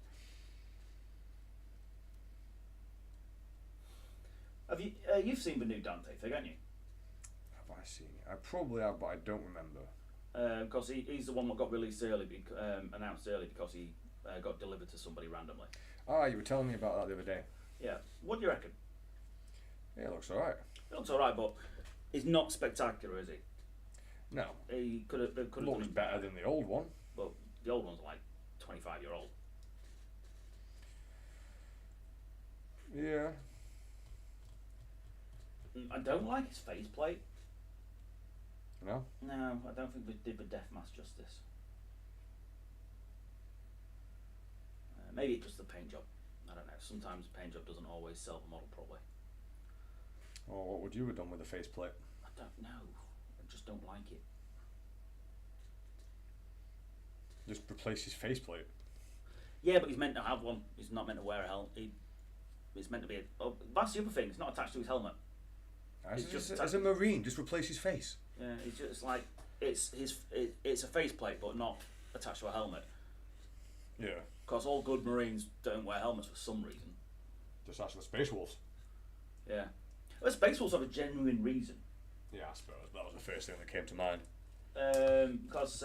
Have you? You've seen the new Dante fig, haven't you? Have I seen it? I probably have, but I don't remember. Because he's the one that got released early, announced early because he got delivered to somebody randomly. Ah, you were telling me about that the other day. Yeah. What do you reckon? Yeah, it looks alright. It looks alright, but he's not spectacular, is he? No, He could have. looks better than the old one. But the old one's like 25-year-old. Yeah. I don't like his faceplate. No? No, I don't think they did the death mask justice. Maybe it's just the paint job. I don't know. Sometimes the paint job doesn't always sell the model properly. Or what would you have done with the faceplate? I don't know. I just don't like it. Just replace his faceplate. Yeah, but he's meant to have one. He's not meant to wear a helmet. He's meant to be. That's the other thing. It's not attached to his helmet. As a marine, just replace his face. Yeah, it's just like it's a faceplate, but not attached to a helmet. Yeah. Because all good marines don't wear helmets for some reason. Just ask the Space Wolves. Yeah. Well, Space Wolves have a genuine reason. Yeah, I suppose that was the first thing that came to mind. Because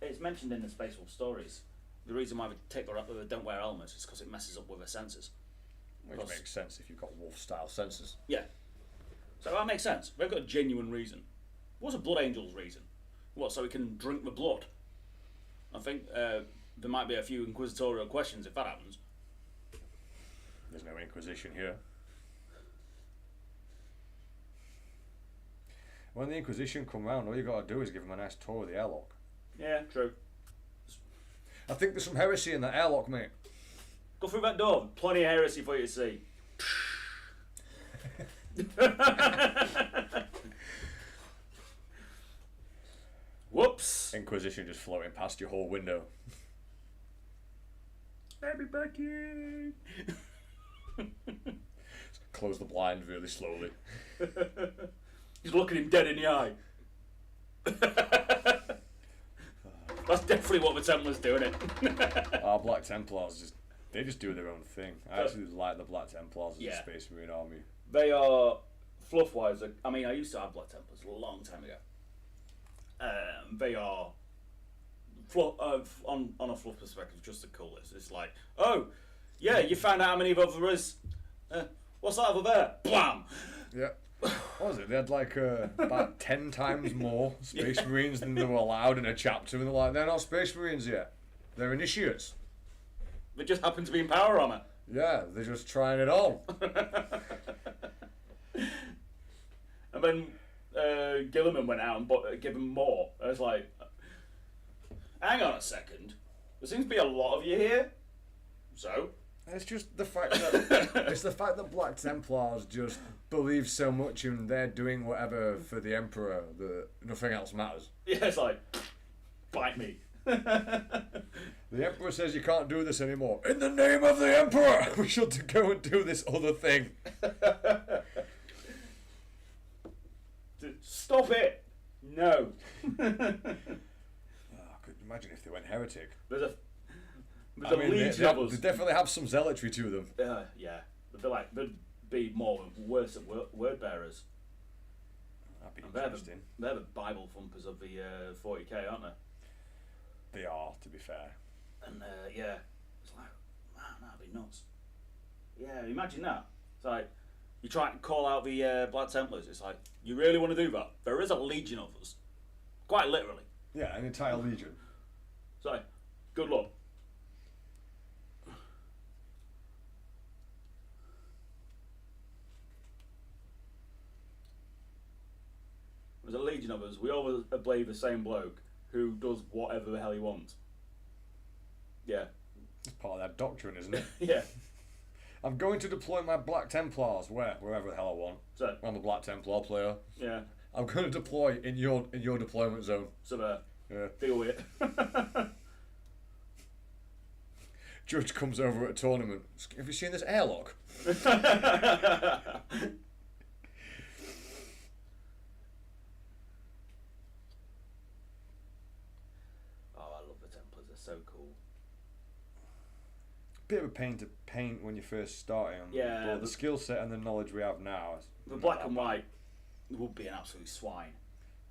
it's mentioned in the Space Wolf stories. The reason why they don't wear helmets is because it messes up with their senses. Which makes sense if you've got wolf-style senses. Yeah. So that makes sense. They've got a genuine reason. What's a Blood Angel's reason? What, so he can drink the blood? I think there might be a few inquisitorial questions if that happens. There's no Inquisition here. When the Inquisition come round, all you got to do is give them a nice tour of the airlock. Yeah, true. I think there's some heresy in that airlock, mate. Go through that door. Plenty of heresy for you to see. Whoops. Inquisition just floating past your whole window. I'll be back in. Close the blind really slowly. He's looking him dead in the eye. That's definitely what the Templars do, isn't it? Our Black Templars they just do their own thing. I actually like the Black Templars as a Space Marine army. They are, fluff-wise, I mean, I used to have Black Templars a long time ago. They are, on a fluff perspective, just the coolest. It's like, oh, yeah, you found out how many of there is. What's that over there? Blam! Yeah. What was it? They had like about 10 times more Space Marines than they were allowed in a chapter, and they're like, they're not Space Marines yet. They're initiates. They just happen to be in power armor. Yeah, they're just trying it on. And then Gilliman went out and gave him more. I was like, hang on a second. There seems to be a lot of you here. So? It's just the fact that it's the fact that Black Templars just believe so much in they're doing whatever for the Emperor that nothing else matters. Yeah, it's like, bite me. The Emperor says you can't do this anymore. In the name of the Emperor, we should go and do this other thing. Stop it! No. I could imagine if they went heretic. There's a legion of us. They definitely have some zealotry to them. Yeah. They'd be worse at word bearers. That'd be And interesting. They're the Bible thumpers of the 40k, aren't they? They are, to be fair. And yeah, it's like, man, that'd be nuts. Yeah, imagine that. It's like, you try and call out the Black Templars. It's like, you really want to do that? There is a legion of us. Quite literally. Yeah, an entire legion. It's like, good luck. There's a legion of us. We all obey the same bloke who does whatever the hell he wants. Yeah. It's part of that doctrine, isn't it? Yeah. I'm going to deploy my Black Templars wherever the hell I want. So I'm a Black Templar player. yeah. I'm going to deploy in your deployment zone. So there. Yeah. Deal with it. Judge comes over at a tournament. Have you seen this airlock? Oh, I love the Templars. They're so cool. Bit of a pain to paint when you first start them. Yeah, But the skill set and the knowledge we have now. The black and white would be an absolute swine.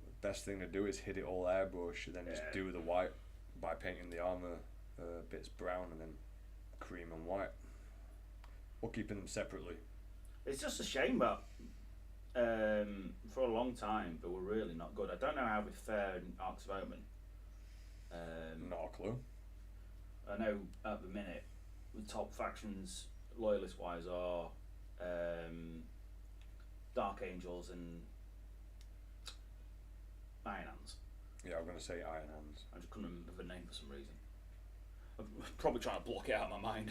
The best thing to do is hit it all airbrush and then just do the white by painting the armour bits brown and then cream and white. Or keeping them separately. It's just a shame that for a long time they were really not good. I don't know how they fared in Arcs of Omen. Not a clue. I know at the minute the top factions loyalist wise are Dark Angels and Iron Hands. Yeah, I'm going to say Iron Hands. I just couldn't remember the name for some reason. I'm probably trying to block it out of my mind.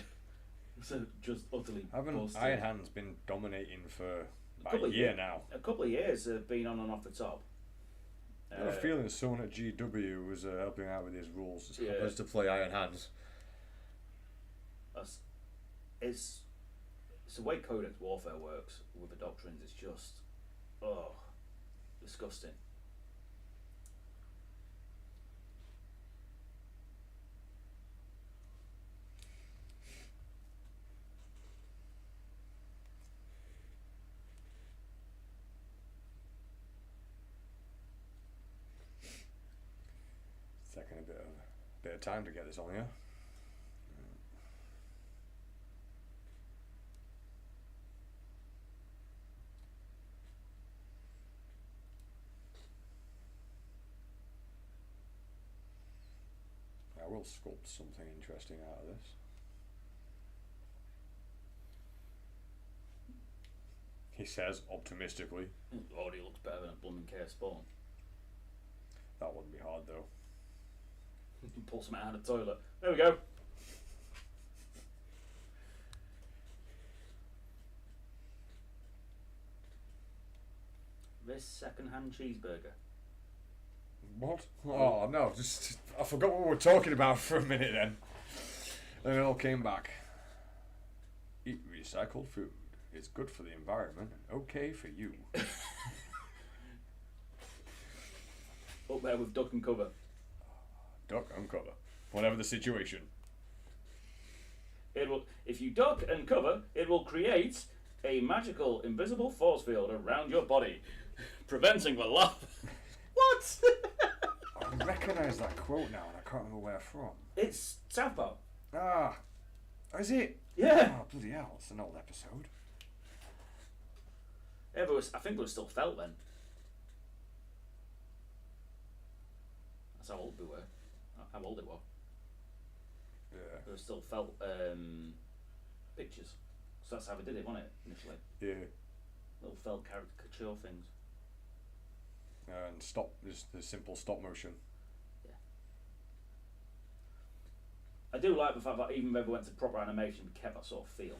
So just utterly Haven't busted. Iron Hands been dominating for about couple a of year years. now? A couple of years have been on and off the top. I have a feeling someone at GW was helping out with his rules. Yeah. Supposed to play Iron Hands. It's the way Codex Warfare works with the doctrines. It's just disgusting. It's taking a bit of time to get this on here. I will sculpt something interesting out of this. He says optimistically. It already looks better than a blooming Chaos Spawn. That wouldn't be hard though. You can pull something out of the toilet. There we go. This second-hand cheeseburger. What? Oh no, just I forgot what we were talking about for a minute then. And it all came back. Eat recycled food. It's good for the environment and okay for you. Up there with duck and cover. Duck and cover. Whatever the situation. It will, if you duck and cover, it will create a magical invisible force field around your body, preventing the lava. What? I recognise that quote now and I can't remember where from. It's South Park. Ah, is it? Yeah. Oh, bloody hell, it's an old episode. Yeah, but I think it was still felt then. That's how old we were. How old it was. Yeah. There was still felt pictures. So that's how we did it, wasn't it, initially? Yeah. Little felt caricature things. and just the simple stop motion. Yeah. I do like the fact that even though we went to proper animation, we kept that sort of feel.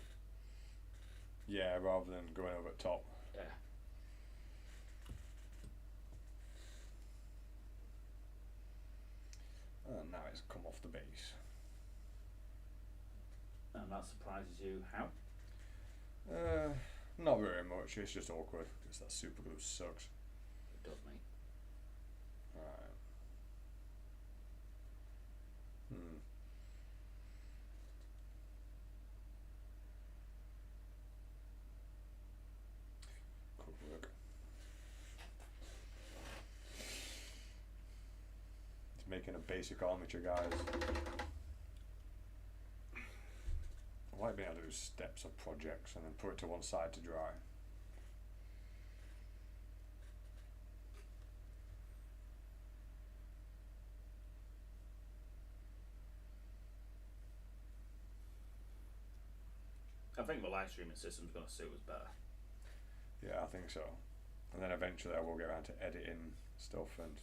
Yeah, rather than going over the top. Yeah. And now it's come off the base. And that surprises you how? Not very much. It's just awkward because that super glue sucks. It does, mate. Right. Could work. It's making a basic armature, guys. I like being able to do steps of projects and then put it to one side to dry. I think the live streaming system's going to suit us better. Yeah, I think so. And then eventually I will get around to editing stuff and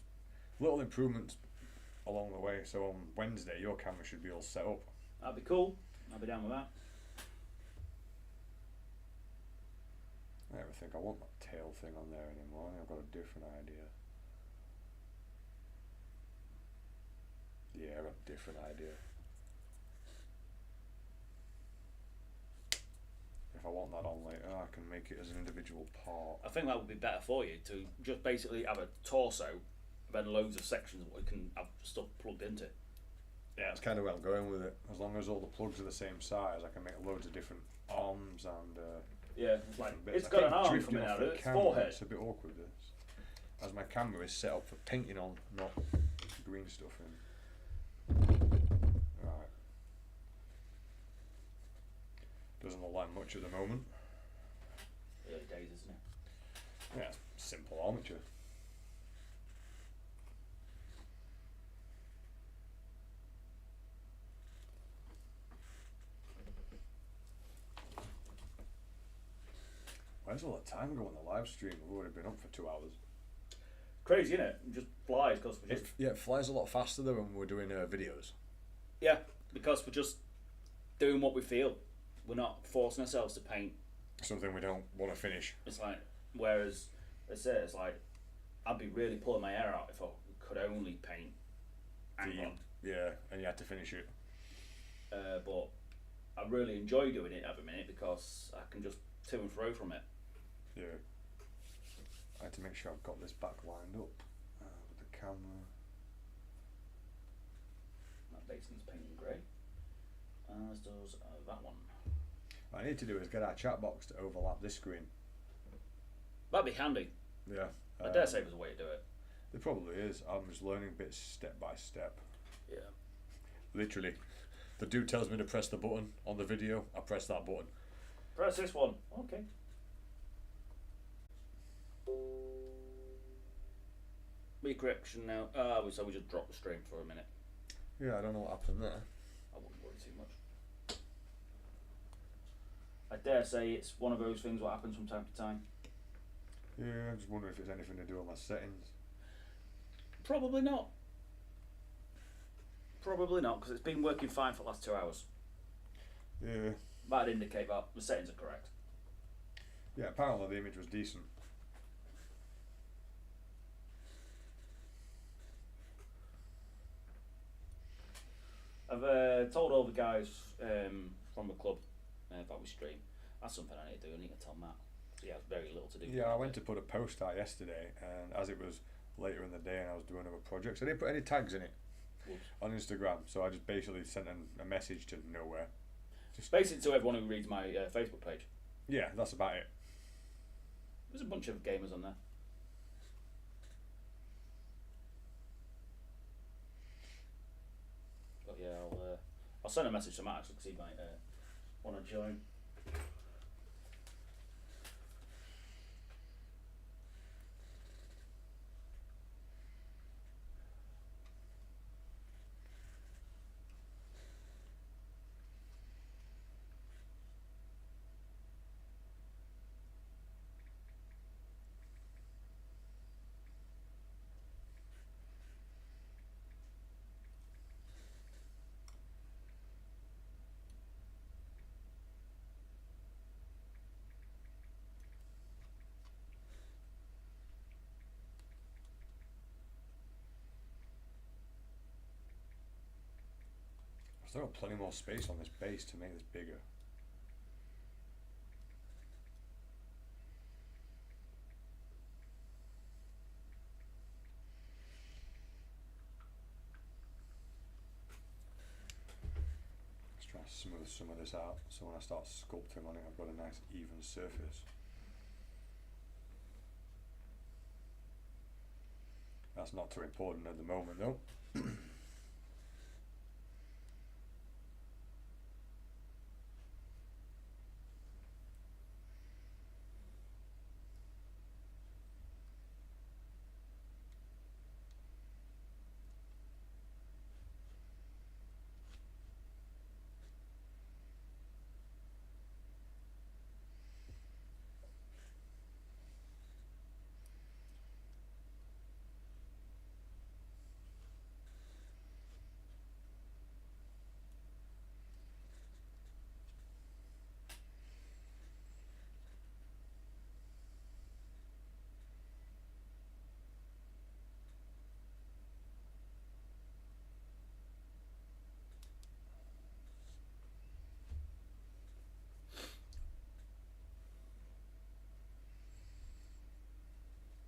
little improvements along the way. So on Wednesday your camera should be all set up. That'd be cool. I'll be down with that. I never think I want that tail thing on there anymore. I think I've got a different idea. Yeah, I've got a different idea. If I want that on later, I can make it as an individual part. I think that would be better for you to just basically have a torso, then loads of sections that we can have stuff plugged into. Yeah, that's kind of where I'm going with it. As long as all the plugs are the same size, I can make loads of different arms and yeah, it's like bits. it's got an arm coming out of it. It's forehead. It's a bit awkward this, as my camera is set up for painting on, not green stuff in. Right. Doesn't look like much at the moment. Early days, isn't it? Yeah, simple armature. Where's all the time go on the live stream? We've already been up for 2 hours. Crazy, isn't it? It just flies because we're just It flies a lot faster than when we're doing videos. yeah, because we're just doing what we feel. We're not forcing ourselves to paint. Something we don't want to finish. It's like, whereas, let's say, it's like, I'd be really pulling my hair out if I could only paint Anglon. Yeah, and you had to finish it. But I really enjoy doing it at the minute because I can just to and fro from it. Yeah. I had to make sure I've got this back lined up with the camera. That basin's painting grey, as does that one. What I need to do is get our chat box to overlap this screen. That'd be handy. Yeah. I dare say there's a way to do it. There probably is. I'm just learning bits step by step. Yeah. Literally. The dude tells me to press the button on the video, I press that button. Press this one. Okay. Correction now. So we just dropped the stream for a minute. Yeah, I don't know what happened there. I wouldn't worry too much. I dare say it's one of those things what happens from time to time. Yeah, I just wonder if it's anything to do with my settings. Probably not. Probably not, because it's been working fine for the last 2 hours. Yeah. That'd indicate that the settings are correct. Yeah, apparently the image was decent. I've told all the guys from the club about we stream. That's something I need to do. I need to tell Matt. He has very little to do. Yeah, I went to put a post out yesterday, and as it was later in the day and I was doing other projects, I didn't put any tags in it. Oops. On Instagram, so I just basically sent a message to nowhere. Just basically to everyone who reads my Facebook page. Yeah, that's about it. There's a bunch of gamers on there. But yeah, I'll send a message to Matt because he might want to join. Still got plenty more space on this base to make this bigger. Let's try to smooth some of this out so when I start sculpting on it I've got a nice even surface. That's not too important at the moment though.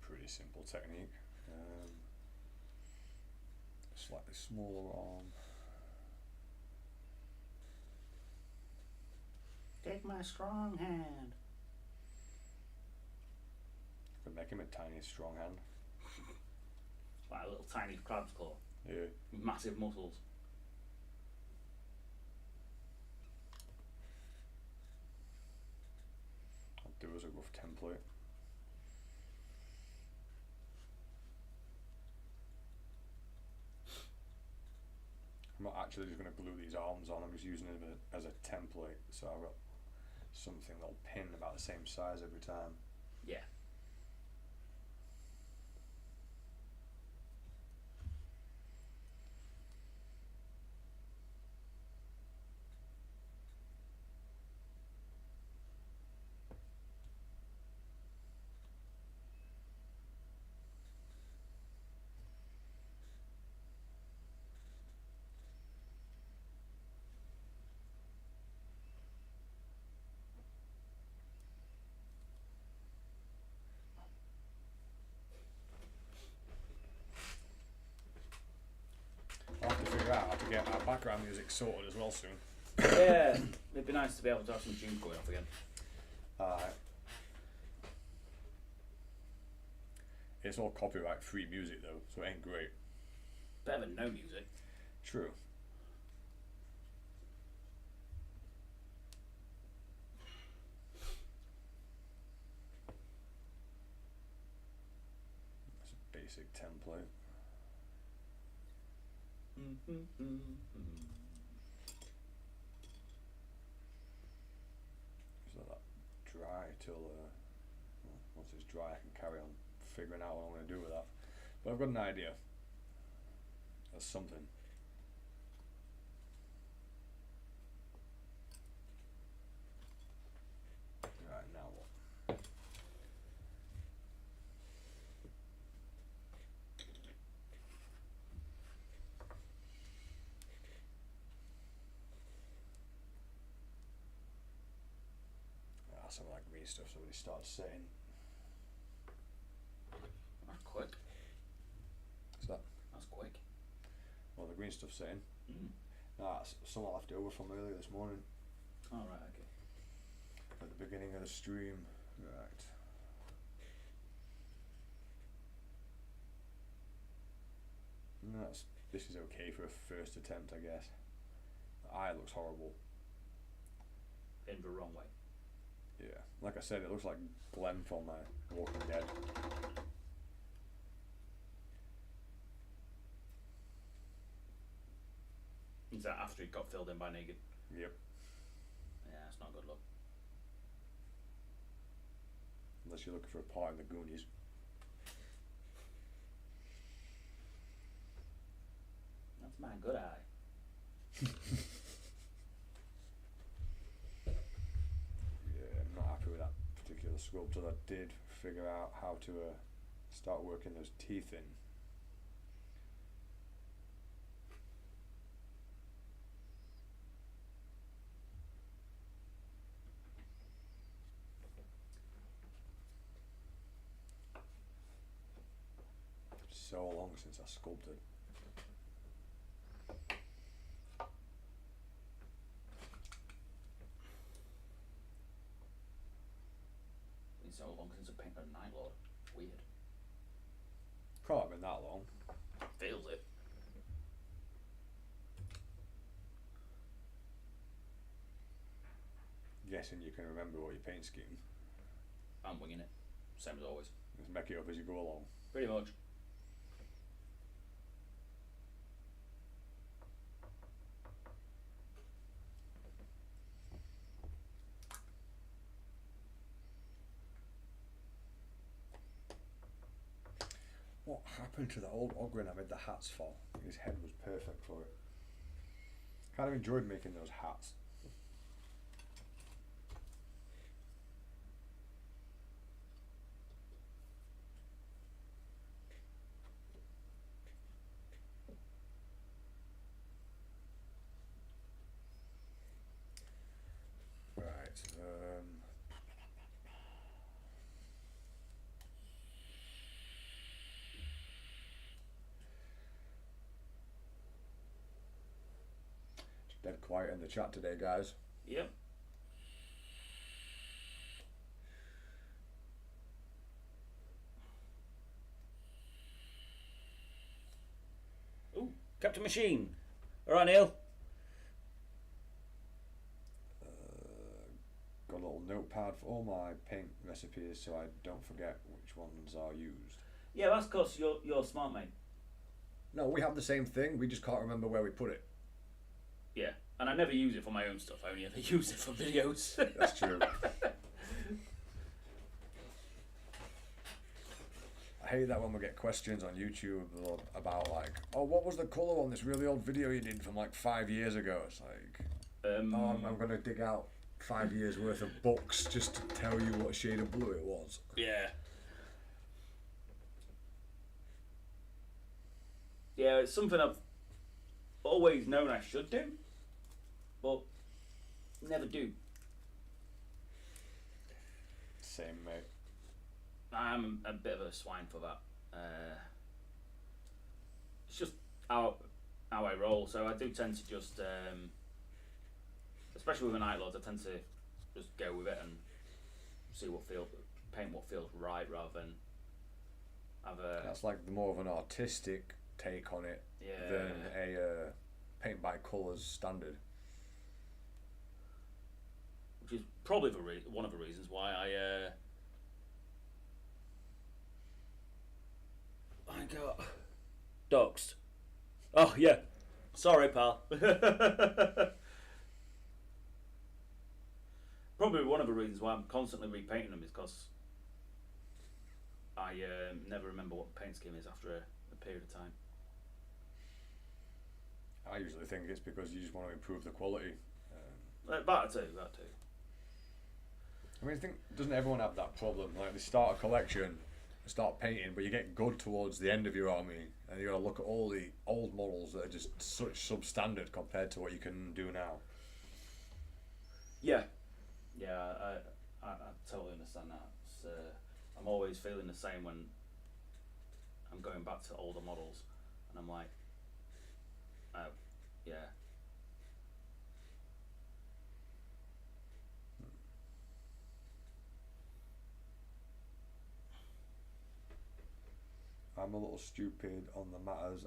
Pretty simple technique. Slightly smaller arm. Take my strong hand. Could make him a tiny strong hand. Like a little tiny crab's claw. Yeah. With massive muscles. I'll do as a rough template. I'm not actually just going to glue these arms on, I'm just using it as a template, so I've got something that'll pin about the same size every time. Yeah. I'll have to figure out how to get our background music sorted as well soon. Yeah, it'd be nice to be able to have some tunes going off again. It's all copyright free music though, so it ain't great. Better than no music. True. That's a basic template. Just let that dry till once it's dry I can carry on figuring out what I'm going to do with that. But I've got an idea. That's something. Right, now what? Some of that green stuff's already started setting. That's quick. What's that? That's quick. Well, the green stuff's setting. Nah, some I left over from earlier this morning. Oh, right, okay. At the beginning of the stream. Right. No, this is okay for a first attempt, I guess. The eye looks horrible. In the wrong way. Yeah, like I said, it looks like Glenn from Walking Dead. Is that after he got filled in by Negan? Yep. Yeah, that's not a good look. Unless you're looking for a part in the Goonies. That's my good eye. I'm not happy with that particular sculpt, but I did figure out how to start working those teeth in. So long since I sculpted. It's so long since I painted a Night Lord. Weird. Can't have been that long. Feels it. Guessing you can remember what your paint scheme. I'm winging it. Same as always. Just make it up as you go along. Pretty much. What happened to the old Ogren I made the hats for? His head was perfect for it. Kind of enjoyed making those hats. Right. It's dead quiet in the chat today, guys. Yep. Ooh, Captain Machine. All right, Neil. Got a little notepad for all my paint recipes so I don't forget which ones are used. Yeah, that's because you're smart, mate. No, we have the same thing, we just can't remember where we put it. Yeah, and I never use it for my own stuff. I only ever use it for videos. That's true. I hate that when we get questions on YouTube about like, oh, what was the colour on this really old video you did from like 5 years ago? It's like, oh, I'm going to dig out 5 years worth of books just to tell you what shade of blue it was. Yeah. Yeah, it's something I've always known I should do, but never do. Same, mate. I'm a bit of a swine for that. It's just how I roll, so I do tend to just, especially with the Night Lords, I tend to just go with it and see paint what feels right rather than have a... That's like more of an artistic take on it than a paint by colours standard. Which is probably one of the reasons why I got doxed. Oh yeah, sorry pal. Probably one of the reasons why I'm constantly repainting them is because I never remember what the paint scheme is after a period of time. I usually think it's because you just want to improve the quality. That too. I mean, doesn't everyone have that problem? Like, they start a collection, start painting, but you get good towards the end of your army, and you got to look at all the old models that are just such substandard compared to what you can do now. Yeah, I totally understand that. It's, I'm always feeling the same when I'm going back to older models, and I'm like, oh, yeah. I'm a little stupid on the matters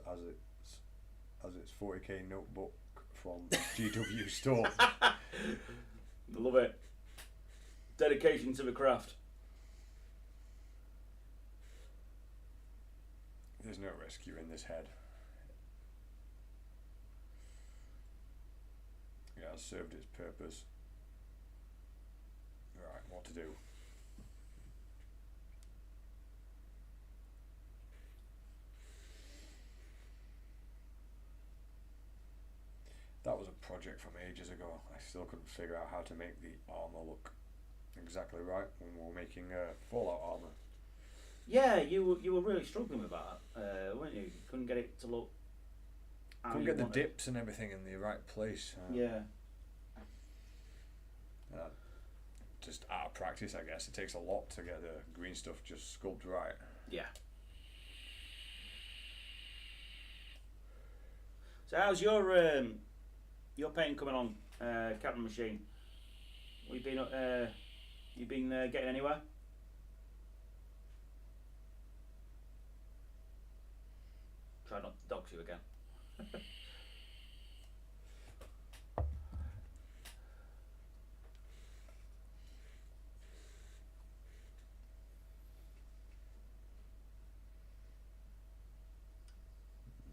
as it's 40k notebook from GW store. Love it. Dedication to the craft. There's no rescue in this head. Yeah, it's served its purpose. Right, what to do? That was a project from ages ago. I still couldn't figure out how to make the armour look exactly right when we were making Fallout armour. Yeah, you were really struggling with that, weren't you? You couldn't get it to look... Couldn't get the dips and everything in the right place. Yeah. Just out of practice, I guess. It takes a lot to get the green stuff just sculpted right. Yeah. So how's your painting coming on, Captain Machine? You been getting anywhere? Try not to dox you again.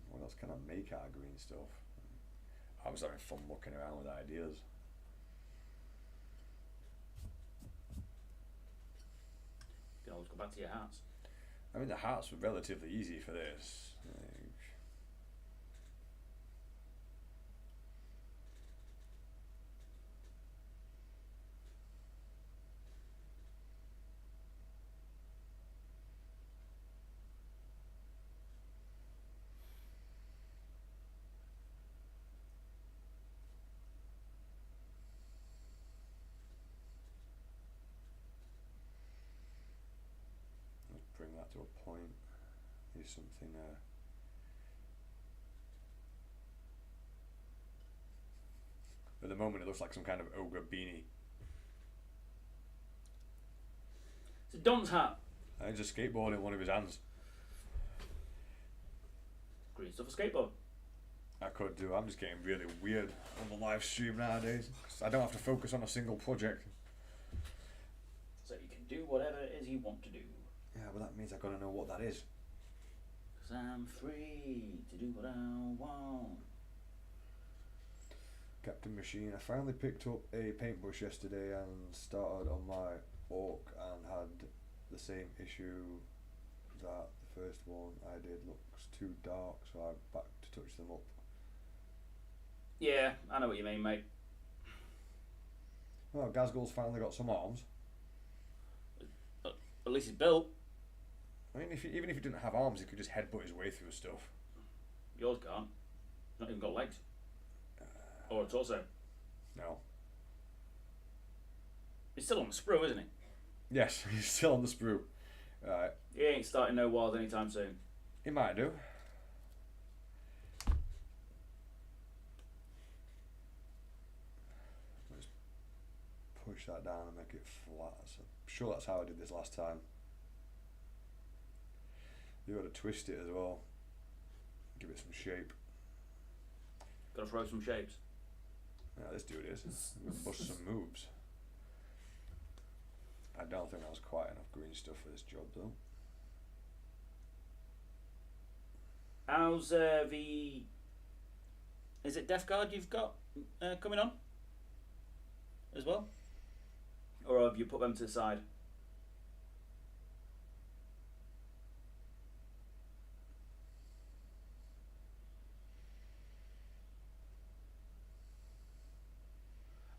What else can I make out of green stuff? I was having fun looking around with ideas. You can always go back to your hats. I mean, the hats were relatively easy for this. Let's bring that to a point. Here's something. At the moment, it looks like some kind of ogre beanie. It's a dunce hat. And he's a skateboard in one of his hands. Green stuff for skateboard. I could do. I'm just getting really weird on the live stream nowadays. 'Cause I don't have to focus on a single project. So you can do whatever it is you want to do. Yeah, but that means I've got to know what that is. 'Cause I'm free to do what I want. Captain Machine. I finally picked up a paintbrush yesterday and started on my orc and had the same issue that the first one I did looks too dark, so I'm back to touch them up. Yeah, I know what you mean, mate. Well, Gazgul's finally got some arms. At least he's built. I mean, even if he didn't have arms, he could just headbutt his way through stuff. Yours can't. He's not even got legs. Or a torso. No. He's still on the sprue, isn't he? Yes, he's still on the sprue. Right. He ain't starting no wars anytime soon. He might do. Let's push that down and make it flat. So I'm sure that's how I did this last time. You got to twist it as well. Give it some shape. Gotta throw some shapes. Yeah, let's do this. We'll bust some moves. I don't think that was quite enough green stuff for this job though. How's the... Is it Death Guard you've got coming on? As well? Or have you put them to the side?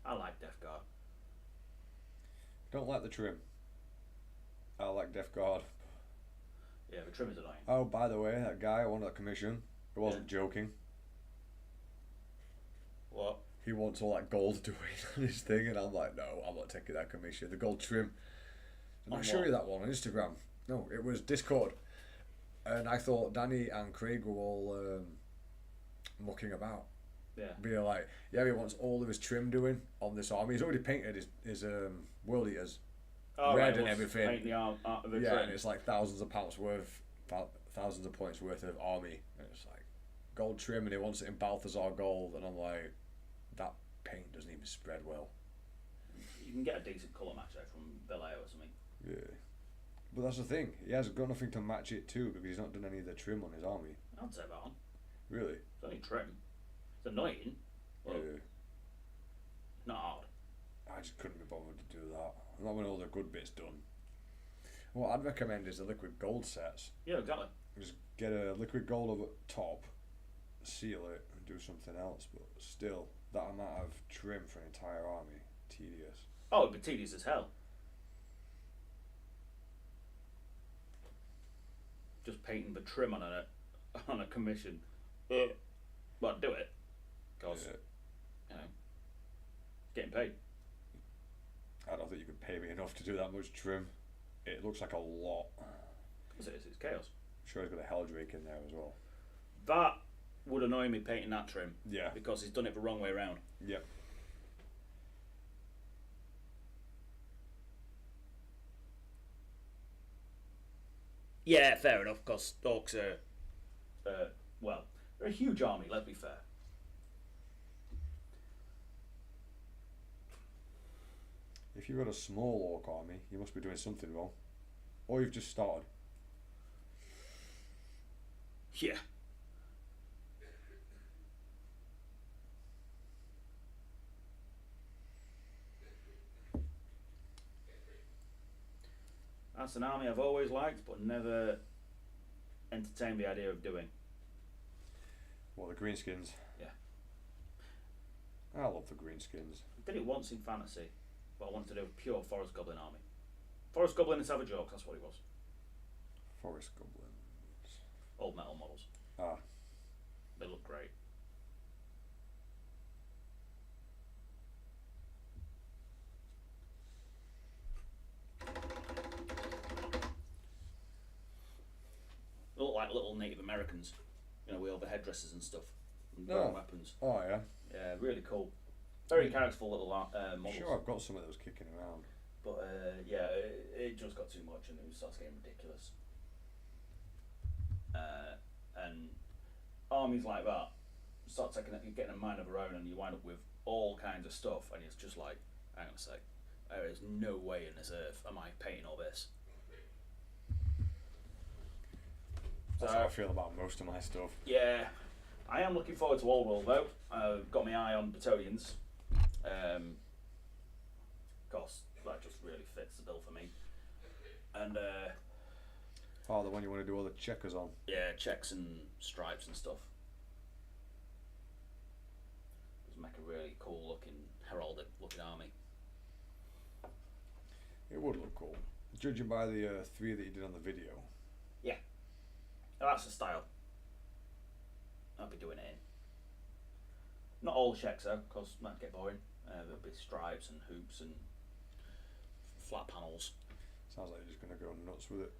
I like Death Guard. Don't like the trim. I like Death Guard. Yeah, the trim is annoying. Oh, by the way, that guy I wanted a commission. He wasn't joking. What? He wants all that gold doing on his thing, and I'm like, no, I'm not taking that commission. The gold trim. And I'll show you that one on Instagram. No, it was Discord. And I thought Danny and Craig were all mucking about. Yeah. Being like, yeah, he wants all of his trim doing on this army. He's already painted his world eaters red and everything. Paint the art of the yeah, trim. and it's like thousands of points worth of army. And it's like gold trim, and he wants it in Balthazar gold. And I'm like, that paint doesn't even spread well. You can get a decent colour match though from Belair or something. Yeah. But that's the thing. He has got nothing to match it to because he's not done any of the trim on his army. I'd say that on. Really? It's only trim. It's annoying. But Yeah. not hard. I just couldn't be bothered to do that. Not when all the good bits done. What I'd recommend is the liquid gold sets. Yeah, exactly. Just get a liquid gold over top, seal it, and do something else. But still, that amount of trim for an entire army, tedious. Oh, it'd be tedious as hell. Just painting the trim on a commission. But do it. Because, you know, getting paid. I don't think you could pay me enough to do that much trim. It looks like a lot. Because it's chaos. I'm sure he's got a Helldrake in there as well. That would annoy me painting that trim. Yeah. Because he's done it the wrong way around. Yeah. Yeah, fair enough. Because Orcs are, well, they're a huge army. Let's be fair. If you've got a small orc army, you must be doing something wrong, or you've just started. Yeah. That's an army I've always liked, but never entertained the idea of doing. Well, the greenskins. Yeah. I love the greenskins. I did it once in fantasy, but I wanted to do a pure Forest Goblin army. Forest Goblin and Savage Orcs, that's what it was. Forest goblins. Old metal models. Ah. They look great. They look like little Native Americans, you know, with all the headdresses and stuff, and weapons. Oh yeah. Yeah, really cool. Very characterful little models. Sure, I've got some of those kicking around. But yeah, it just got too much and it starts getting ridiculous. And armies like that start getting a mind of their own, and you wind up with all kinds of stuff, and it's just like, hang on a sec, there is no way in this earth am I painting all this. That's how I feel about most of my stuff. Yeah, I am looking forward to Old World though. I've got my eye on Battalions. Cause that just really fits the bill for me. And oh, the one you want to do all the checkers on. yeah, checks and stripes and stuff. Just make a really cool looking heraldic looking army. It would look cool, judging by the 3 that you did on the video. Yeah, that's the style I'll be doing it in. Not all checks though, because it might get boring. There'll be stripes and hoops and flat panels. Sounds like you're just going to go nuts with it.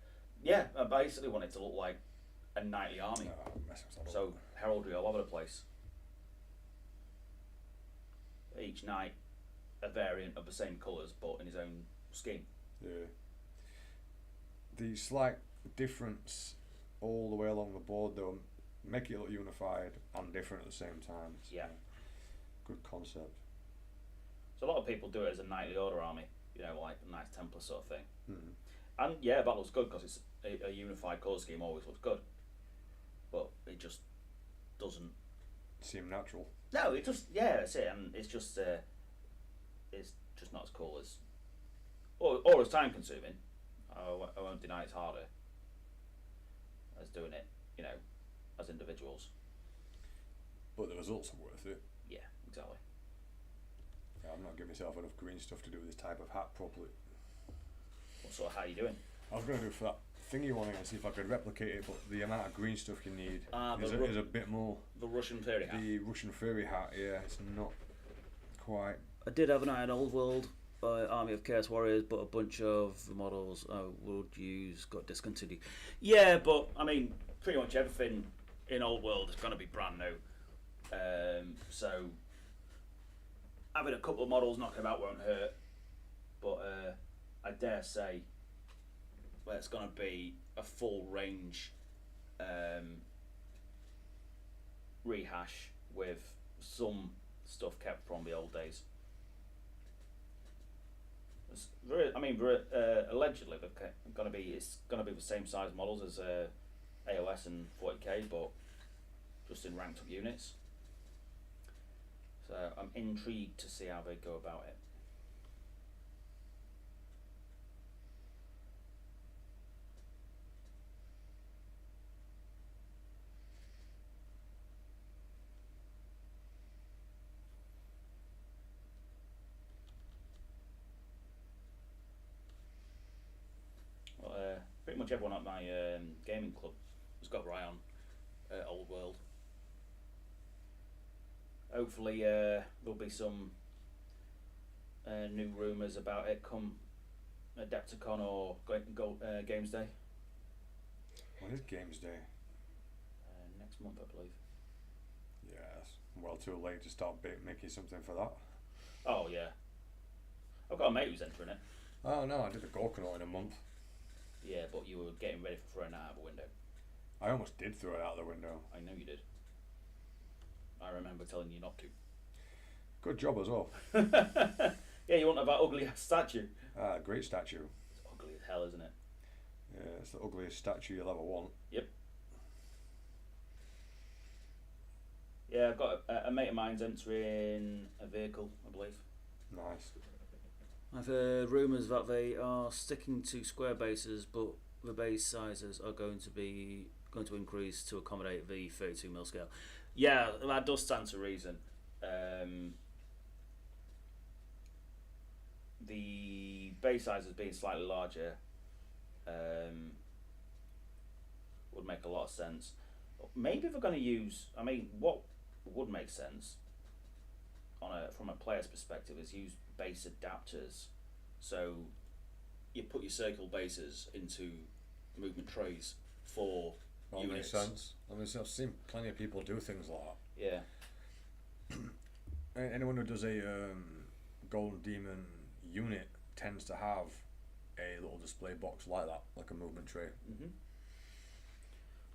Yeah, I basically want it to look like a knightly army. So heraldry all over the place. Each knight a variant of the same colours, but in his own scheme. Yeah. The slight difference all the way along the board, though, make it look unified and different at the same time. It's yeah. Good concept. So a lot of people do it as a knightly order army, you know, like a nice Templar sort of thing. Mm-hmm. And yeah, that looks good because it's a unified colour scheme always looks good. But it just doesn't seem natural. No, it just, yeah, that's it, and it's just not as cool as, or as time consuming. I won't deny it's harder as doing it, you know, as individuals. But the results are worth it. Yeah, exactly. Yeah, I'm not giving myself enough green stuff to do this type of hat properly. What sort of hat are you doing? I was going to do for that thing you wanted and see if I could replicate it, but the amount of green stuff you need is a bit more. The Russian fairy hat? The Russian fairy hat, yeah, it's not quite. I did have an eye on Old World by Army of Chaos Warriors, but a bunch of the models I would use got discontinued. Yeah, but I mean, pretty much everything in Old World is going to be brand new. So having a couple of models knocking about won't hurt, but I dare say it's going to be a full range rehash with some stuff kept from the old days. Allegedly it's going to be the same size models as AOS and 40k, but just in ranked up units. So I'm intrigued to see how they go about it. Pretty much everyone at my gaming club has got their eye on Old World. Hopefully there'll be some new rumours about it come Adepticon or Games Day. When is Games Day? Next month, I believe. Yes. Well, too late to start making something for that. Oh yeah, I've got a mate who's entering it. Oh no, I did a coconut in a month. Yeah, but you were getting ready for throwing that out of a window. I almost did throw it out the window. I know you did. I remember telling you not to. Good job as well. Yeah, you want that ugly ass statue. Great statue. It's ugly as hell, isn't it? Yeah, it's the ugliest statue you'll ever want. Yep. Yeah, I've got a mate of mine's entering a vehicle, I believe. Nice. I've heard rumours that they are sticking to square bases, but the base sizes are going to increase to accommodate the 32mm scale. Yeah, that does stand to reason. The base sizes being slightly larger would make a lot of sense. Maybe they're going to use. I mean, what would make sense from a player's perspective is use base adapters. So you put your circle bases into movement trays for That units. makes sense. I mean, I've seen plenty of people do things like that. Yeah. Anyone who does a Golden Demon unit tends to have a little display box like that, like a movement tray.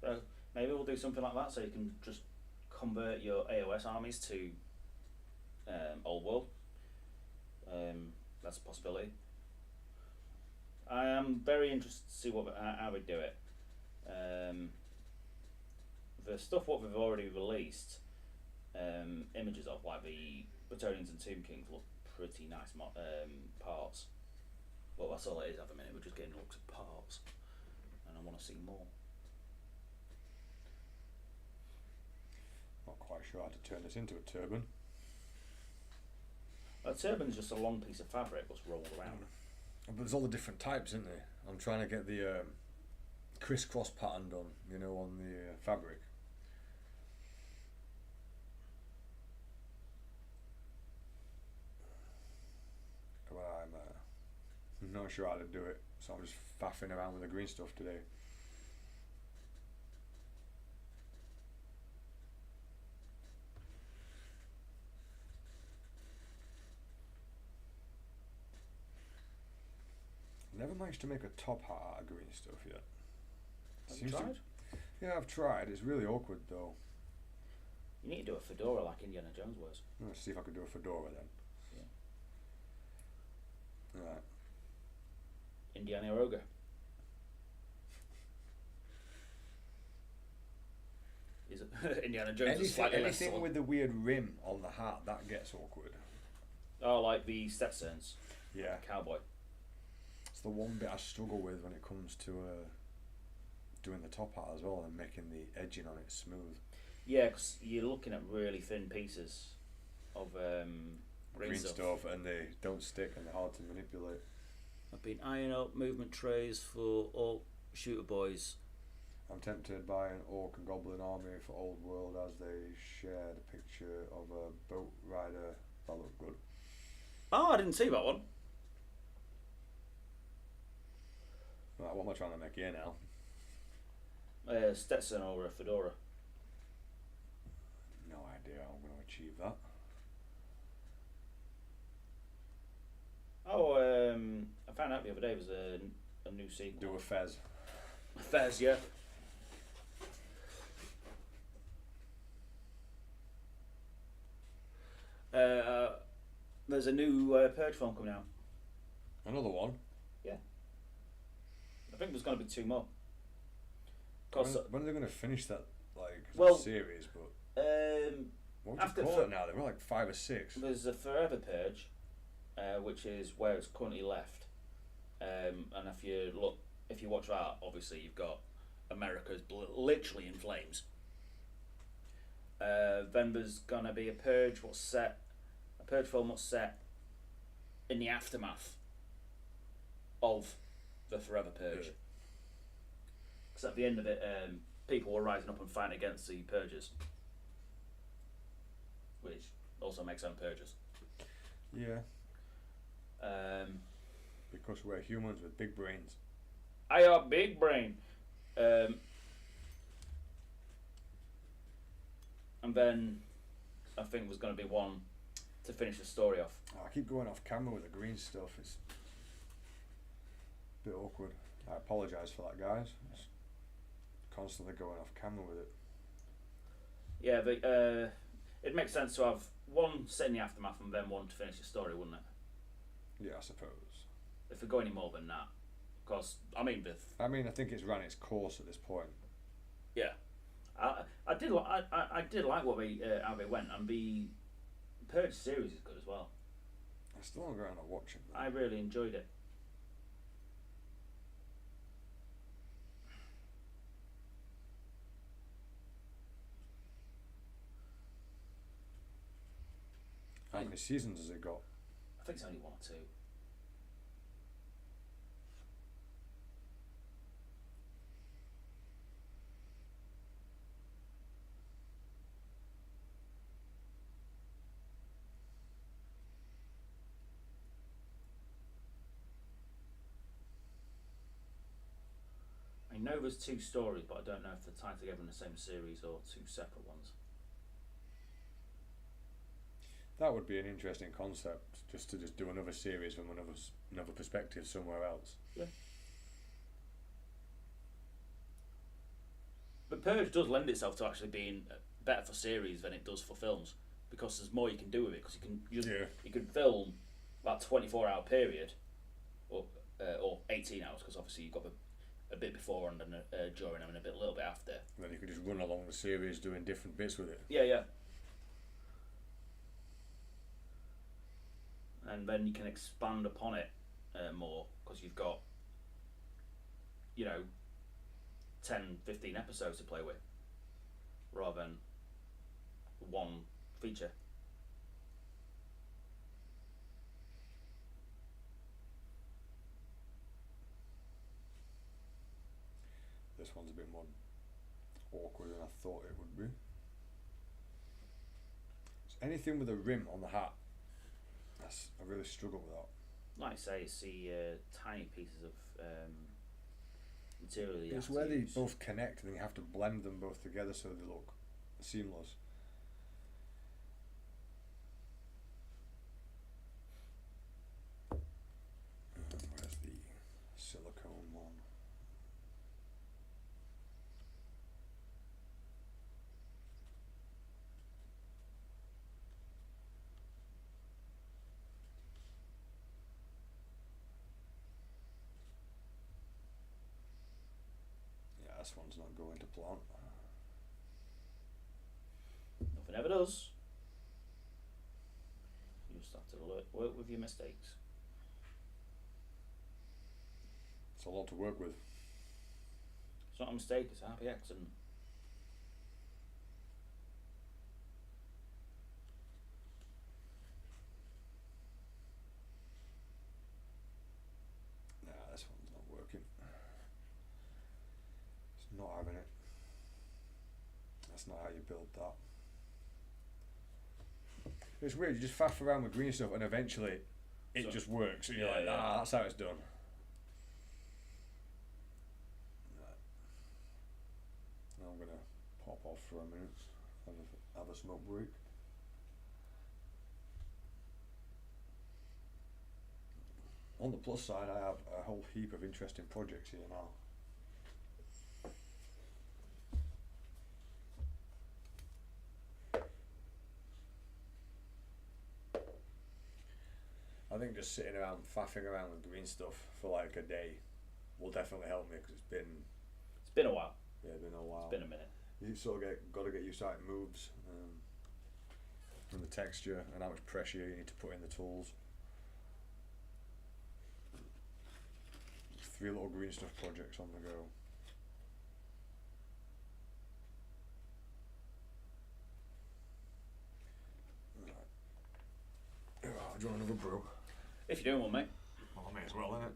So maybe we'll do something like that, so you can just convert your AOS armies to Old World. That's a possibility. I am very interested to see how we do it. The stuff what we've already released, images of, like the Bretonians and Tomb Kings, look pretty nice parts. Well, that's all it is at the minute. We're just getting looks at parts, and I want to see more. Not quite sure how to turn this into a turban. A turban's just a long piece of fabric that's rolled around. But there's all the different types, isn't there? I'm trying to get the crisscross pattern done, you know, on the fabric. But I'm not sure how to do it, so I'm just faffing around with the green stuff today. Never managed to make a top hat out of green stuff yet. Have you tried? Yeah, I've tried. It's really awkward though. You need to do a fedora like Indiana Jones was. Let's see if I can do a fedora then. Yeah. Right. Indiana Ogre. Is it Indiana Jones? Anything with the weird rim on the hat, that gets awkward. Oh, like the Stetsons. Yeah. Cowboy. It's the one bit I struggle with when it comes to doing the top hat as well and making the edging on it smooth. Yeah, because you're looking at really thin pieces of green stuff and they don't stick and they're hard to manipulate. I've been eyeing up movement trays for all shooter boys. I'm tempted by an orc and goblin army for Old World as they shared a picture of a boat rider. That looked good. Oh, I didn't see that one. Right, what am I trying to make here now? Stetson or a fedora. No idea how I'm going to achieve that. Oh, I found out the other day there was a new sequel. Do a fez. A fez, yeah. There's a new Purge film coming out. Another one? Yeah. I think there's going to be 2 more. When are they going to finish that series? But what would you call it now? There were like 5 or 6. There's a Forever Purge, which is where it's currently left. And if you watch that, obviously you've got America's literally in flames. Then there's gonna be a Purge film what's set in the aftermath of the Forever Purge. Because at the end of it, people were rising up and fighting against the Purgers, which also makes them Purgers. Yeah. Because we're humans with big brains. I got big brain. I'm and then I think there's going to be one to finish the story off. Oh, I keep going off camera with the green stuff. It's a bit awkward. I apologise for that, guys. It's constantly going off camera with it. Yeah, but it makes sense to have one set in the aftermath and then one to finish the story, wouldn't it? Yeah, I suppose. If we go any more than that, because I think it's run its course at this point. Yeah, I did like what they how they went, and the Purge series is good as well. I still don't go around and watch it. I really enjoyed it. How many seasons has it got? I think it's only 1 or 2. I know there's 2 stories, but I don't know if they're tied together in the same series or 2 separate ones. That would be an interesting concept, just to do another series from another perspective somewhere else. Yeah. But Purge does lend itself to actually being better for series than it does for films, because there's more you can do with it. Because you can film about 24-hour period, or 18 hours, because obviously you've got a bit before and during and a little bit after. And then you could just run along the series doing different bits with it. Yeah. And then you can expand upon it more, because you've got 10, 15 episodes to play with, rather than one feature. This one's a bit more awkward than I thought it would be. So anything with a rim on the hat, I really struggle with that. Like I say, it's the tiny pieces of material you it's where they both connect, and then you have to blend them both together so they look seamless. Where's the silicone one? This one's not going to plan. Nothing ever does. You just have to work with your mistakes. It's a lot to work with. It's not a mistake, it's a happy accident. This one's not working. Not having it. That's not how you build that. It's weird, you just faff around with green stuff and eventually it just works and you're like, that's how it's done. Right. Now I'm going to pop off for a minute, have a smoke break. On the plus side, I have a whole heap of interesting projects here now. I think just sitting around faffing around with green stuff for like a day will definitely help me, because it's been a while. Yeah, it's been a while. It's been a minute. You sort of got to get used to how it moves, and the texture and how much pressure you need to put in the tools. 3 little green stuff projects on the go. Right. Do you want another brew? If you're doing one, mate. Well, I may as well, innit?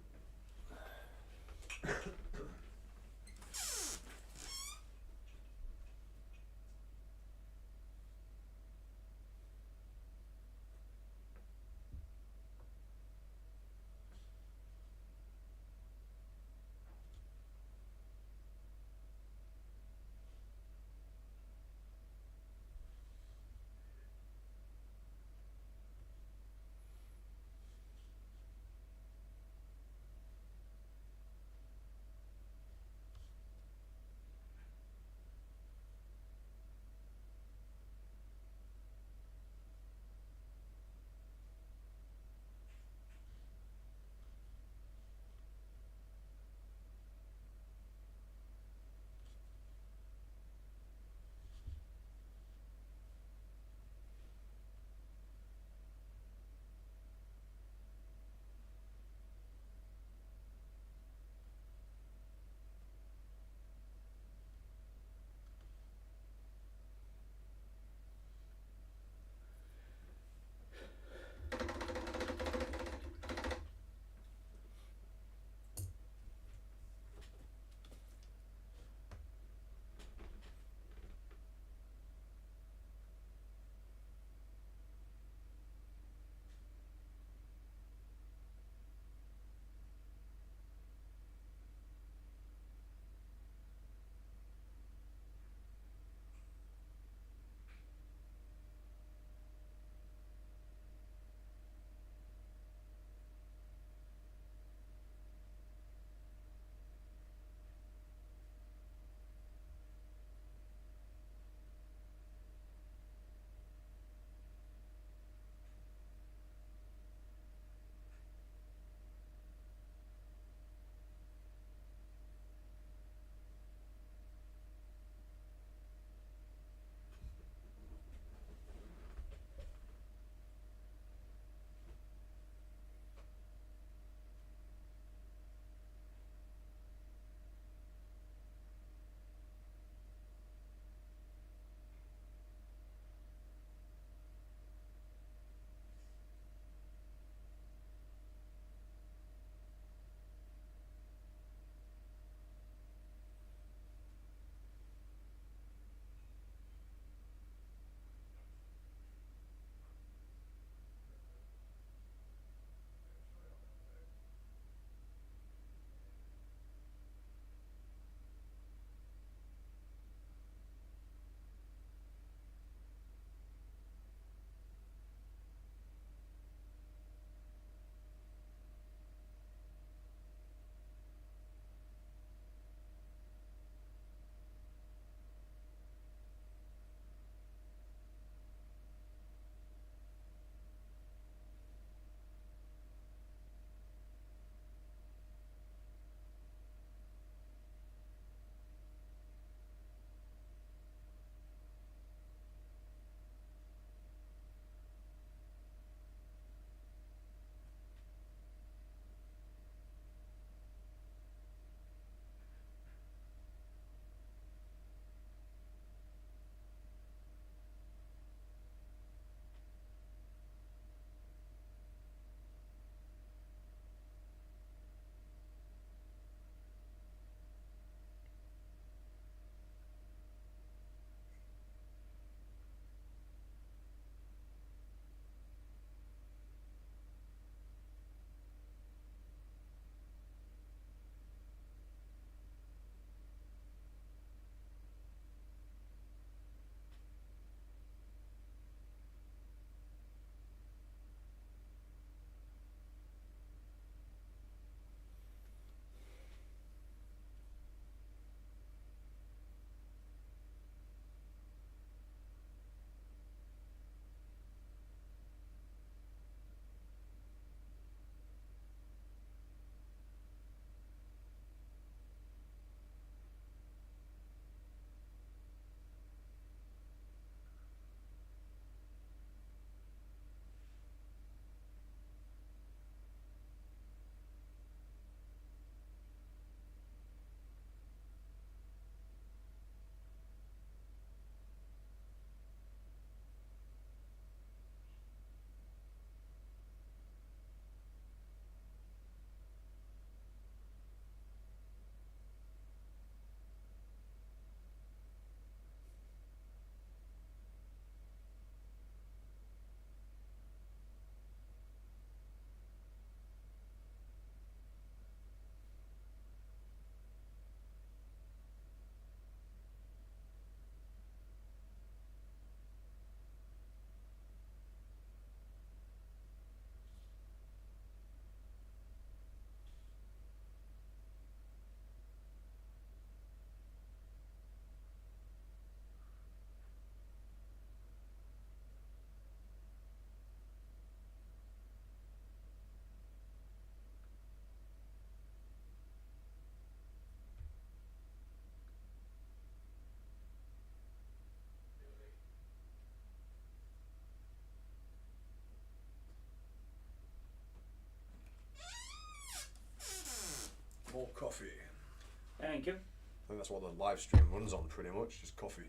Thank you. I think that's what the live stream runs on, pretty much, just coffee.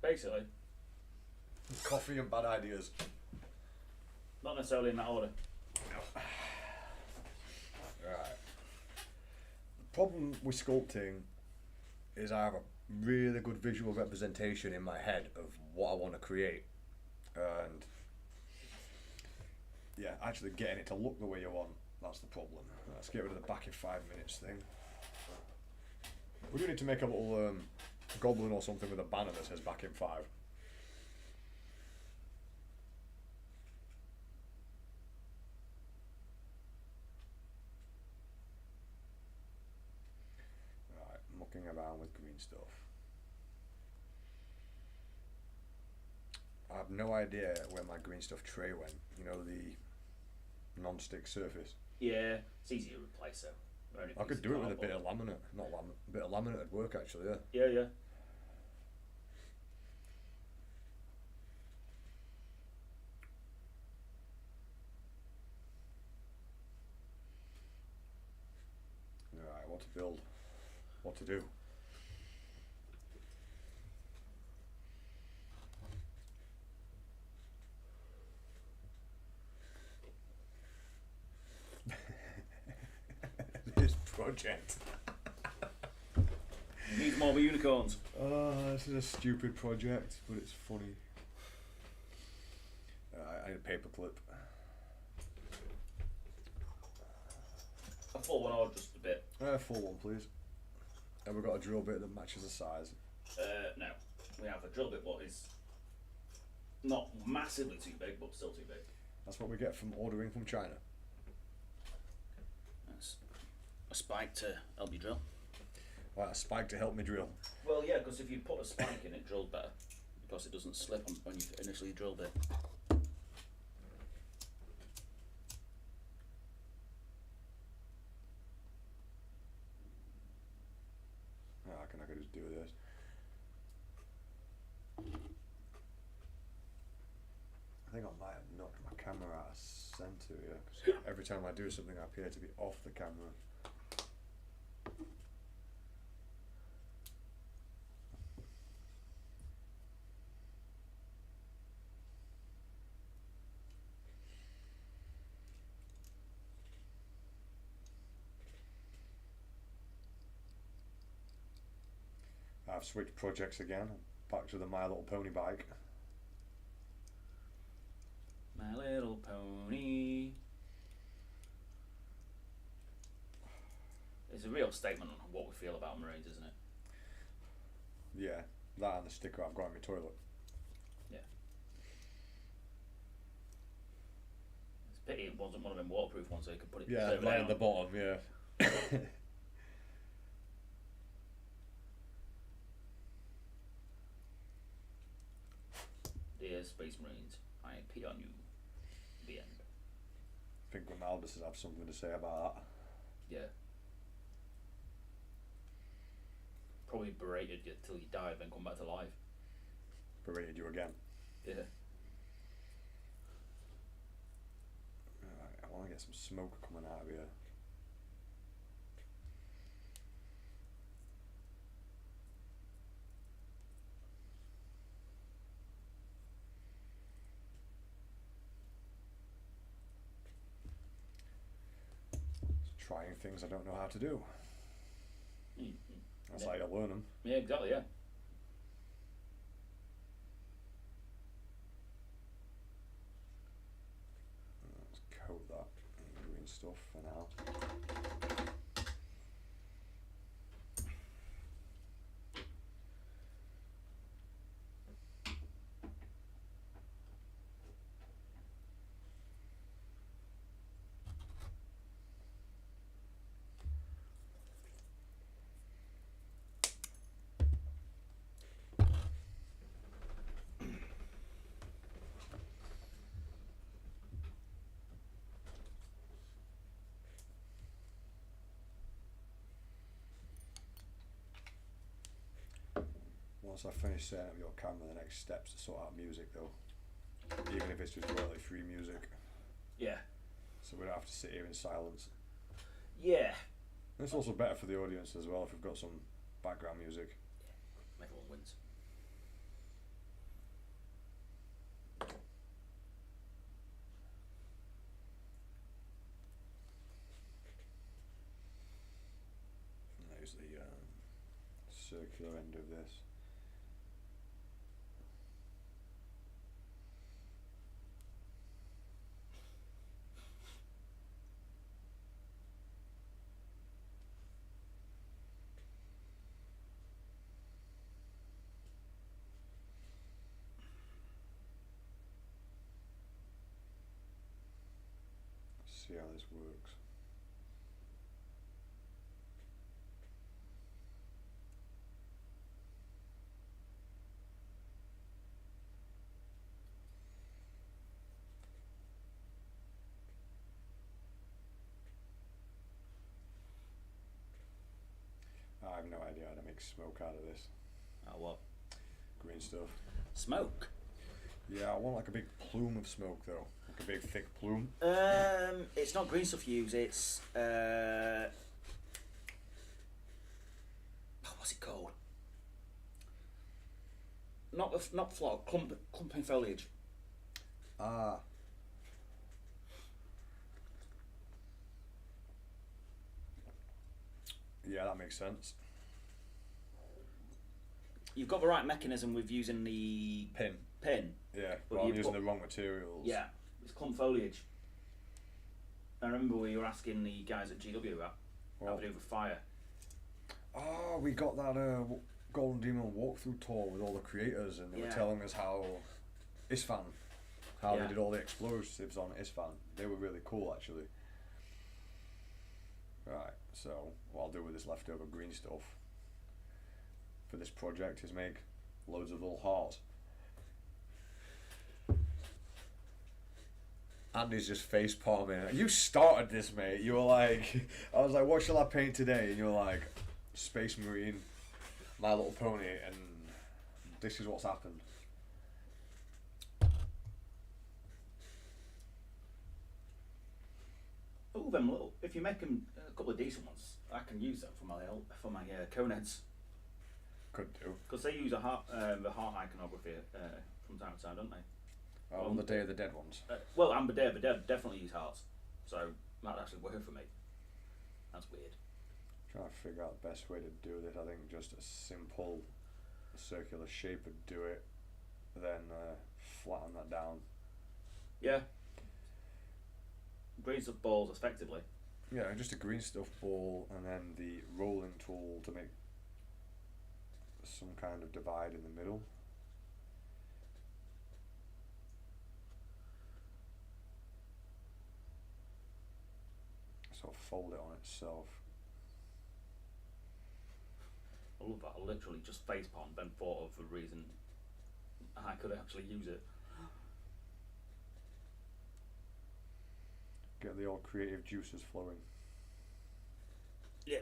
Basically. Coffee and bad ideas. Not necessarily in that order. No. Right. The problem with sculpting is I have a really good visual representation in my head of what I want to create. And yeah, actually getting it to look the way you want, that's the problem. Let's get rid of the back in 5 minutes thing. We do need to make a little goblin or something with a banner that says back in 5. Right, mucking around with green stuff. I have no idea where my green stuff tray went. You know, the non-stick surface. Yeah, it's easy to replace though. I could do it with a bit of laminate. Not laminate. A bit of laminate would work actually, yeah. Yeah, yeah. Alright, what to build. What to do. This project. Needs more unicorns. Oh, this is a stupid project, but it's funny. I need a paper clip. A full one or just a bit? Full one, please. And we've got a drill bit that matches the size. No. We have a drill bit what is not massively too big, but still too big. That's what we get from ordering from China. That's a spike to help you drill. Right, a spike to help me drill. Well, yeah, because if you put a spike in, it drills better. Because it doesn't slip when you initially drilled it. I reckon I could just do this. I think I might have knocked my camera out of centre here. 'Cause every time I do something, I appear to be off the camera. I've switched projects again. Back to the My Little Pony bike. My Little Pony. It's a real statement on what we feel about Marines, isn't it? Yeah, that and the sticker I've got in my toilet. Yeah. It's a pity it wasn't one of them waterproof ones so you could put it Yeah, further right down. at the bottom, yeah. Dear Space Marines, I pee on you. The end. I think Ronaldus has have something to say about that. Yeah. Probably berated you till you died, then come back to life. Berated you again. Yeah. Right, I want to get some smoke coming out of here. Trying things I don't know how to do. That's how you learn them. Yeah, exactly, yeah. Let's coat that in green stuff for now. Once I finish setting up your camera, the next step's to sort out music though. Even if it's just royalty free music. Yeah. So we don't have to sit here in silence. Yeah. It's also better for the audience as well if we've got some background music. Yeah, everyone wins. There's the circular end of this. See how this works. I have no idea how to make smoke out of this. Oh, what? Green stuff. Smoke? Yeah, I want like a big plume of smoke though. Like a big thick plume. It's not green stuff you use, it's what's it called? Not flock, clumping foliage. Ah. Yeah, that makes sense. You've got the right mechanism with using the Pin. Yeah, But well, I'm you've using got- the wrong materials. Yeah, it's clump foliage. I remember we were asking the guys at GW about how to do the fire. Oh, we got that Golden Demon walkthrough tour with all the creators, and they were Yeah. telling us how Isfan, how Yeah. they did all the explosives on Isfan. They were really cool, actually. Right, so what I'll do with this leftover green stuff for this project is make loads of little hearts. Andy's just face palming. You started this, mate. You were like, I was like, what shall I paint today? And you were like, Space Marine, My Little Pony, and this is what's happened. Oh, them little. If you make them a couple of decent ones, I can use them for my cone heads Could do. because they use the heart iconography from time to time, don't they? On the Day of the Dead ones. Well, Amber Day definitely use hearts, so that actually worked for me. That's weird. Trying to figure out the best way to do this. I think just a simple circular shape would do it. Then flatten that down. Yeah. Green stuff balls effectively. Yeah, just a green stuff ball, and then the rolling tool to make some kind of divide in the middle. Sort of fold it on itself. I love that. I literally just facepalmed, then thought of the reason I could actually use it. Get the old creative juices flowing. Yeah.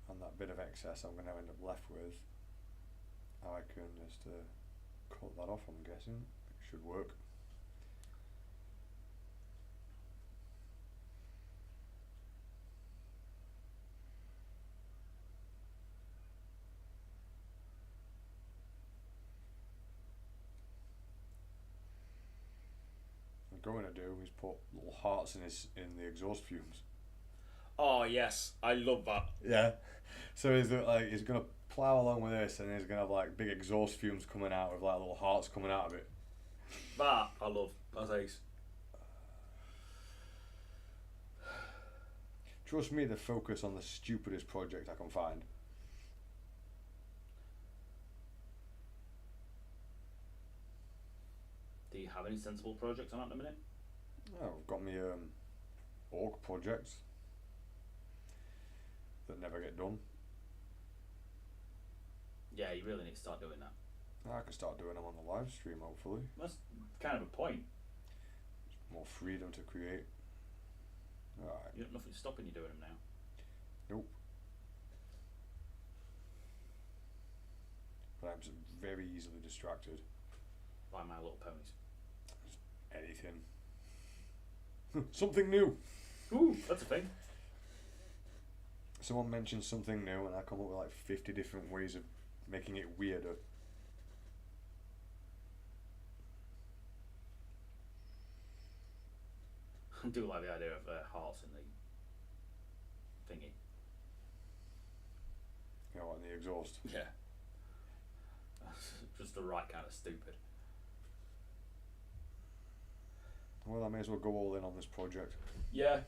And that bit of excess I'm going to end up left with, I can just cut that off, I'm guessing. It should work. What I'm going to do is put little hearts in the exhaust fumes. Oh yes, I love that. Yeah. So he's gonna plow along with this, and he's gonna have like big exhaust fumes coming out with like little hearts coming out of it. That I love. That's ace. Trust me to focus on the stupidest project I can find. Do you have any sensible projects on at the minute? Oh, I've got me orc projects. that never get done. Yeah, you really need to start doing that. I can start doing them on the live stream, hopefully. That's kind of a point. More freedom to create. Alright. You got nothing stopping you doing them now. Nope. But I'm just very easily distracted. By My Little Ponies. Anything. Something new. Ooh, that's a thing. Someone mentions something new and I come up with like 50 different ways of making it weirder. I do like the idea of hearts in the thingy. You know what, in the exhaust. Yeah. That's just the right kind of stupid. Well, I may as well go all in on this project. Yeah.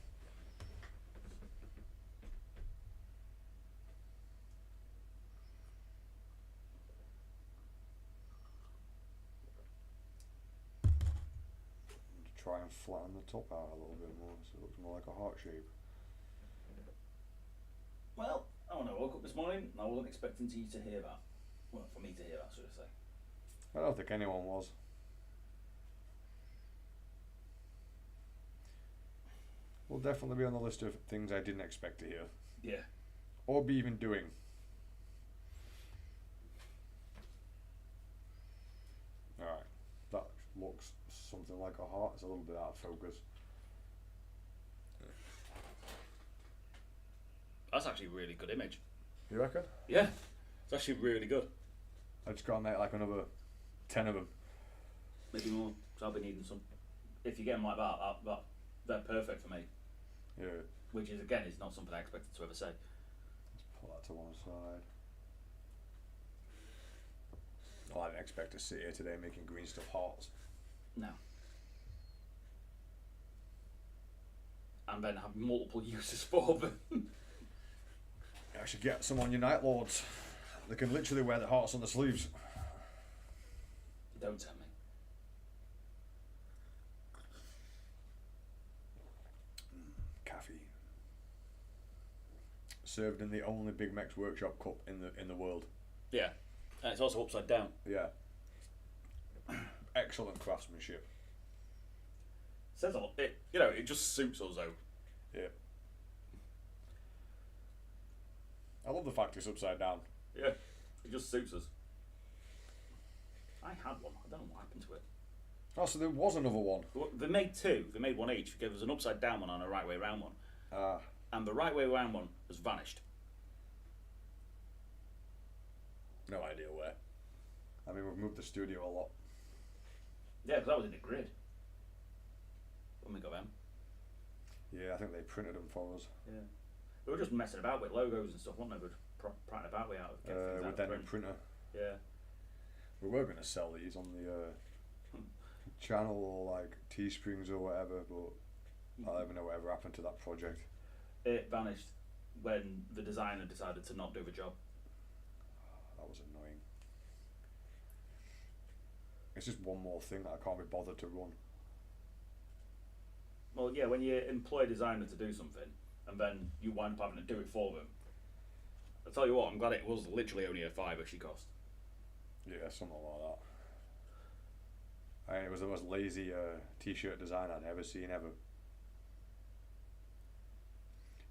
Try and flatten the top out a little bit more so it looks more like a heart shape. Well, I don't know, I woke up this morning and I wasn't expecting you to hear that. Well, for me to hear that, should I say. I don't think anyone was. Will definitely be on the list of things I didn't expect to hear. Yeah. Or be even doing. Alright, that looks something like a heart. It's a little bit out of focus. That's actually a really good image. You reckon? Yeah. It's actually really good. I just gotta make like another 10 of them. Maybe more, so I'll be needing some. If you get them like that, they're perfect for me. Yeah. Which is, again, is not something I expected to ever say. Let's put that to one side. Well, I didn't expect to sit here today making green stuff hearts. No. And then have multiple uses for them. I should get some on your Night Lords. They can literally wear the hearts on the sleeves. Don't tell me. Coffee. Served in the only Bigmeks workshop cup in the world. Yeah. And it's also upside down. Yeah. Excellent craftsmanship. Says a lot. It just suits us though. Yeah. I love the fact it's upside down. Yeah. It just suits us. I had one. I don't know what happened to it. Oh, so there was another one. Well, they made two. They made one each. They gave us an upside down one and a right way round one. Ah. And the right way round one has vanished. No idea where. I mean, we've moved the studio a lot. Yeah, because that was in the grid. When we got them. Yeah, I think they printed them for us. Yeah. We were just messing about with logos and stuff, weren't we? We were pratting about with With that new printer. Yeah. We were going to sell these on the channel or like Teesprings or whatever, but I don't even know whatever happened to that project. It vanished when the designer decided to not do the job. That was annoying. It's just one more thing that I can't be bothered to run. Well, yeah, when you employ a designer to do something and then you wind up having to do it for them. I'll tell you what, I'm glad it was literally only a £5 she cost. Yeah, something like that. And it was the most lazy t-shirt design I'd ever seen ever.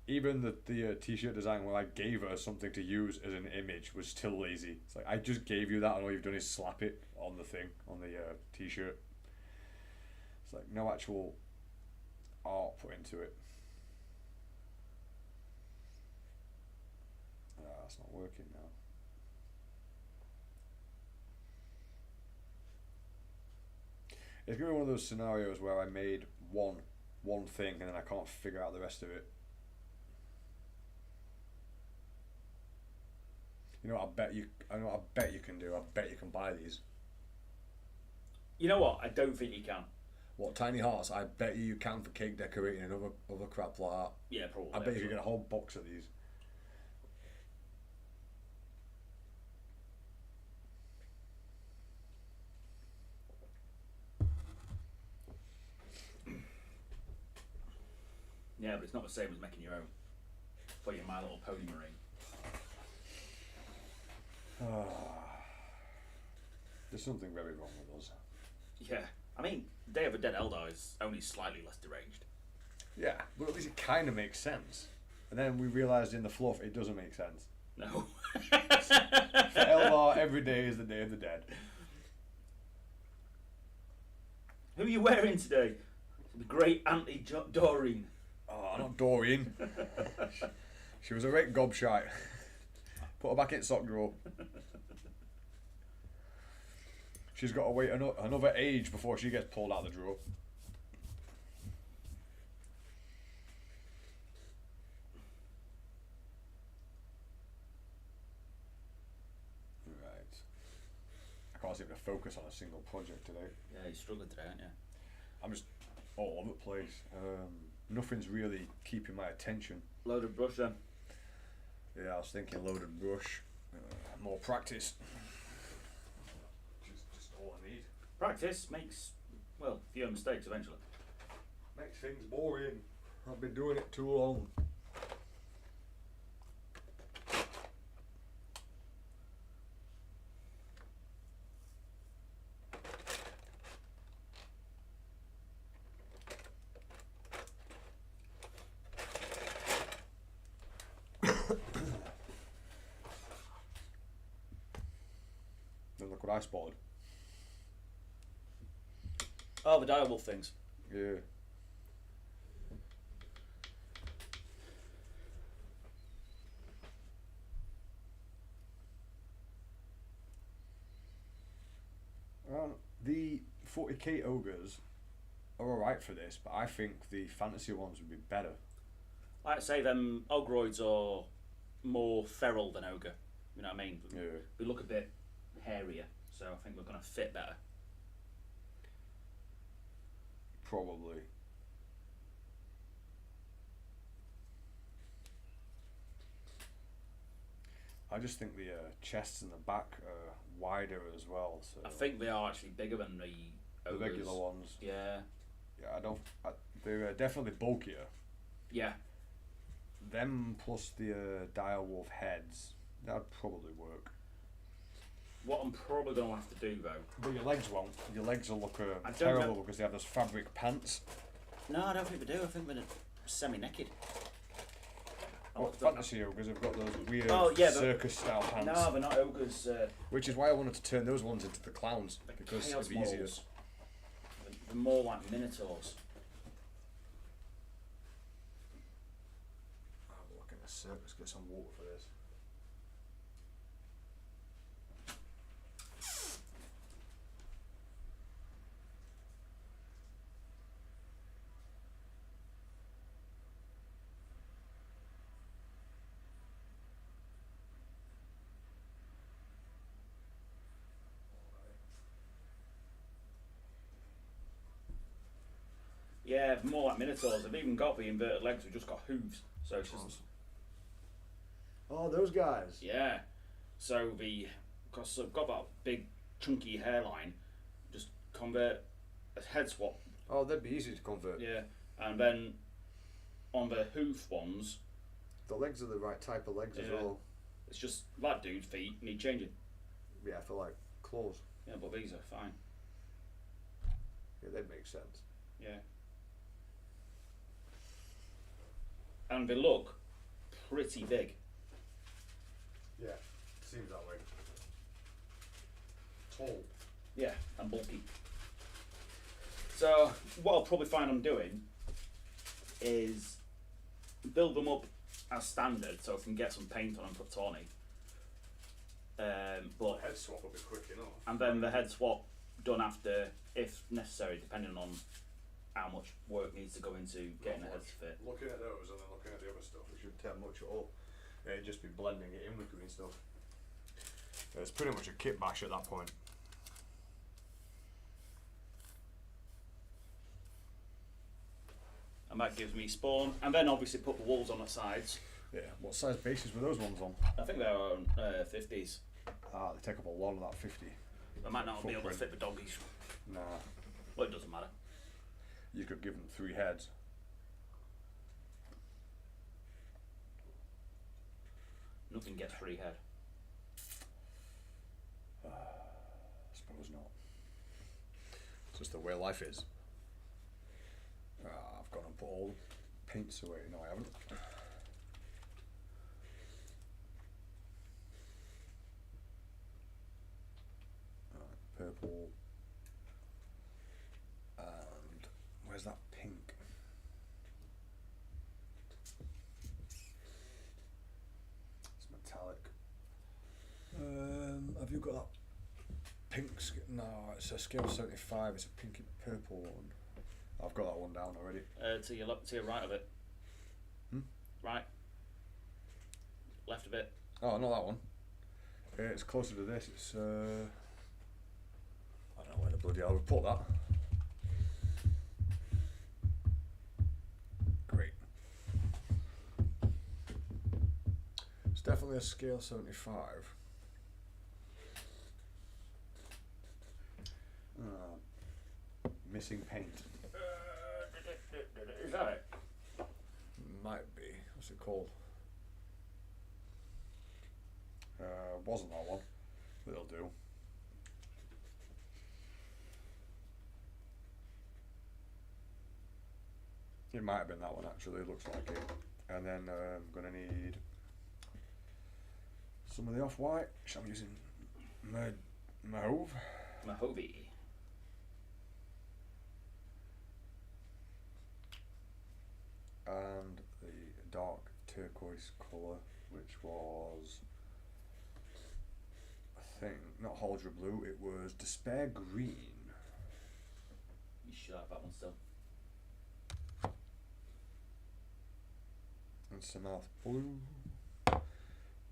Even the t-shirt design where I gave her something to use as an image was still lazy. It's like, I just gave you that and all you've done is slap it on the thing, on the t-shirt. It's like no actual art put into it. It's not working now. It's gonna be one of those scenarios where I made one thing and then I can't figure out the rest of it. You know what I know what I bet you can do. I bet you can buy these. You know what? I don't think you can. What, tiny hearts? I bet you can for cake decorating and other crap like that. Yeah, probably. I bet you can get a whole box of these. Yeah, but it's not the same as making your own. for your My Little Pony Marine. There's something very wrong with us. Yeah, I mean, Day of the Dead Eldar is only slightly less deranged. Yeah, but at least it kind of makes sense. And then we realised in the fluff it doesn't make sense. No. For Eldar, every day is the Day of the Dead. Who are you wearing today? The great Auntie Doreen. Oh, not Doreen. She was a right gobshite. Put her back in sock drawer. She's got to wait another age before she gets pulled out of the drawer. Right. I can't seem to focus on a single project today. Yeah, you're struggling today, aren't you? I'm just all over the place. Nothing's really keeping my attention. Loaded brush then. Yeah, I was thinking loaded brush. More practice. Just all I need. Practice makes, well, fewer mistakes eventually. Makes things boring. I've been doing it too long. Then look what I spotted. Oh, the direwolf things. Yeah. The 40k ogres are alright for this, but I think the fantasy ones would be better. Like I say, them ogroids are more feral than ogre. You know what I mean? Yeah. We look a bit hairier, so I think we're going to fit better. Probably. I just think the chests in the back are wider as well. So I think they are actually bigger than the ogres. regular ones. Yeah. Yeah, they're definitely bulkier. Yeah. Them plus the direwolf heads, that'd probably work. What I'm probably going to have to do though. But your legs won't. Your legs will look I don't terrible know. because they have those fabric pants. No, I don't think we do. I think we're semi-naked. Well, fantasy ogres have got those weird circus style pants. No, they're not ogres. Which is why I wanted to turn those ones into the clowns, because Chaos it'd be easier. models. They're more like minotaurs. I'll have a look in the circus, get some water for this. Yeah, more like minotaurs. They've even got the inverted legs. We've just got hooves. So it's just Oh, those guys. yeah. So because they've got that big chunky hairline, just convert a head swap. Oh, they'd be easy to convert. Yeah, and then on the hoof ones, The legs are the right type of legs as Yeah. well. it's just like dude feet need changing. Yeah, for like claws. Yeah, but these are fine. Yeah, they'd make sense. Yeah. And they look pretty big. Yeah, seems that way. Tall. Yeah, and bulky. So what I'll probably find I'm doing is build them up as standard so I can get some paint on and put tawny. But Head swap will be quick enough. and then the head swap done after, if necessary, depending on how much work needs to go into getting the heads to fit. Looking at those and then looking at the other stuff, it shouldn't take much at all. It'd just be blending it in with green stuff. It's pretty much a kit bash at that point. And that gives me spawn, and then obviously put the walls on the sides. Yeah, what size bases were those ones on? I think they're on 50s. Ah, they take up a lot of that 50. They might not be able to Footprint. fit the doggies. Nah, Well, it doesn't matter. you could give them 3 heads. Nothing gets free head. I suppose not. It's just the way life is. I've gone and put all the paints away. No, I haven't. Purple. And where's that pink? It's metallic. Have you got that pink? No, it's a scale 75. It's a pinky purple one. I've got that one down already. To your right of it. Right. Left a bit. Oh, not that one. It's closer to this. It's I don't know where the bloody hell we put that. Great. It's definitely a scale 75. Missing paint. Is that it? Might be. What's it called? Wasn't that one, but it'll do. It might have been that one actually, it looks like it. And then I'm going to need some of the off-white, which I'm using Mauve. Mahove. And the dark turquoise colour, which was, I think, not Haldra Blue, it was Despair Green. You should have that one still. And Samath Blue,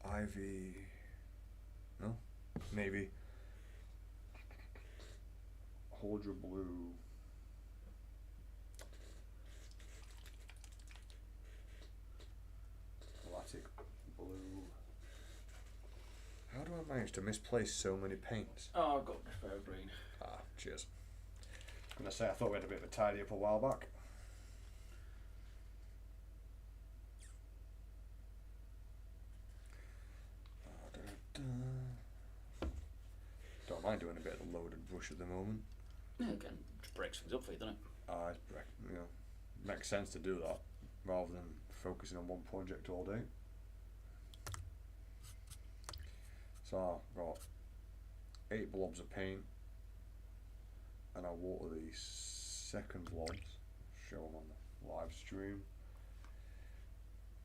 Ivy, no, Navy, Haldra Blue, Galactic Blue. How do I manage to misplace so many paints? Oh, I've got Despair Green. Cheers. I was going to say, I thought we had a bit of a tidy up a while back. Don't mind doing a bit of a loaded brush at the moment. Yeah, again, just breaks things up for you, doesn't it? You know, makes sense to do that rather than focusing on one project all day. So I've got 8 blobs of paint, and I water the second blobs. Show them on the live stream,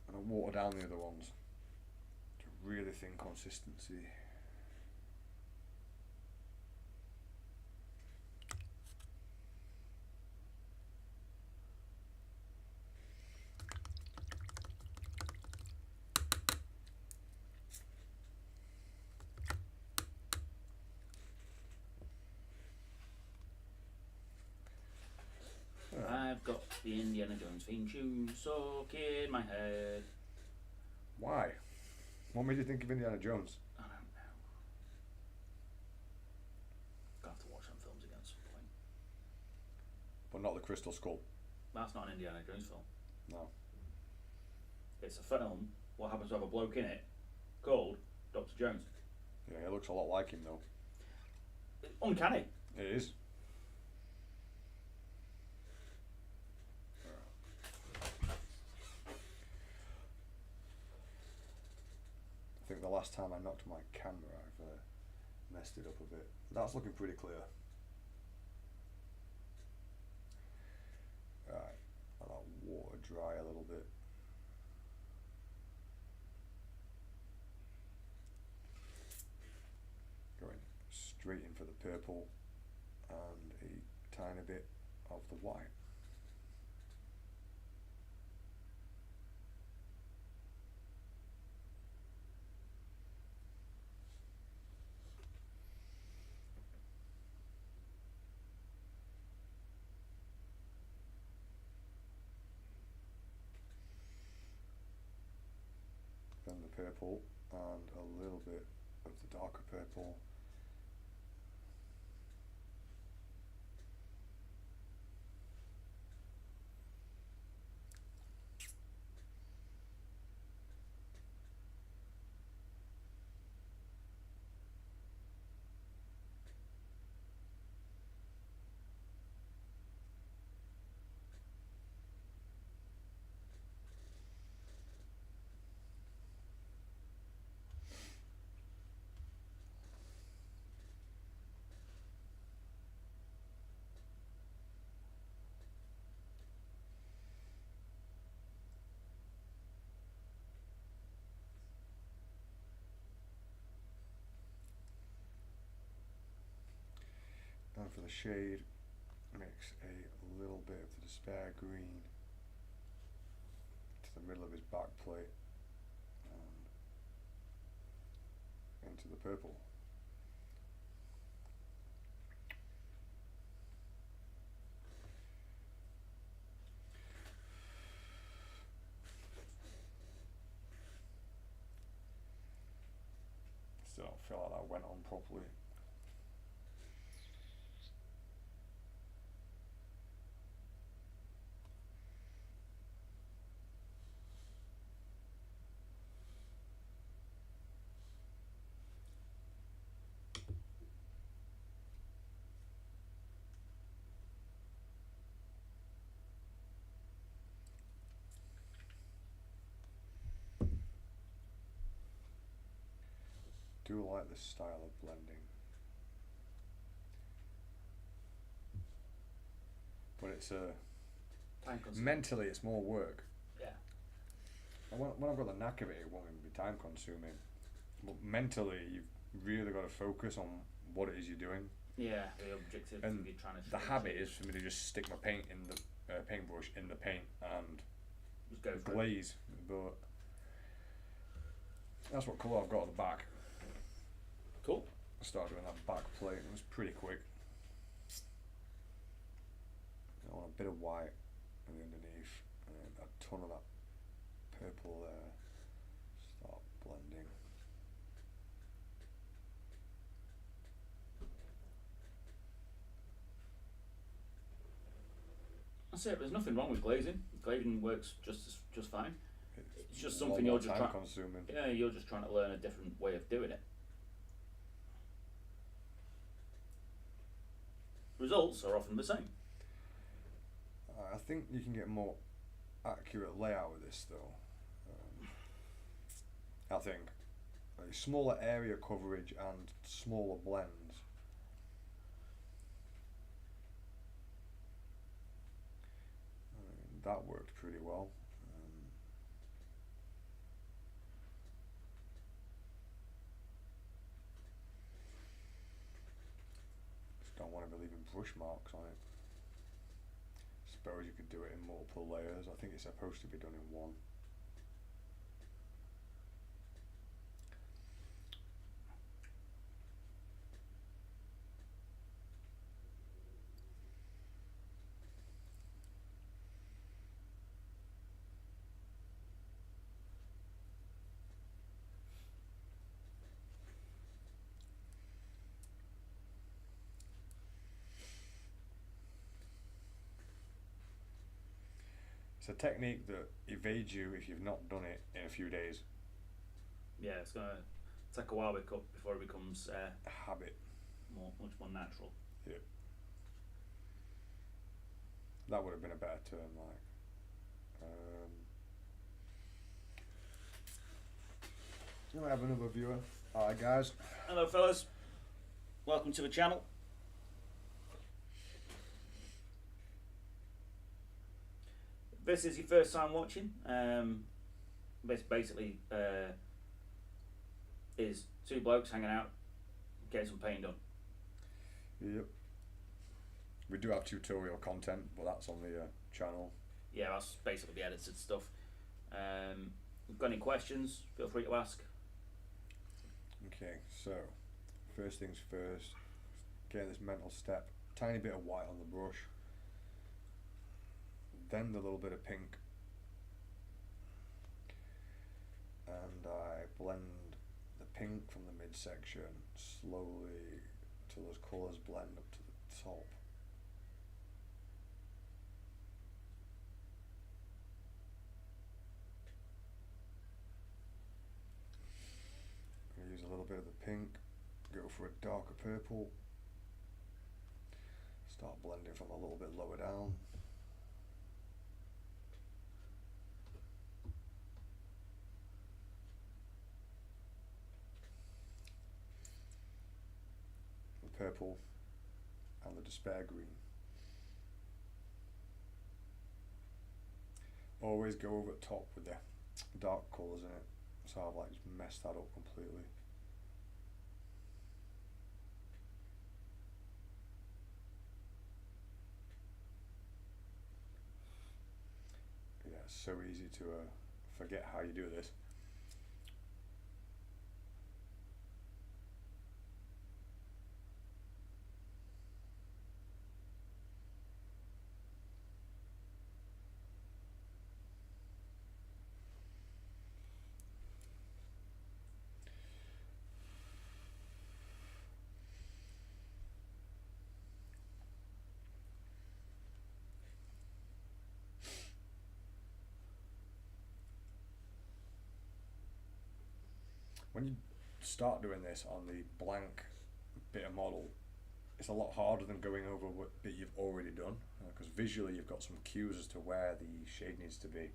and I water down the other ones to really thin consistency. I've got the Indiana Jones theme tune stuck in my head. Why? What made you think of Indiana Jones? I don't know. I'll have to watch some films again at some point. But not the Crystal Skull. That's not an Indiana Jones film. No. It's a film, what happens to have a bloke in it, called Dr. Jones. Yeah, it looks a lot like him though. Uncanny. It is. I think the last time I knocked my camera, I've messed it up a bit. That's looking pretty clear. Right, I'll let water dry a little bit. Going straight in for the purple and a tiny bit of the white. Then the purple and a little bit of the darker purple. for the shade, mix a little bit of the despair green to the middle of his back plate and into the purple. Still don't feel like that went on properly. Do like this style of blending, but it's mentally it's more work. Yeah. And when I've got the knack of it, it won't even be time consuming. But mentally, you've really got to focus on what it is you're doing. Yeah, the objective. And you're trying to the habit is for me to just stick my paint in the paintbrush in the paint and just go for glaze. But that's what colour I've got at the back. Cool. I started doing that back plate and it was pretty quick. I want a bit of white on the underneath and a ton of that purple there. Start blending. That's it. There's nothing wrong with glazing. Glazing works just fine. It's just something you're just time consuming. Yeah, you're just trying to learn a different way of doing it. Results are often the same. I think you can get more accurate layout with this though. I think a smaller area coverage and smaller blends. That worked pretty well. Don't want to be leaving brush marks on it. Suppose you could do it in multiple layers. I think it's supposed to be done in one. It's a technique that evades you if you've not done it in a few days. Yeah, it's gonna take a while before it becomes a habit. Much more natural. Yeah. That would have been a better term, I have another viewer. Alright guys. Hello fellas. Welcome to the channel. This is your first time watching. This basically is two blokes hanging out, getting some painting done. Yep. We do have tutorial content, but that's on the channel. Yeah, that's basically the edited stuff. If you've got any questions, feel free to ask. Okay, so first things first, get this mental step. Tiny bit of white on the brush. Then the little bit of pink, and I blend the pink from the midsection slowly till those colours blend up to the top. I'm going to use a little bit of the pink, go for a darker purple, start blending from a little bit lower down. Purple and the despair green. Always go over the top with the dark colours in it, so I've like just messed that up completely. it's so easy to forget how you do this. When you start doing this on the blank bit of model, it's a lot harder than going over what bit you've already done, because visually you've got some cues as to where the shade needs to be.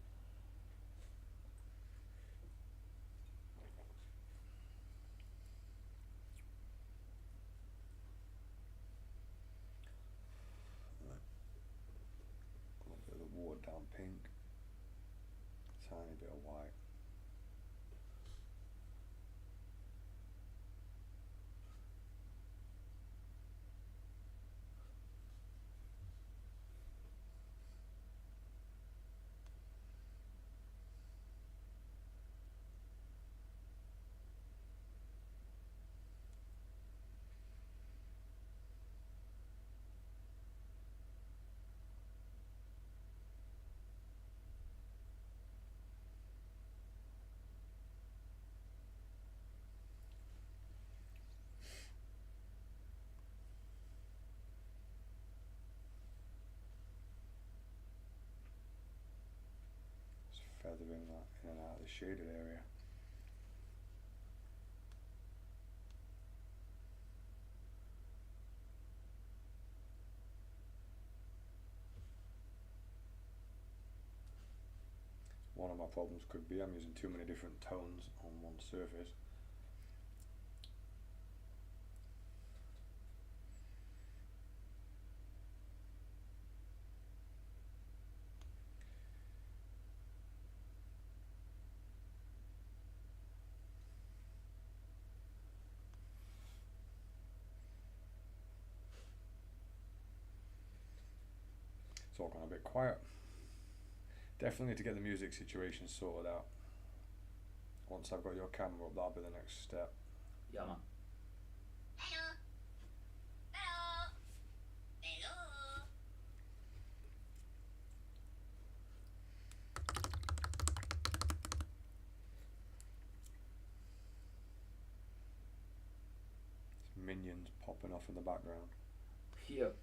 A little bit of the watered down pink, tiny bit of white. Feathering that in and out of the shaded area. One of my problems could be I'm using too many different tones on one surface. It's all gone a bit quiet. Definitely need to get the music situation sorted out. Once I've got your camera up, that'll be the next step. Yeah, man. Hello. Hello. Hello. Some minions popping off in the background. Yep.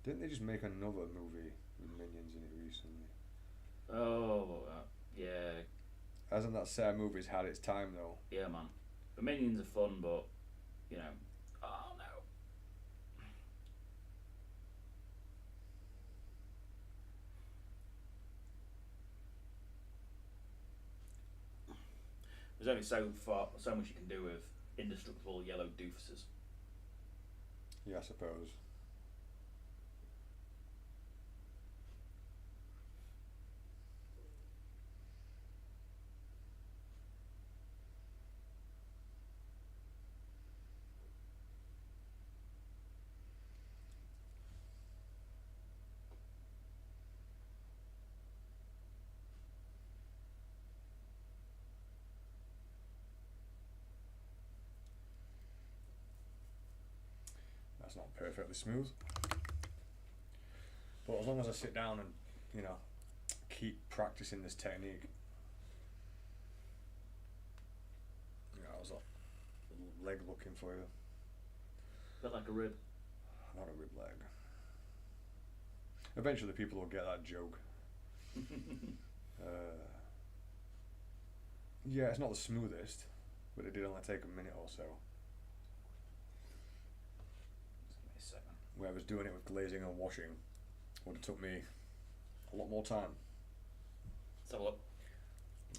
Didn't they just make another movie with minions in it recently? Oh, yeah. Hasn't that set of movies had its time though? Yeah, man. The minions are fun, but, you know. Oh, no. There's only so much you can do with indestructible yellow doofuses. Yeah, I suppose. That's not perfectly smooth. But as long as I sit down and, you know, keep practicing this technique. Yeah, I was a little leg looking for you. Bit like a rib. Not a rib leg. Eventually people will get that joke. Yeah, it's not the smoothest, but it did only take a minute or so. Where I was doing it with glazing and washing would have took me a lot more time. Let's have a look.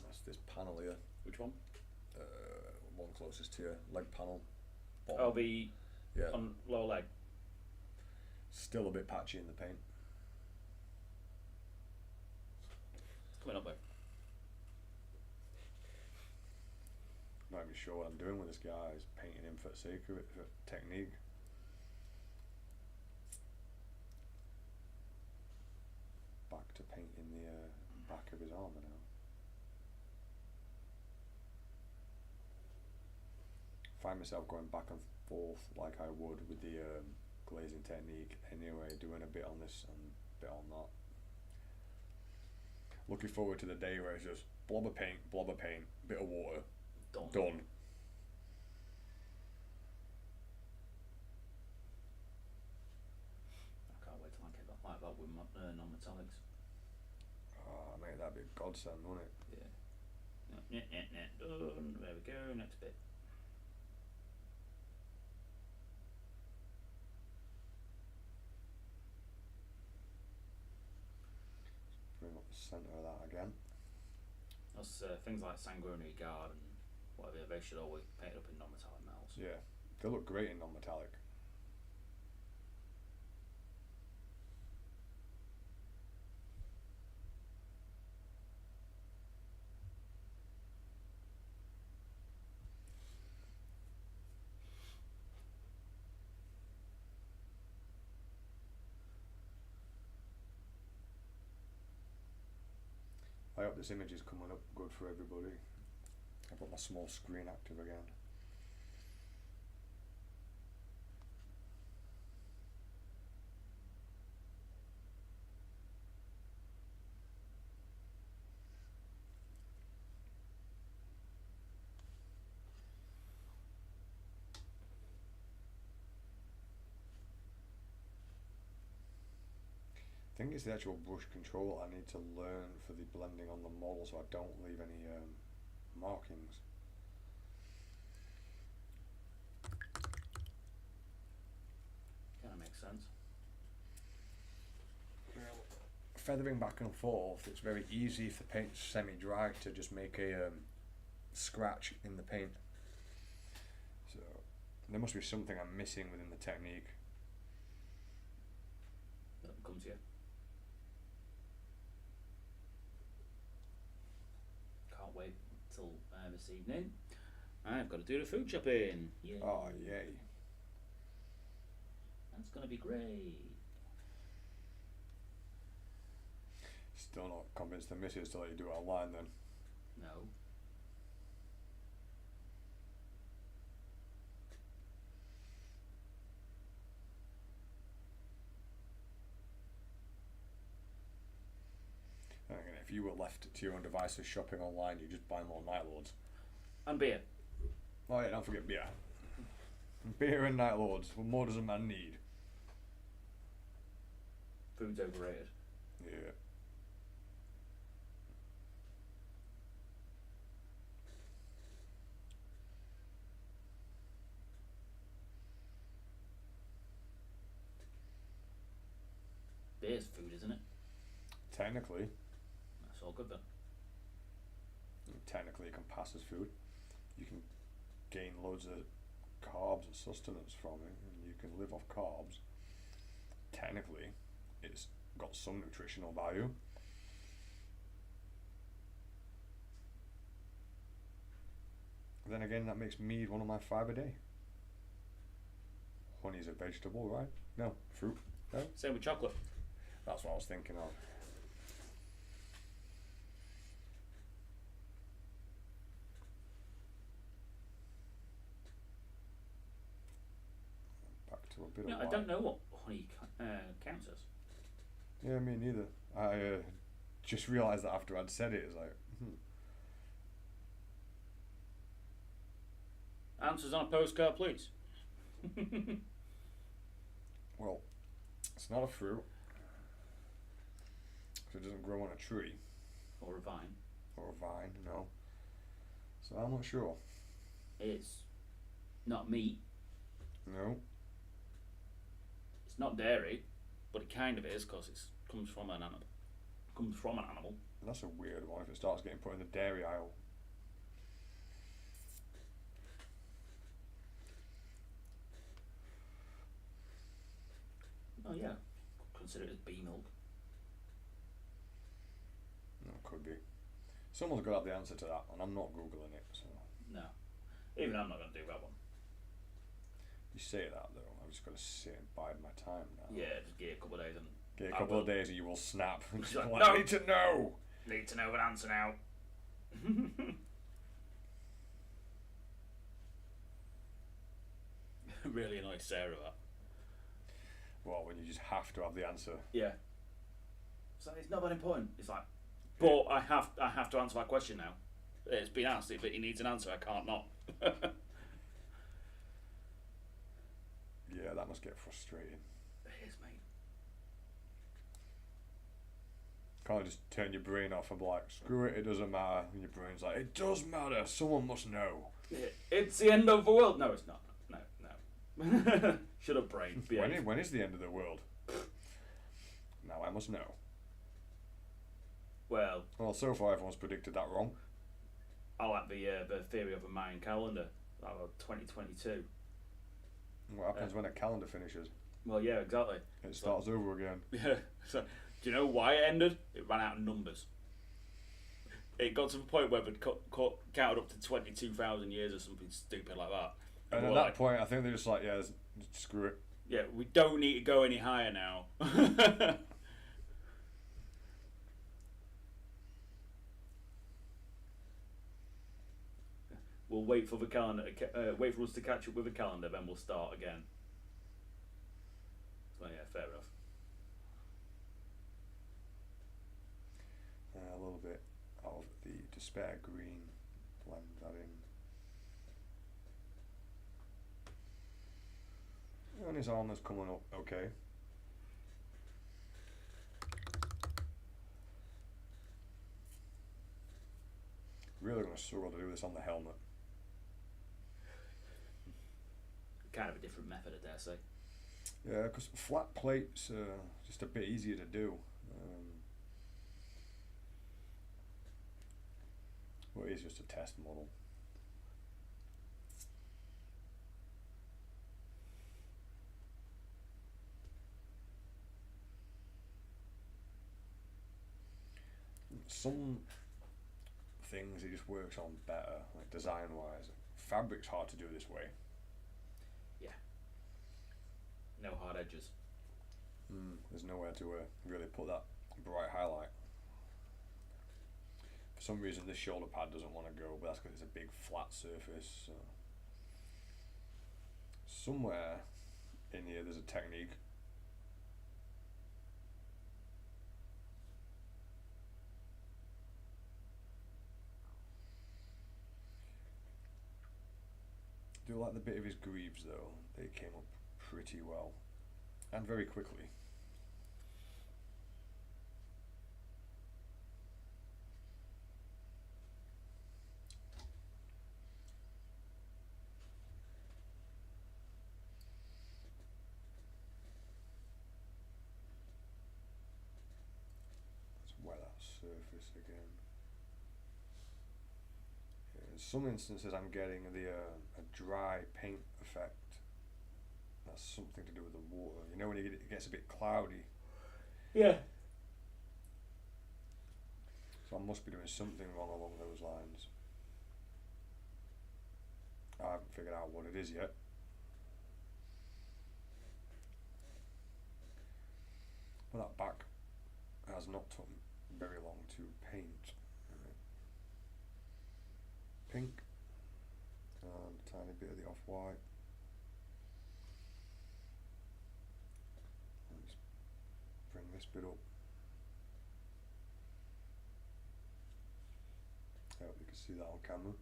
That's this panel here. Which one? One closest to your leg panel. Oh, the yeah. on lower leg. Still a bit patchy in the paint. It's coming up there. Not even sure what I'm doing with this guy. He's painting him for the sake of it, for technique. to painting the back of his armour now. Find myself going back and forth like I would with the glazing technique anyway, doing a bit on this and a bit on that. Looking forward to the day where it's just blob of paint, bit of water, done. I can't wait till I get that like that with non-metallics. Oh mate, that'd be a godsend, wouldn't it? Yeah. Done. There we go. Next bit. Bring up the centre of that again. That's things like Sanguinary Guard and whatever. They should always be painted up in non-metallic metals. Yeah, they look great in non-metallic. I hope this image is coming up good for everybody. I've got my small screen active again. I think it's the actual brush control I need to learn for the blending on the model so I don't leave any markings. Kind of makes sense. Feathering back and forth, it's very easy if the paint's semi-dry to just make a scratch in the paint. So there must be something I'm missing within the technique. That'll come to you. Can't wait till this evening. I've got to do the food shopping. Yay. Oh, yay. That's going to be great. Still not convinced the missus to let you do it online then. No. And again, if you were left to your own devices shopping online, you just buy more Night Lords. And beer. Oh yeah, don't forget beer. Beer and Night Lords. What more does a man need? Food's overrated. Yeah. Beer's food, isn't it? Technically. That's all good then. Technically it can pass as food. You can gain loads of carbs and sustenance from it, and you can live off carbs. Technically, it's got some nutritional value. Then again, that makes mead one of my 5 a day. Honey's a vegetable, right? No, fruit. No? Same with chocolate. That's what I was thinking of. Back to a bit of I white. don't know what honey counts as. Yeah, me neither. I just realised that after I'd said it. It's like, Answers on a postcard, please. well, it's not a fruit. So it doesn't grow on a tree. Or a vine. Or a vine, no. So I'm not sure. It's not meat. No. It's not dairy, but it kind of is because it comes from an animal. That's a weird one if it starts getting put in the dairy aisle. Oh yeah, consider it as bee milk. No, could be. Someone's got to have the answer to that, and I'm not Googling it, so. No, even I'm not going to do that one. You say that though, I'm just going to sit and bide my time now. Yeah, just give it a couple of days and Get a couple of days and you will snap. It's like, Like, no. I need to know. Need to know an answer now. Really annoyed Sarah that. Well, when you just have to have the answer. Yeah. So it's not that important. It's like, but I have to answer my question now. It's been asked, but he needs an answer. I can't not. Yeah, that must get frustrating. It is, mate. Can't just turn your brain off and be like, screw it, it doesn't matter. And your brain's like, it does matter. Someone must know. It's the end of the world. No, it's not. No. Shut up, brain. When is the end of the world? Now I must know. Well, So far everyone's predicted that wrong. I like the theory of a Mayan calendar. Like 2022. What happens when a calendar finishes? Well, yeah, exactly. It starts over again. Yeah. So, do you know why it ended? It ran out of numbers. It got to the point where it counted up to 22,000 years or something stupid like that. And at that point, I think they're just like, yeah, screw it. Yeah, we don't need to go any higher now. We'll wait for the calendar. Wait for us to catch up with the calendar, then we'll start again. So yeah, fair enough. A little bit of the despair green, blend that in. And his armour's coming up okay. Really going to struggle to do this on the helmet. Kind of a different method, I dare say. Yeah, because flat plates are just a bit easier to do. Well, it is just a test model. Some things it just works on better, like design wise. Fabric's hard to do this way. Yeah. No hard edges. There's nowhere to really put that bright highlight. For some reason this shoulder pad doesn't want to go, but that's because it's a big flat surface. So. Somewhere in here there's a technique. I do like the bit of his greaves though. They came up pretty well and very quickly. Let's wet that surface again. In some instances I'm getting a dry paint effect. That's something to do with the water. You know when it gets a bit cloudy. Yeah. So I must be doing something wrong along those lines. I haven't figured out what it is yet. But that back has not taken very long to paint. Pink and a tiny bit of the off-white. Let's bring this bit up. I hope you can see that on camera.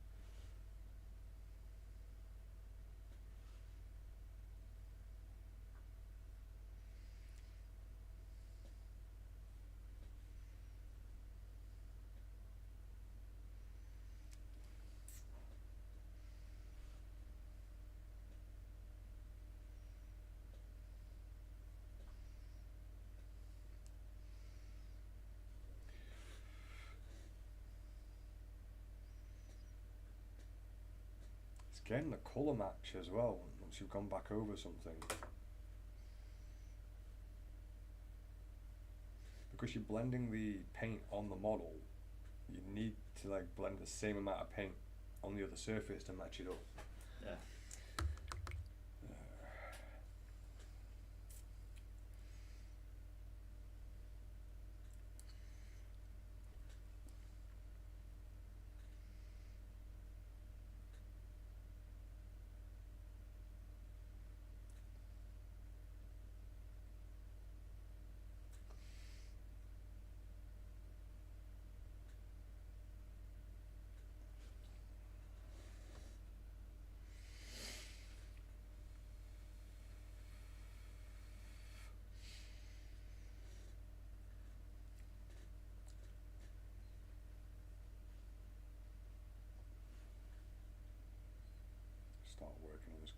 Getting the colour match as well once you've gone back over something, because you're blending the paint on the model, you need to like blend the same amount of paint on the other surface to match it up. Yeah.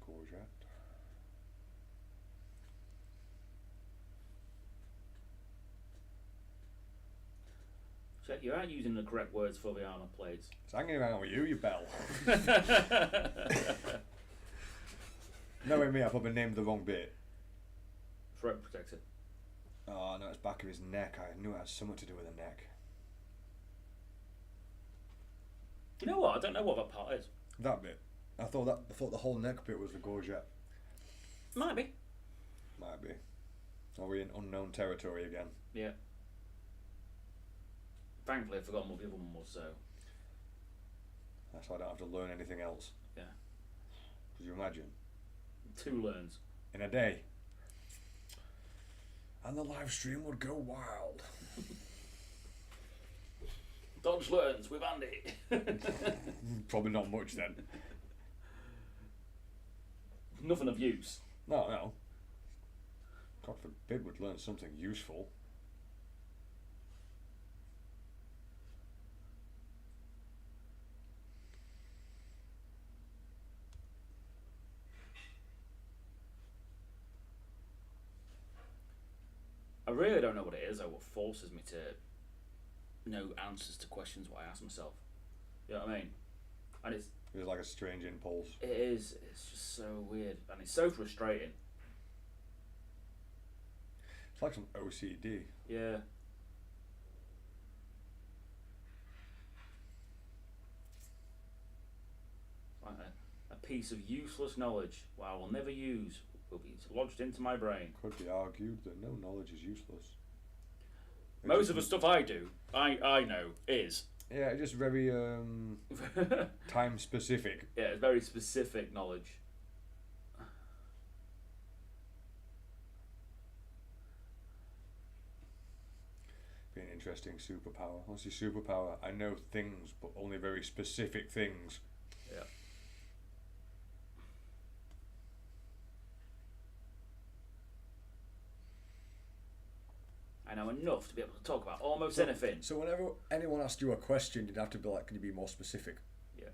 courgette. Check, you aren't using the correct words for the armour plates. It's hanging around with you, you bell. Knowing me, I probably named the wrong bit. Throat protector. Oh no, it's back of his neck. I knew it had something to do with the neck. You know what? I don't know what that part is. That bit. I thought the whole neck bit was the courgette. Might be. Might be. Are we in unknown territory again? Yeah. Thankfully, I've forgotten what the other one was, so. That's why I don't have to learn anything else. Yeah. Could you imagine? 2 learns. In a day. And the live stream would go wild. Dodge learns with Andy. Probably not much then. Nothing of use. No. God forbid we'd learn something useful. I really don't know what it is or what forces me to know answers to questions what I ask myself. You know what I mean? And it's like a strange impulse. It is. It's just so weird, and it's so frustrating. It's like some OCD. Yeah. Like a piece of useless knowledge I will never use will be lodged into my brain. Could be argued that no knowledge is useless. Most of the stuff I do, I know is. Yeah, just very time specific. Yeah, it's very specific knowledge. Be an interesting superpower. What's your superpower? I know things, but only very specific things. Yeah. I know enough to be able to talk about almost anything. So whenever anyone asked you a question, you'd have to be like, can you be more specific? Yeah.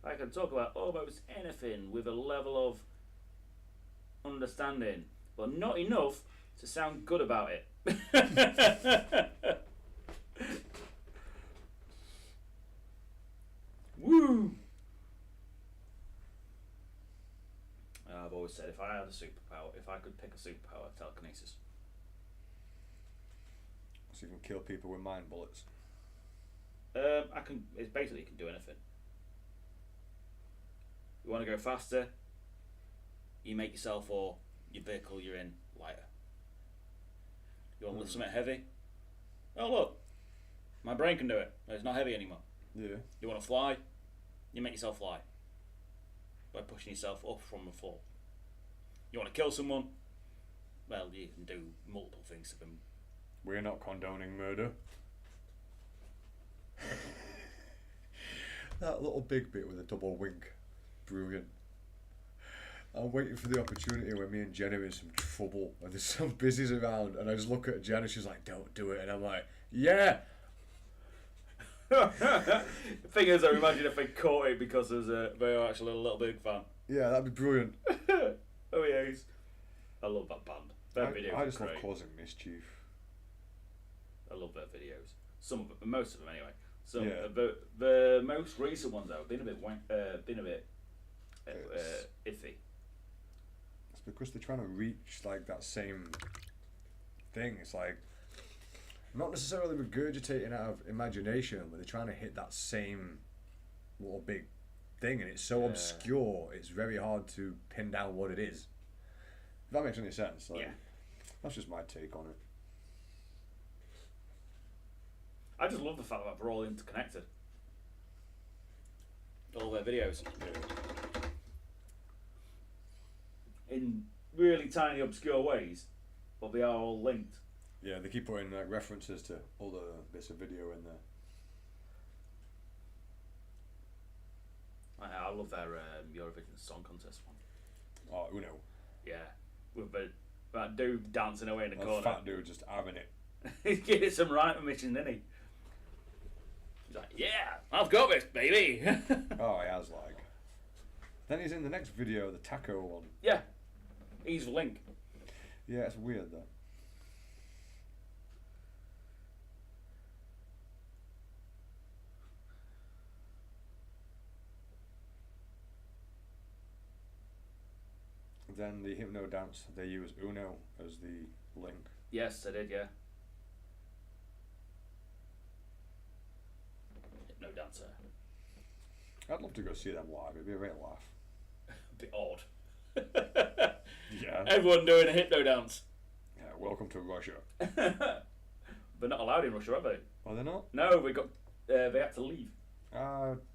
I can talk about almost anything with a level of understanding, but not enough to sound good about it. Woo! I've always said if I had a superpower, if I could pick a superpower, telekinesis. So you can kill people with mind bullets. I can. It's basically you can do anything. You want to go faster? You make yourself or your vehicle you're in lighter. You want to lift something heavy? Oh look, my brain can do it. It's not heavy anymore. Yeah. You want to fly? You make yourself fly by pushing yourself up from the floor. You want to kill someone? Well, you can do multiple things to them. We're not condoning murder. That little big bit with a double wink. Brilliant. I'm waiting for the opportunity when me and Jen are in some trouble and there's some business around and I just look at Jen and she's like, don't do it. And I'm like, yeah. The thing is, I imagine if they caught it because they are actually a Little Big fan. Yeah, that'd be brilliant. Oh yes. I love that band. Their videos I just are love great. causing mischief. I love their videos. Some of them, most of them anyway. Some Yeah. The most recent ones though have been a bit iffy. It's because they're trying to reach like that same thing. It's like not necessarily regurgitating out of imagination, but they're trying to hit that same little big thing, and it's so obscure. It's very hard to pin down what it is. If that makes any sense. Like, Yeah. That's just my take on it. I just love the fact that they're all interconnected. All their videos. In really tiny, obscure ways, but they are all linked. Yeah, they keep putting like references to other bits of video in there. I love their Eurovision Song Contest one. Oh, Uno. Yeah, with that dude dancing away in the That corner. fat dude just having it. He's getting some right mission, isn't he? He's like, yeah, I've got this, baby. Oh, he has, like. Then he's in the next video, the taco one. Yeah, he's Link. Yeah, it's weird, though. Then the Hypno Dance, they use Uno as the Link. Yes, I did, yeah. Hypno Dancer. I'd love to go see them live, it'd be a real laugh. A bit odd. Yeah. Everyone doing a Hypno Dance. Yeah, welcome to Russia. They're not allowed in Russia, are they? Are they not? No, we got. They had to leave.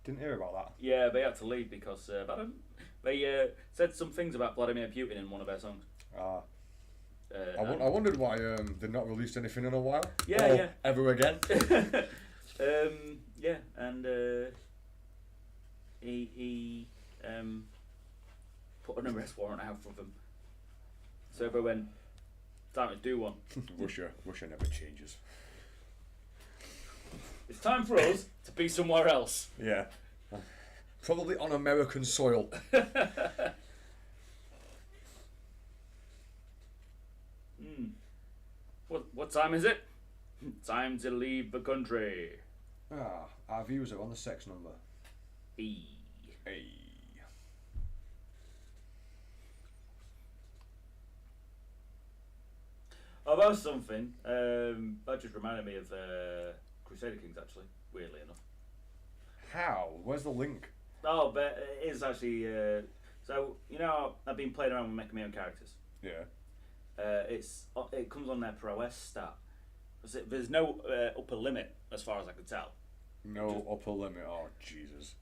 Didn't hear about that. Yeah, they had to leave because they said some things about Vladimir Putin in one of their songs. I wondered why they've not released anything in a while. Yeah, or yeah. ever again. Yeah, and he put an arrest warrant out for them. So everyone went, time to do one. Russia never changes. It's time for us to be somewhere else. Yeah. Probably on American soil. What time is it? Time to leave the country. Our views are on the sex number. Hey. Hey. Oh, that was something. That just reminded me of Crusader Kings, actually, weirdly enough. How? Where's the link? Oh, but it is actually. So, you know, I've been playing around with making my own characters. Yeah. It comes on their prowess stat. There's no upper limit, as far as I can tell. No upper limit. Oh, Jesus.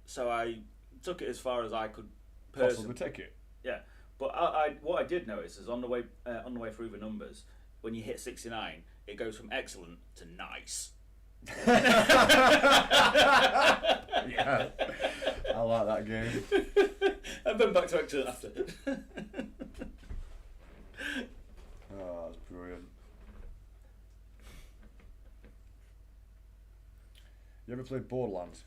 So I took it as far as I could Possibly take it. Yeah, but what I did notice is on the way through the numbers, when you hit 69, it goes from excellent to nice. Yeah. I like that game. And then back to excellent after. Oh, that's brilliant. You ever played Borderlands?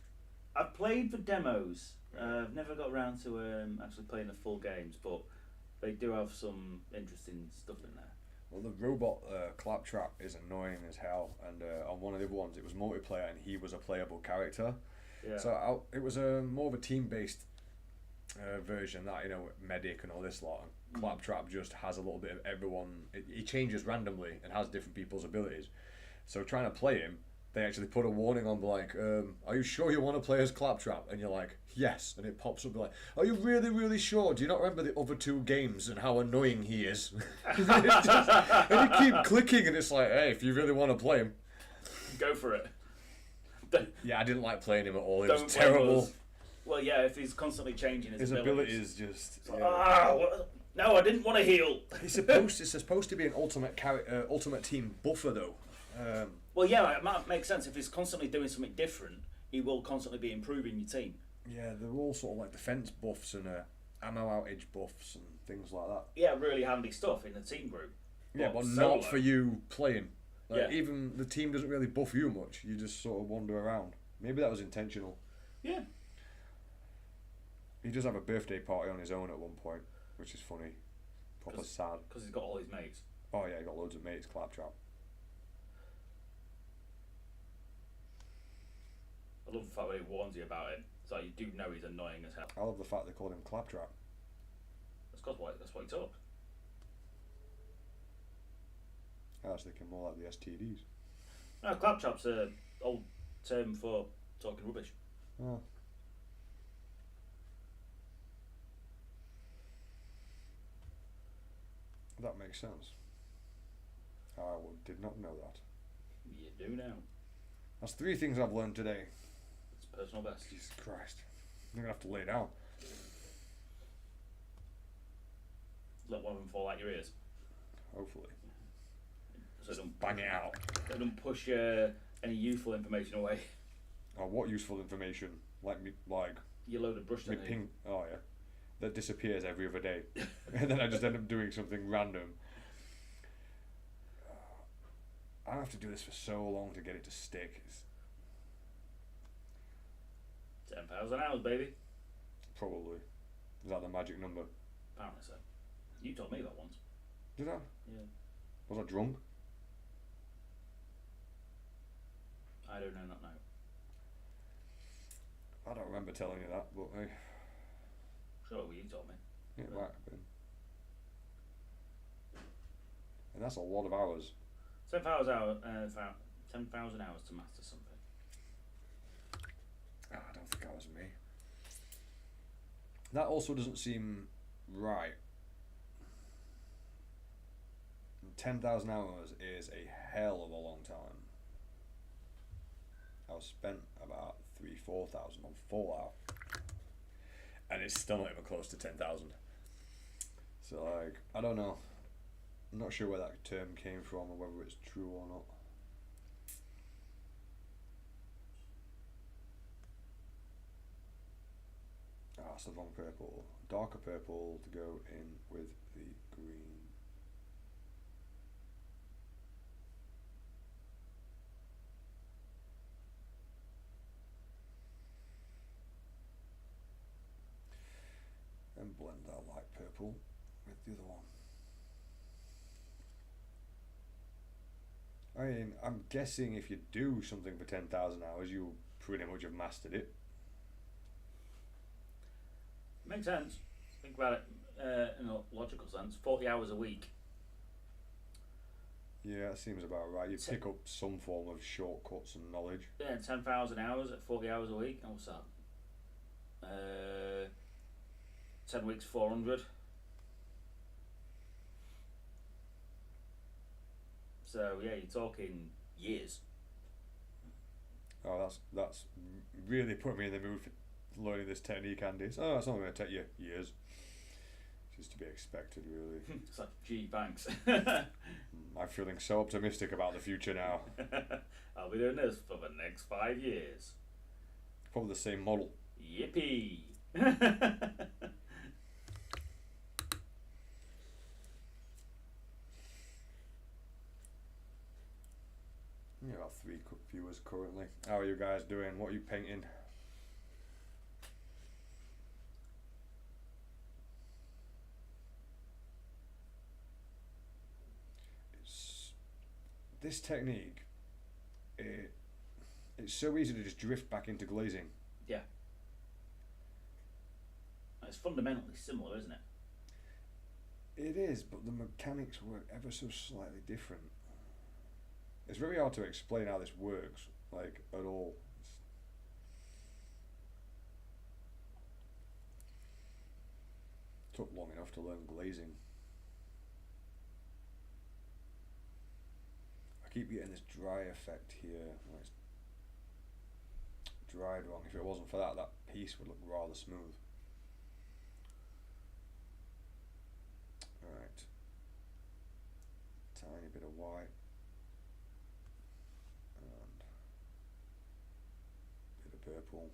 I've played the demos. I've never got around to actually playing the full games, but they do have some interesting stuff in there. Well, the robot Claptrap is annoying as hell, and on one of the other ones it was multiplayer and he was a playable character. Yeah. So it was more of a team-based version that, you know, medic and all this lot. And Claptrap just has a little bit of everyone. He changes randomly and has different people's abilities. So trying to play him, they actually put a warning on, like, are you sure you want to play as Claptrap? And you're like, yes. And it pops up like, are you really, really sure? Do you not remember the other two games and how annoying he is? And you keep clicking and it's like, hey, if you really want to play him, go for it. yeah, I didn't like playing him at all. It Don't was play terrible. those. Well, yeah, if he's constantly changing his abilities just... No, I didn't want to heal. It's supposed to be an ultimate team buffer, though. Well, yeah, it might make sense. If he's constantly doing something different, he will constantly be improving your team. Yeah, they're all sort of like defense buffs and ammo outage buffs and things like that. Yeah, really handy stuff in the team group. Yeah, but solo, not for you playing. Like, Yeah. even the team doesn't really buff you much. You just sort of wander around. Maybe that was intentional. Yeah. He does have a birthday party on his own at one point, which is funny. Proper sad. Because he's got all his mates. Oh yeah, he got loads of mates, Claptrap. I love the fact that he warns you about it. So you do know he's annoying as hell. I love the fact they called him Claptrap. That's what he talks. I was thinking more like the STDs. No, claptrap's an old term for talking rubbish. Oh. That makes sense. I did not know that. You do now. That's 3 things I've learned today. It's personal best. Jesus Christ. I'm going to have to lay down. Let one of them fall out your ears. Hopefully. So don't Bang it out. Don't push any useful information away. Oh, what useful information? Like Your load of brush me technique. ping. Oh yeah, that disappears every other day, and then I just end up doing something random. I have to do this for so long to get it to stick. It's 10,000 hours, baby. probably. Is that the magic number? Apparently so. You told me that once. Did I? Yeah. Was I drunk? I do not know. I don't remember telling you that, but hey, Sure, well, you told me. it might have been. And that's a lot of hours. 10,000 hours. 10,000 hours to master something. I don't think that was me. That also doesn't seem right. 10,000 hours is a hell of a long time. I spent about 3,000-4,000 on Fallout, and it's still not even close to 10,000. So like, I don't know. I'm not sure where that term came from or whether it's true or not. Ah, it's the wrong purple. Darker purple to go in with the green. And blend that light purple with the other one. I mean, I'm guessing if you do something for 10,000 hours, you pretty much have mastered it. Makes sense. Think about it in a logical sense. 40 hours a week. Yeah, that seems about right. You pick up some form of shortcuts and knowledge. Yeah, 10,000 hours at 40 hours a week. And what's that? 10 weeks, 400. So yeah, you're talking years. Oh, that's really put me in the mood for learning this technique, Andy. So it's not going to take you years. It's to be expected, really. It's like, gee, thanks. I'm feeling so optimistic about the future now. I'll be doing this for the next 5 years. Probably the same model. Yippee! Yeah, about 3 viewers currently. How are you guys doing? What are you painting? This technique, it's so easy to just drift back into glazing. Yeah. It's fundamentally similar, isn't it? It is, but the mechanics work ever so slightly different. It's very hard to explain how this works, like, at all. Took long enough to learn glazing. I keep getting this dry effect here. It's dried wrong. If it wasn't for that, that piece would look rather smooth. Alright. Tiny bit of white. And bit of purple.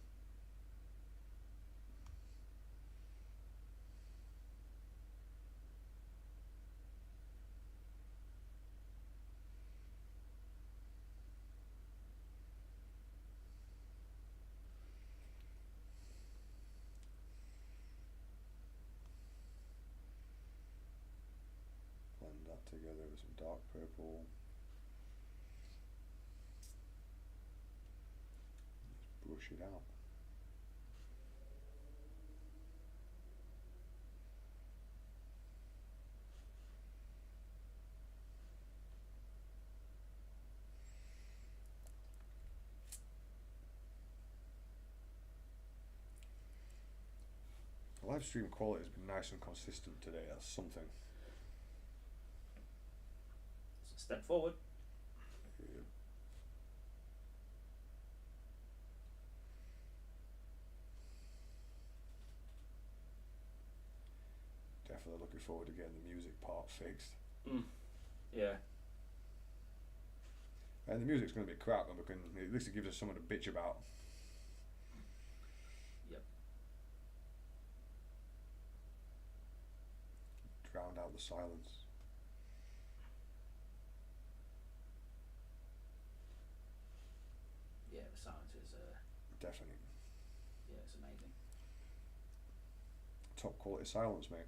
Blend that together with some dark purple. Just brush it out. The live stream quality has been nice and consistent today. That's something. Step forward. Yeah. Definitely looking forward to getting the music part fixed. Yeah. And the music's going to be crap, and we can at least it gives us something to bitch about. Yep. Drowned out the silence. top quality silence, mate.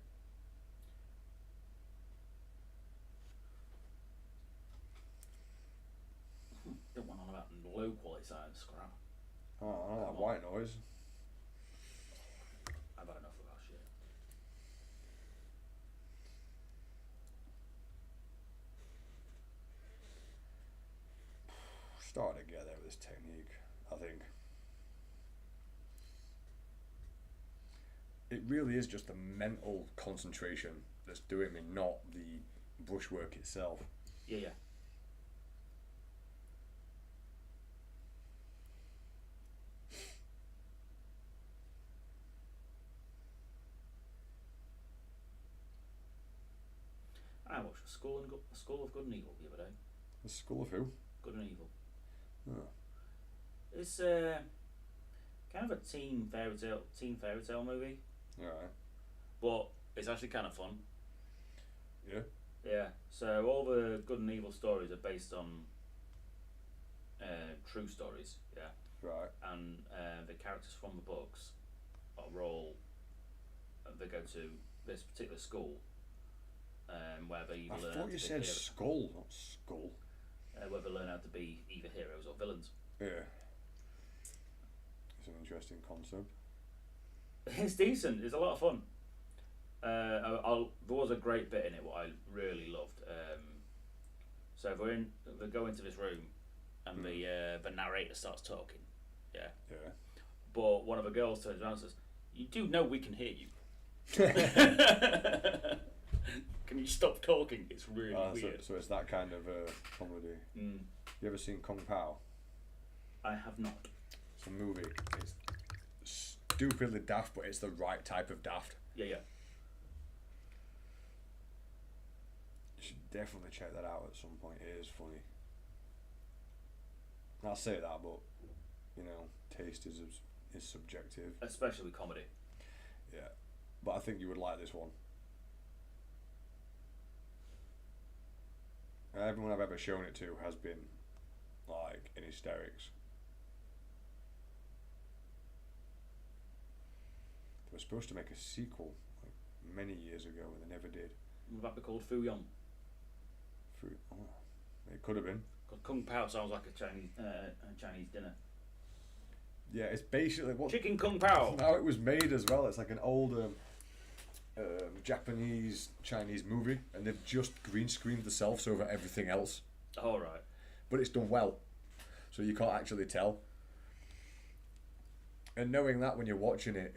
Don't want on about low quality silence, crap. Oh, I don't like white noise. I've had enough of that shit. Starting to get there with this technique, I think. It really is just the mental concentration that's doing me, not the brushwork itself. Yeah, yeah. I watched a School of Good and Evil the other day. The School of who? Good and Evil. Oh. It's kind of a teen fairy tale movie, Alright. but it's actually kind of fun. Yeah. Yeah. So all the Good and Evil stories are based on true stories. Yeah. Right. And the characters from the books are all they go to this particular school where they either I learn thought how you to said be skull, not skull. where they learn how to be either heroes or villains. Yeah. It's an interesting concept. It's decent. It's a lot of fun. There was a great bit in it what I really loved. So they go into this room, and the narrator starts talking. Yeah. Yeah. But one of the girls turns around and says, "You do know we can hear you. Can you stop talking? It's really weird." So it's that kind of comedy. Mm. You ever seen Kung Pao? I have not. It's a movie. It's stupidly daft, but it's the right type of daft. Yeah, yeah. You should definitely check that out at some point. It is funny. I'll say that, but you know, taste is subjective. Especially comedy. Yeah, but I think you would like this one. Everyone I've ever shown it to has been like in hysterics. They were supposed to make a sequel like many years ago, and they never did. Would that be called Fu Yong? It could have been. Because Kung Pao sounds like a Chinese dinner. Yeah, it's basically what Chicken Kung Pao. how it was made as well. It's like an old Japanese Chinese movie, and they've just green screened themselves over everything else. All right. But it's done well, so you can't actually tell. And knowing that when you're watching it,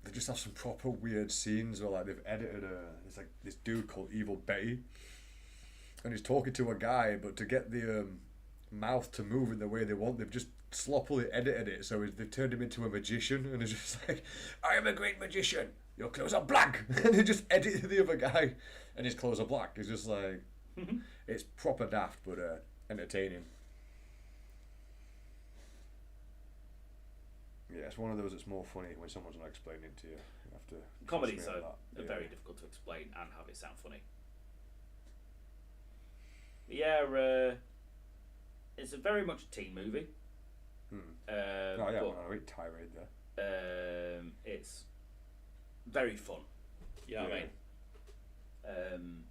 they just have some proper weird scenes where like they've edited it's like this dude called Evil Betty, and he's talking to a guy, but to get the mouth to move in the way they want, they've just sloppily edited it, so they've turned him into a magician, and it's just like, "I am a great magician, your clothes are black," and they just edited the other guy, and his clothes are black. It's just like, it's proper daft, but entertaining. Yeah, it's one of those that's more funny when someone's not explaining to you. You have to Comedies trust me are on that. very difficult to explain and have it sound funny. But yeah, it's a very much a teen movie. Oh yeah, but, well, I read tirade there. it's very fun. You know what I mean?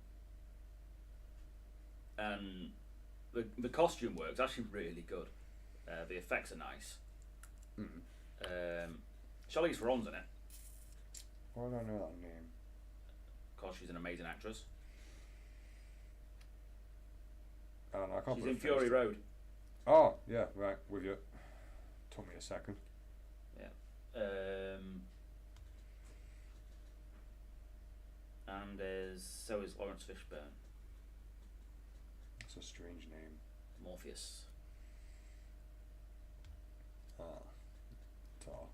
And the costume work's actually really good. The effects are nice. Charlize Theron's in it. Why do I know that name? Because she's an amazing actress. I don't know, I can't She's put in a face Fury to- Road. Oh, yeah, right, with you. Took me a second. Yeah. And so is Lawrence Fishburne. That's a strange name. Morpheus. Ah. Tar.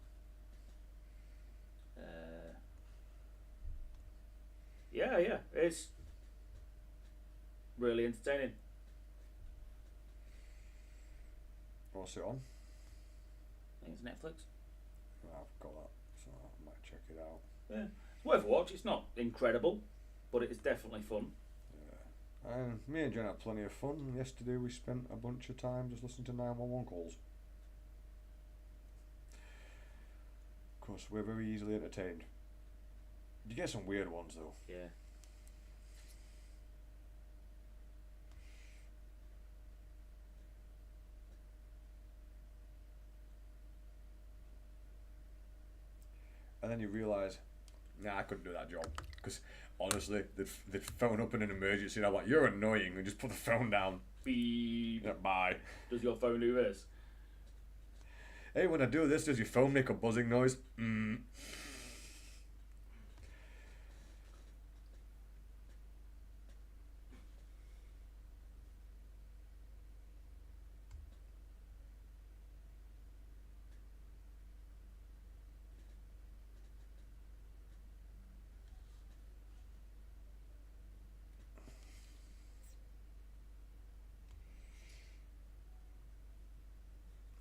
Yeah, it's really entertaining. What's it on? I think it's Netflix. I've got that, so I might check it out. Yeah, it's worth a watch. It's not incredible, but it is definitely fun. Yeah. And me and Jen had plenty of fun. Yesterday we spent a bunch of time just listening to 911 calls. Of course, we're very easily entertained. You get some weird ones though. Yeah. And then you realise, nah, I couldn't do that job. Because honestly, they'd phone up in an emergency and I'm like, you're annoying, and just put the phone down. Beep. Yeah, bye. Does your phone do this? Hey, when I do this, does your phone make a buzzing noise?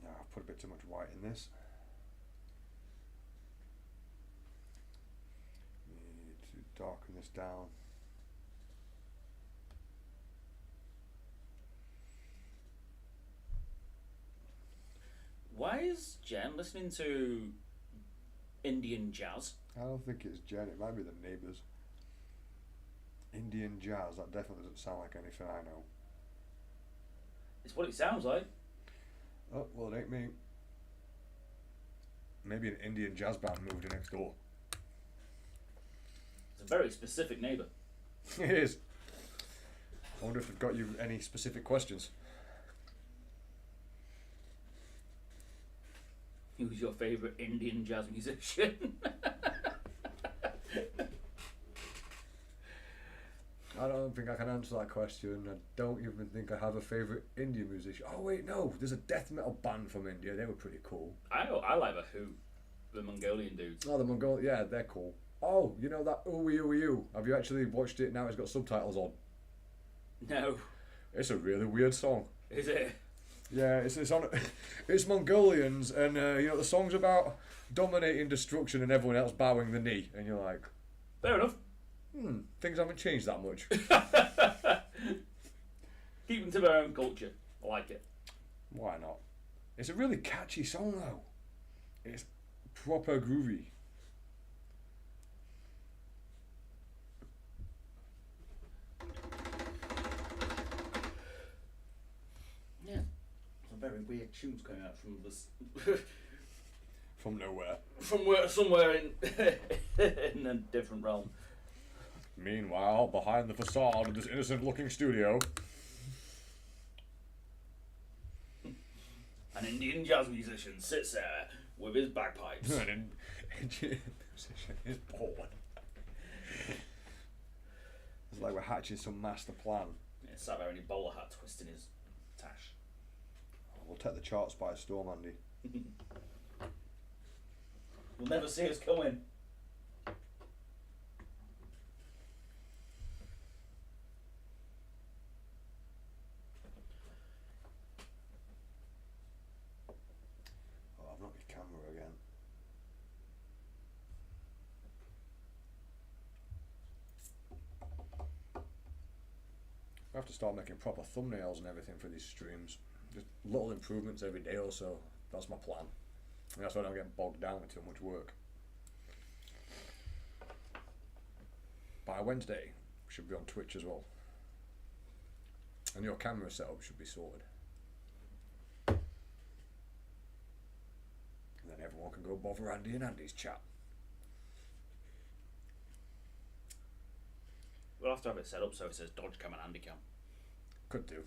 I've put a bit too much white in this. Need to darken this down. Why is Jen listening to Indian jazz? I don't think it's Jen, it might be the neighbours. Indian jazz, that definitely doesn't sound like anything I know. It's what it sounds like. Oh, well, it ain't me. Maybe an Indian jazz band moved in next door. It's a very specific neighbour. It is. I wonder if they've got you any specific questions. Who's your favourite Indian jazz musician? I don't think I can answer that question. I don't even think I have a favourite Indian musician. Oh wait, no, there's a death metal band from India. They were pretty cool. I like the Who, the Mongolian dudes. Oh, the Mongol, yeah, they're cool. Oh, you know that Ooey Ooey Ooh? Have you actually watched it now? It's got subtitles on. No. It's a really weird song. Is it? Yeah, it's on. It's Mongolians, and you know the song's about dominating destruction and everyone else bowing the knee, and you're like, Fair enough. Things haven't changed that much. Keep them to their own culture. I like it. Why not? It's a really catchy song though. It's proper groovy. Yeah. Some very weird tunes coming out from this. From nowhere. From somewhere in in a different realm. Meanwhile, behind the facade of this innocent-looking studio, an Indian jazz musician sits there with his bagpipes. an Indian musician is bored. It's like we're hatching some master plan. Yeah, sat there in his bowler hat twisting his tash. We'll take the charts by storm, Andy. You'll never see us coming. Oh, I've knocked your camera again. I have to start making proper thumbnails and everything for these streams. Just little improvements every day or so. That's my plan. And that's why I don't get bogged down with too much work. By Wednesday, we should be on Twitch as well. And your camera setup should be sorted. And then everyone can go bother Andy and Andy's chat. We'll have to have it set up so it says Dodge Cam and Andy Cam. Could do.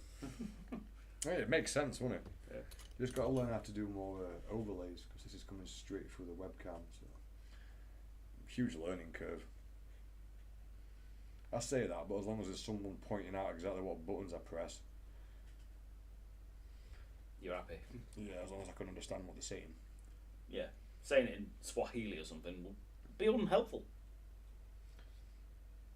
Yeah, it makes sense, wouldn't it? Yeah. You just got to learn how to do more overlays because this is coming straight through the webcam. So huge learning curve. I say that, but as long as there's someone pointing out exactly what buttons I press. You're happy? Yeah, as long as I can understand what they're saying. Yeah. Saying it in Swahili or something will be unhelpful.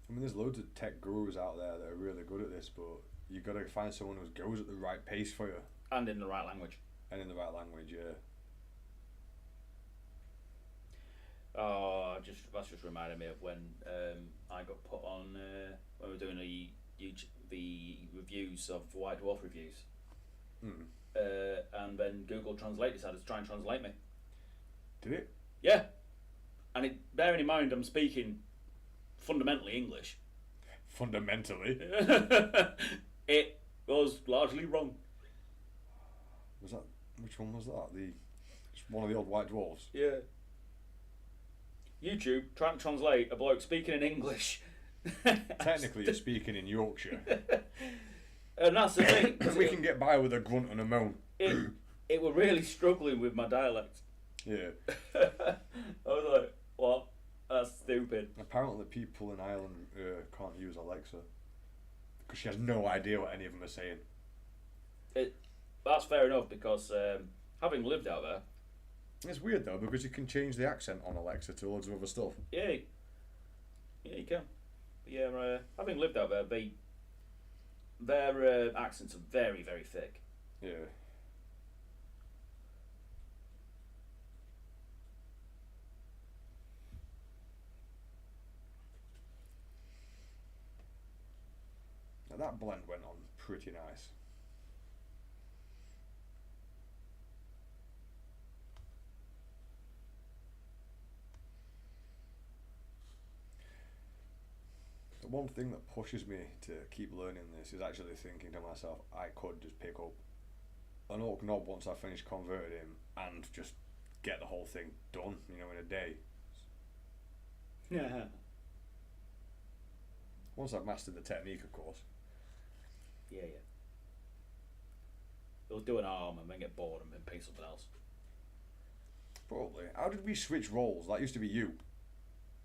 I mean, there's loads of tech gurus out there that are really good at this, but you got to find someone who goes at the right pace for you. And in the right language. And in the right language, yeah. Oh, that's just reminded me of when I got put on when we were doing the reviews of White Dwarf reviews, and then Google Translate decided to try and translate me. Did it? Yeah, and bearing in mind I'm speaking fundamentally English. Fundamentally. It was largely wrong. Was that? Which one was that? It's one of the old white dwarfs. Yeah. YouTube, trying to translate a bloke speaking in English. Technically, you're speaking in Yorkshire. And that's the thing. We can get by with a grunt and a moan. It were really struggling with my dialect. Yeah. I was like, what? That's stupid. Apparently, people in Ireland can't use Alexa because she has no idea what any of them are saying. That's fair enough because having lived out there. It's weird though because you can change the accent on Alexa to loads of other stuff. Yeah, you can. But yeah, having lived out there, their accents are very, very thick. Yeah. Now that blend went on pretty nice. The one thing that pushes me to keep learning this is actually thinking to myself, I could just pick up an Oak knob once I finish converting him and just get the whole thing done, in a day. Yeah. Once I've mastered the technique, of course. Yeah. They'll do an arm and then get bored and then pick something else. Probably. How did we switch roles? That used to be you.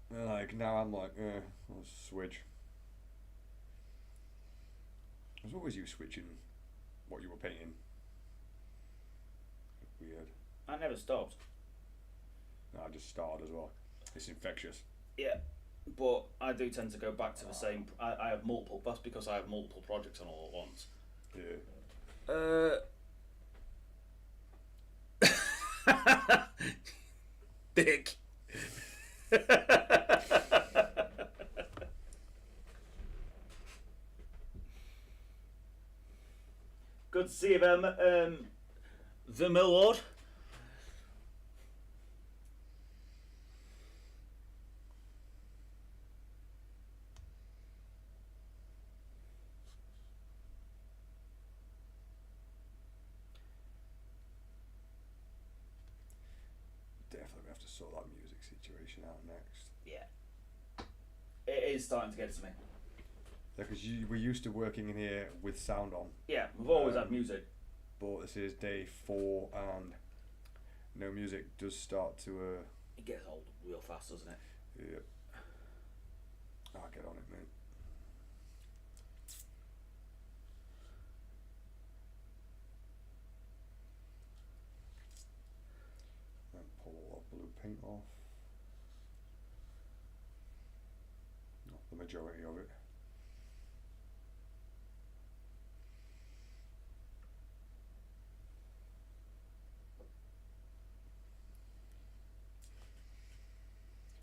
And now I'm like, let's switch. It was always you switching what you were painting. Weird. I never stopped. No, I just started as well. It's infectious. Yeah, but I do tend to go back to the same. I have multiple. That's because I have multiple projects on all at once. Yeah. Dick. Good to see you, the Millward. Definitely have to sort that music situation out next. Yeah. It is starting to get to me. Yeah, because we're used to working in here with sound on. Yeah, we've always had music. But this is day 4 and no music does start to... It gets old real fast, doesn't it? Yeah. I'll get on it, mate. Then pull all that blue paint off. Not the majority of it.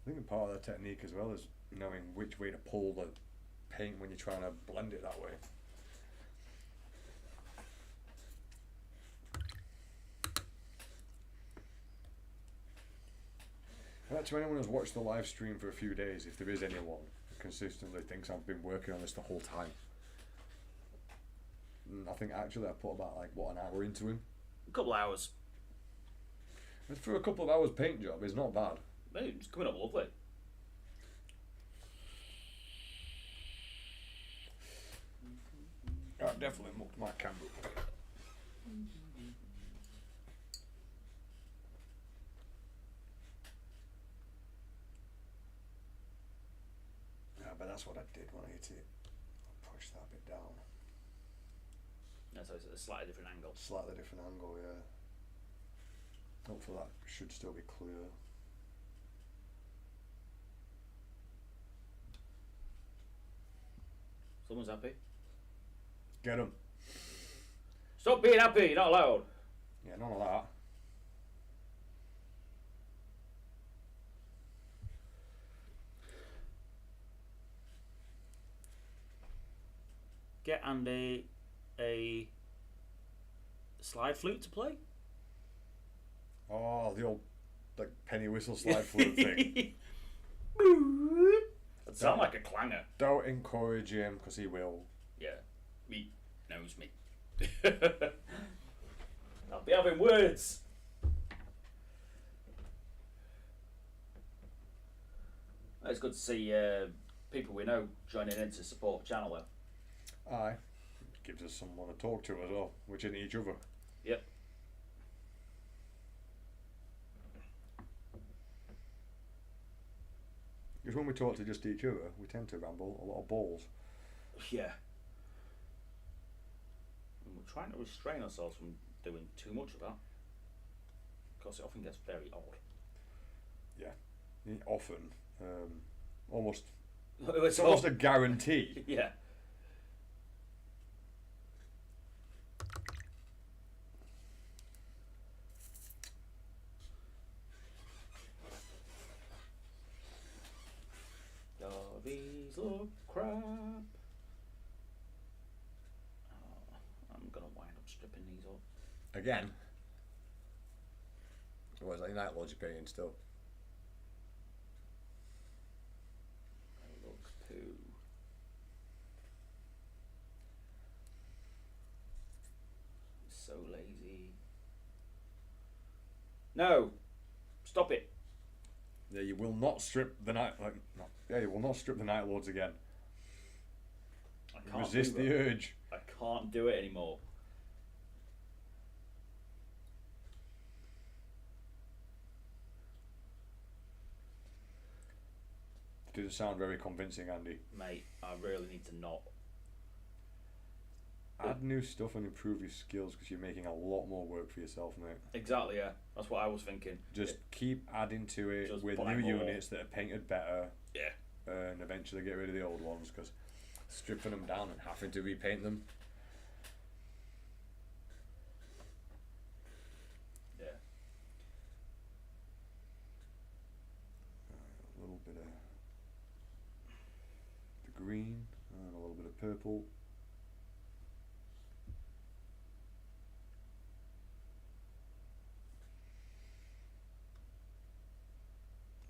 I think part of the technique as well is knowing which way to pull the paint when you're trying to blend it that way. To anyone who's watched the live stream for a few days, if there is anyone who consistently thinks I've been working on this the whole time, I think actually I put about an hour into him. A couple of hours. And for a couple of hours paint job, it's not bad. Mate, it's coming up lovely. I definitely mucked my camera. But that's what I did when I hit it. I pushed that bit down. Yeah, so it's a slightly different angle. Slightly different angle, yeah. Hopefully that should still be clear. Someone's happy. Get him. Stop being happy, you're not allowed. Yeah, none of that. Get Andy a slide flute to play. Oh, the old penny whistle slide flute thing. That sound like a clanger. Don't encourage him, because he will. Yeah. Me knows me. I'll be having words. It's good to see people we know joining in to support the channel though. Aye. Gives us someone to talk to as well, which isn't each other. Yep. Because when we talk to just each other, we tend to ramble a lot of balls. Yeah. And we're trying to restrain ourselves from doing too much of that. Because it often gets very odd. Yeah. Often. Almost. It's almost a guarantee. Yeah. These look crap. Oh, I'm gonna wind up stripping these up. Again. What is that? Night Lords you're paying still. They look poo. So lazy. No! Stop it! Yeah, you will not strip the night. You will not strip the Night Lords again. I can't Resist do the it. urge. I can't do it anymore. Didn't sound very convincing, Andy. Mate, I really need to not. Add new stuff and improve your skills because you're making a lot more work for yourself, mate. Exactly, yeah. That's what I was thinking. Just keep adding to it Just with buy new more. units that are painted better. Yeah. And eventually get rid of the old ones because stripping them down and having to repaint them. Yeah. A little bit of the green and a little bit of purple.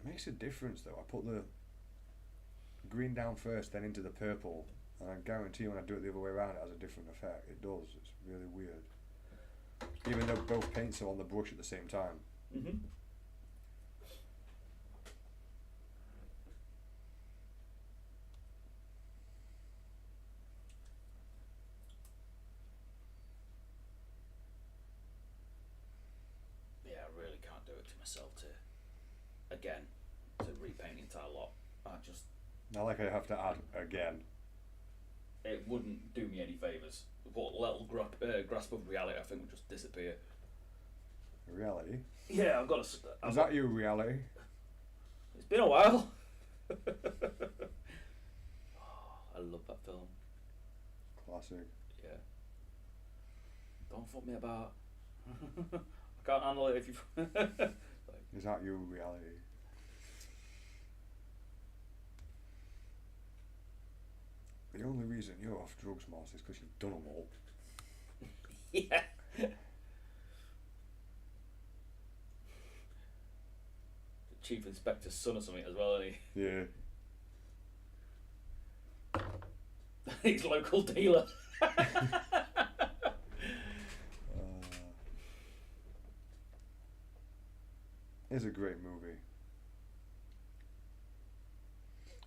Makes a difference though. I put the green down first, then into the purple, and I guarantee when I do it the other way around, it has a different effect. It does. It's really weird. Even though both paints are on the brush at the same time. Mhm. Yeah, I really can't do it to myself to repaint the entire lot. Not like I have to add again. It wouldn't do me any favours. What little grasp of reality I think would just disappear. Reality? Yeah, I've got to. Is that your reality? It's been a while. Oh, I love that film. Classic. Yeah. Don't fuck me about. I can't handle it if you. Is that your reality? The only reason you're off drugs, Moss, is because you've done them all. Yeah. The Chief Inspector's son or something as well, isn't he? Yeah. He's local dealer. It's a great movie.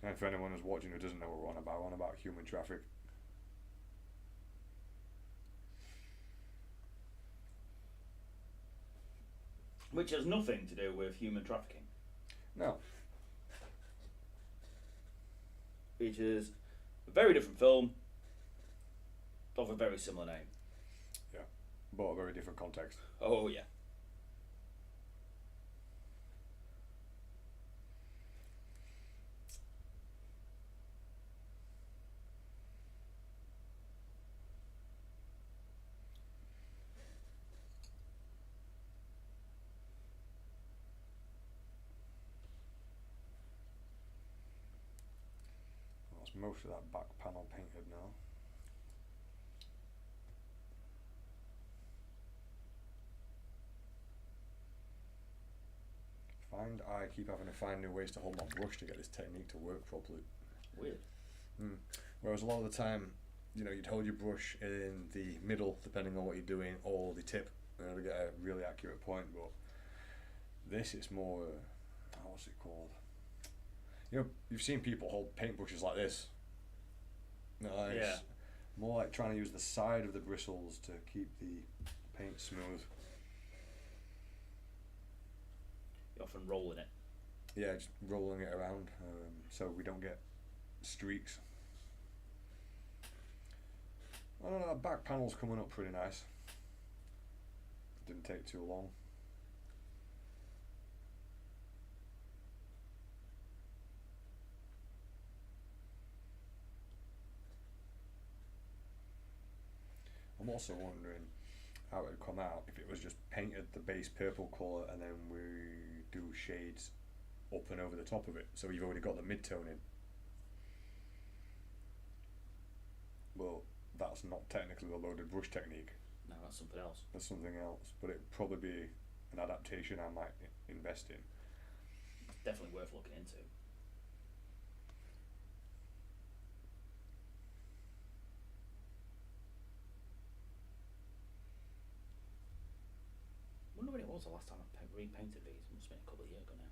And for anyone who's watching who doesn't know what we're on about human traffic. Which has nothing to do with human trafficking. No. Which is a very different film of a very similar name. Yeah. But a very different context. Oh yeah. That's most of that back panel painted now. I keep having to find new ways to hold my brush to get this technique to work properly. Weird. Whereas a lot of the time, you know, you'd hold your brush in the middle, depending on what you're doing, or the tip, you know, to get a really accurate point. But this, it's more, what's it called? You know, you've seen people hold paintbrushes like this. No, it's more like trying to use the side of the bristles to keep the paint smooth. You're often rolling it. Yeah, just rolling it around, so we don't get streaks. I don't know, that back panel's coming up pretty nice. Didn't take too long. I'm also wondering how it would come out if it was just painted the base purple colour and then we do shades up and over the top of it, so you've already got the mid-tone in. Well, that's not technically the loaded brush technique. No, that's something else. That's something else, but it'd probably be an adaptation I might invest in. It's definitely worth looking into. I wonder when it was the last time I repainted these. It must have been a couple of years ago now.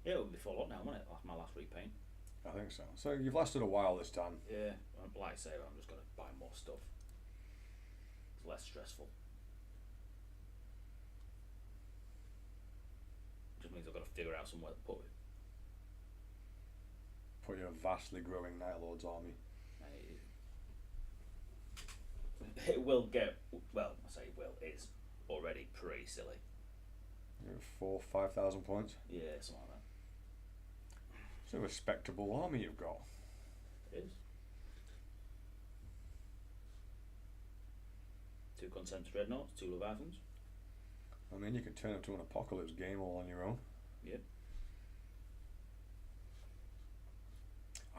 Yeah, it was before lockdown, wasn't it? My last repaint. I think so. So you've lasted a while this time. Yeah, like I say, I'm just going to buy more stuff. It's less stressful. Just means I've got to figure out somewhere to put it. Put your vastly growing Night Lord's army. It will get, well, I say it will, it's already pretty silly. You're at 4,000-5,000 points. Yeah, something like that. It's a respectable army you've got. It is. 2 Concentra Dreadnoughts, 2 Leviathans. I mean, you could turn it to an apocalypse game all on your own. Yep.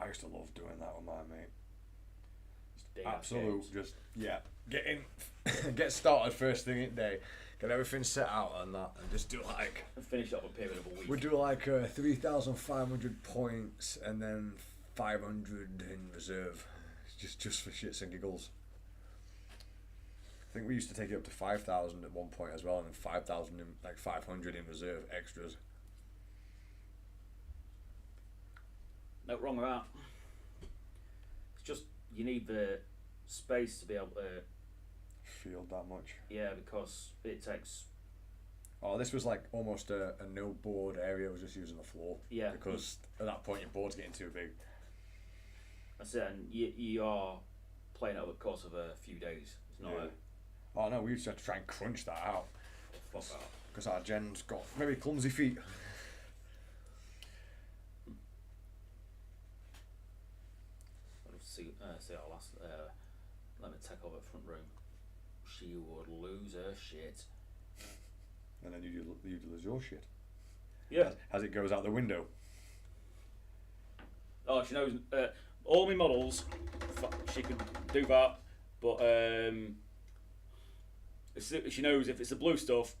I used to love doing that with my mate. Big Absolute, games. just, yeah, get in, get started first thing in the day, get everything set out and that, and just do like, And finish up a period of a week. we do like 3,500 points and then 500 in reserve, just for shits and giggles. I think we used to take it up to 5,000 at one point as well, and then 5,000 in, like 500 in reserve extras. No wrong with that. It's just you need the space to be able to. Field that much. Yeah, because it takes. Oh, this was like almost a no board area. I was just using the floor. Yeah. Because at that point your board's getting too big. That's it, and you are playing over the course of a few days. It's not Oh no, we used to have to try and crunch that out. fuck that. Because our gen's got maybe clumsy feet. See our last. Let me take over the front room. She would lose her shit. And then you'd lose your shit. Yeah. As it goes out the window. Oh, she knows all my models. She could do that, but she knows if it's the blue stuff,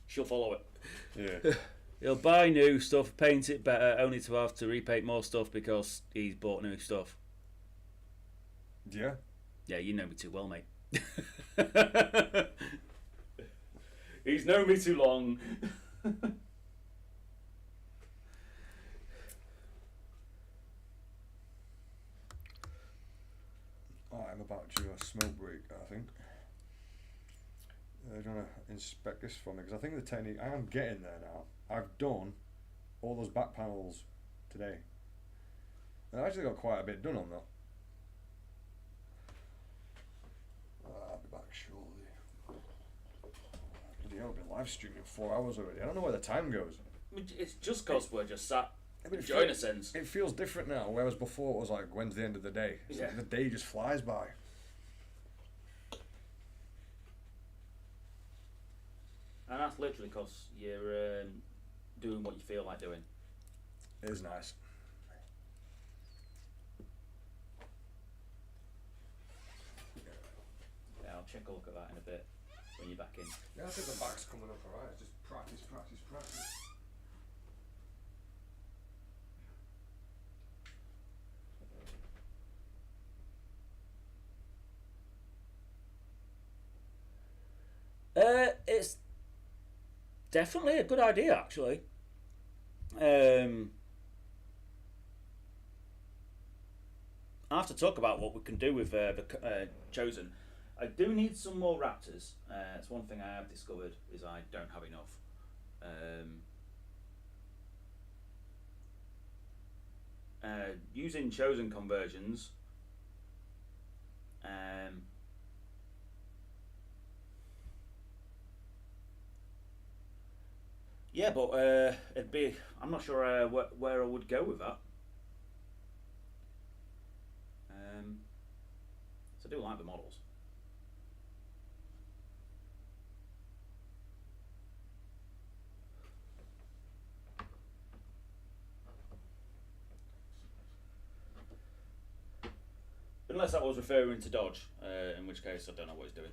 she'll follow it. Yeah. He'll buy new stuff, paint it better, only to have to repaint more stuff because he's bought new stuff. Yeah. Yeah, you know me too well, mate. He's known me too long. I'm about due a smoke break, I think. They're trying to inspect this for me because I think the technique, I am getting there now. I've done all those back panels today. And I actually got quite a bit done on that. I'll be back shortly. Bloody hell, I've been live streaming 4 hours already. I don't know where the time goes. It's just because we're just sat I mean, enjoying a sense. It feels different now, whereas before it was like, when's the end of the day? It's Yeah. like the day just flies by. And that's literally because you're doing what you feel like doing. It is nice. Yeah, I'll check a look at that in a bit when you're back in. Yeah, I think the back's coming up alright. It's just practice, practice, practice. It's definitely a good idea, actually. I have to talk about what we can do with the Chosen. I do need some more Raptors. It's one thing I have discovered is I don't have enough. Using Chosen conversions. Yeah, but it'd be. I'm not sure where I would go with that. So I do like the models. Unless that was referring to Dodge, in which case I don't know what he's doing.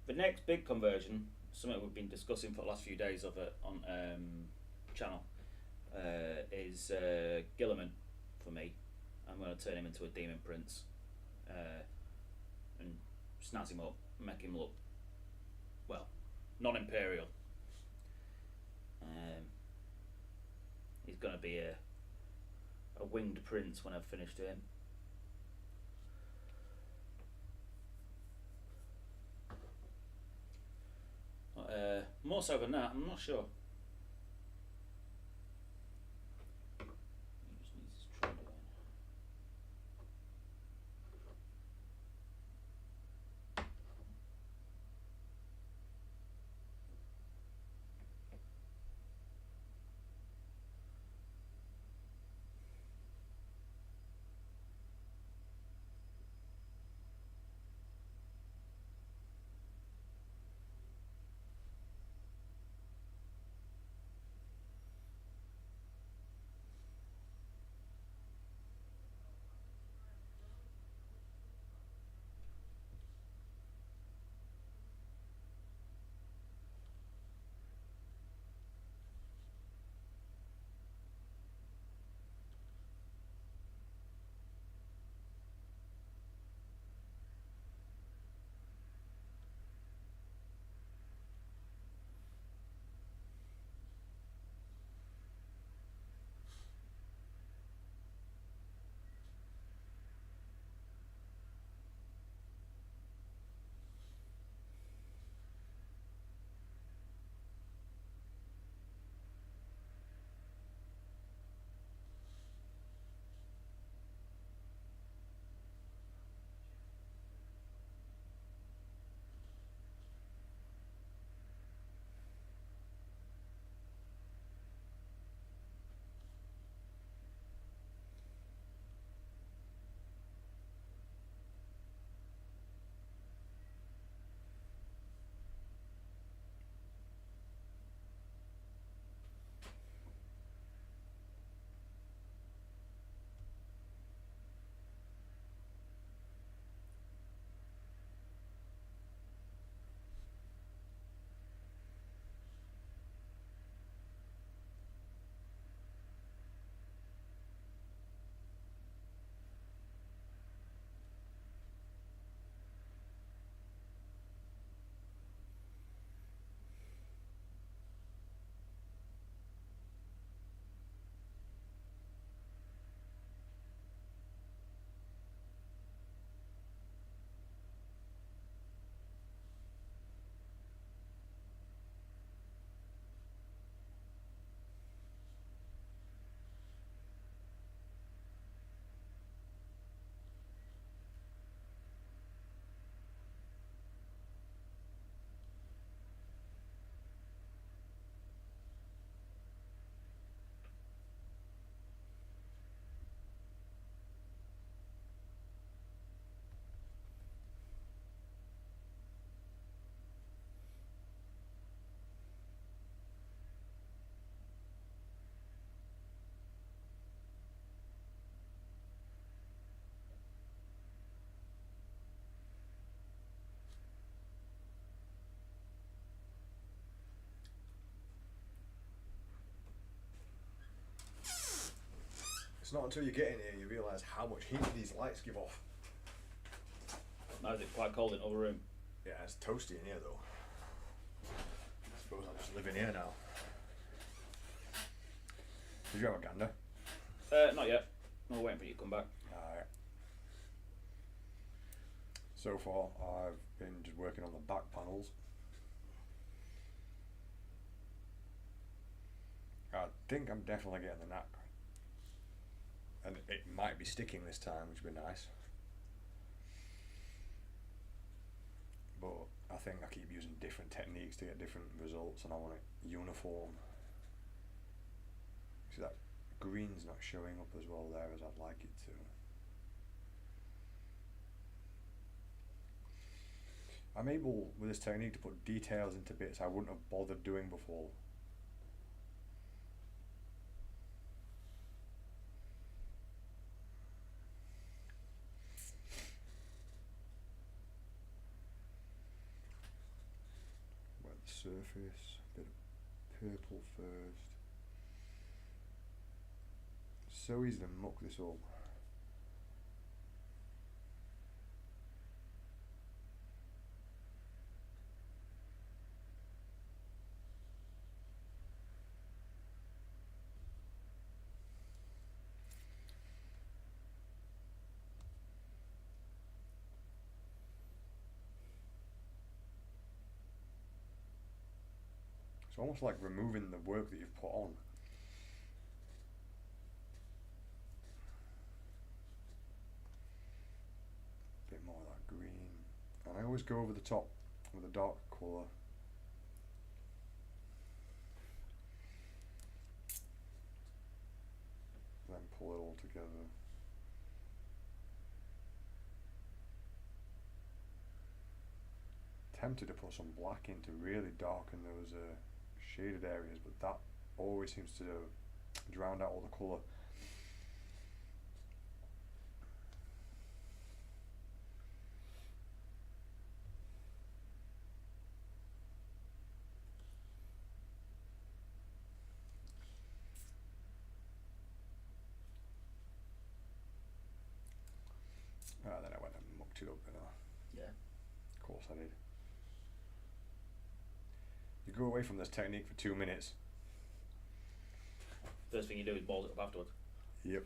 The next big conversion, something we've been discussing for the last few days of it on channel, is Gilliman for me. I'm going to turn him into a Demon Prince and snazz him up, make him look, well, non-imperial. He's going to be a winged prince when I've finished him. More so than that, I'm not sure. He just needs his trade again. It's not until you get in here you realise how much heat these lights give off. Now is it quite cold in the other room? Yeah, it's toasty in here though. I suppose I'll just live in here now. Did you have a gander? Not yet. I'm waiting for you to come back. Alright. So far, I've been just working on the back panels. I think I'm definitely getting the knack. And it might be sticking this time, which would be nice. But I think I keep using different techniques to get different results, and I want it uniform. See, that green's not showing up as well there as I'd like it to. I'm able, with this technique, to put details into bits I wouldn't have bothered doing before. Wet the surface, a bit of purple first. So easy to muck this up. It's almost like removing the work that you've put on. Bit more of that green. And I always go over the top with a dark colour. Then pull it all together. Tempted to put some black in to really darken those shaded areas, but that always seems to drown out all the colour. Then I went and mucked it up, Yeah. Of course I did. You go away from this technique for 2 minutes. First thing you do is ball it up afterwards. Yep.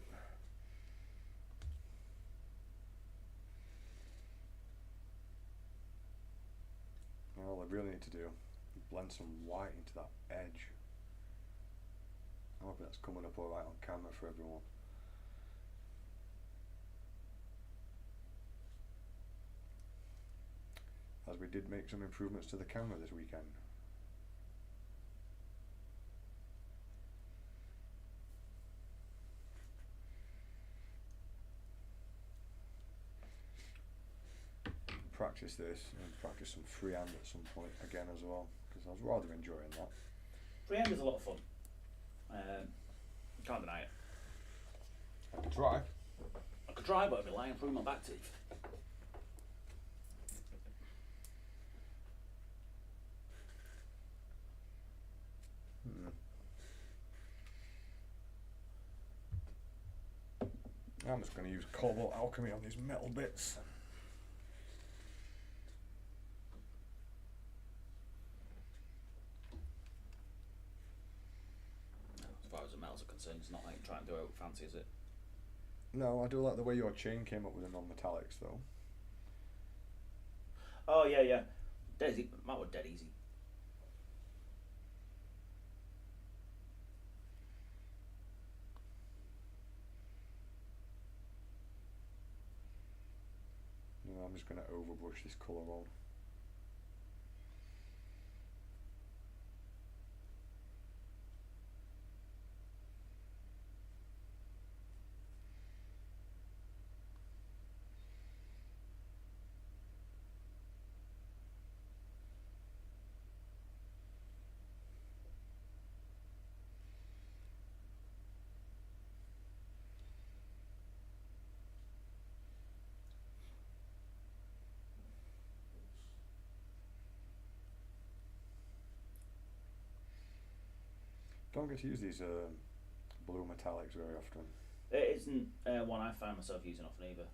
Now all I really need to do is blend some white into that edge. I hope that's coming up alright on camera for everyone. As we did make some improvements to the camera this weekend. Practice this and practice some freehand at some point again as well, because I was rather enjoying that. Freehand is a lot of fun. Can't deny it. I could try. I could try, but I'd be lying through my back teeth. I'm just going to use cobalt alchemy on these metal bits. As far as the metals are concerned, it's not like trying to do it fancy, is it? No, I do like the way your chain came up with the non-metallics though. Oh yeah, yeah. Dead easy. That was dead easy. No, I'm just going to overbrush this colour on. Don't get to use these blue metallics very often. It isn't one I find myself using often either.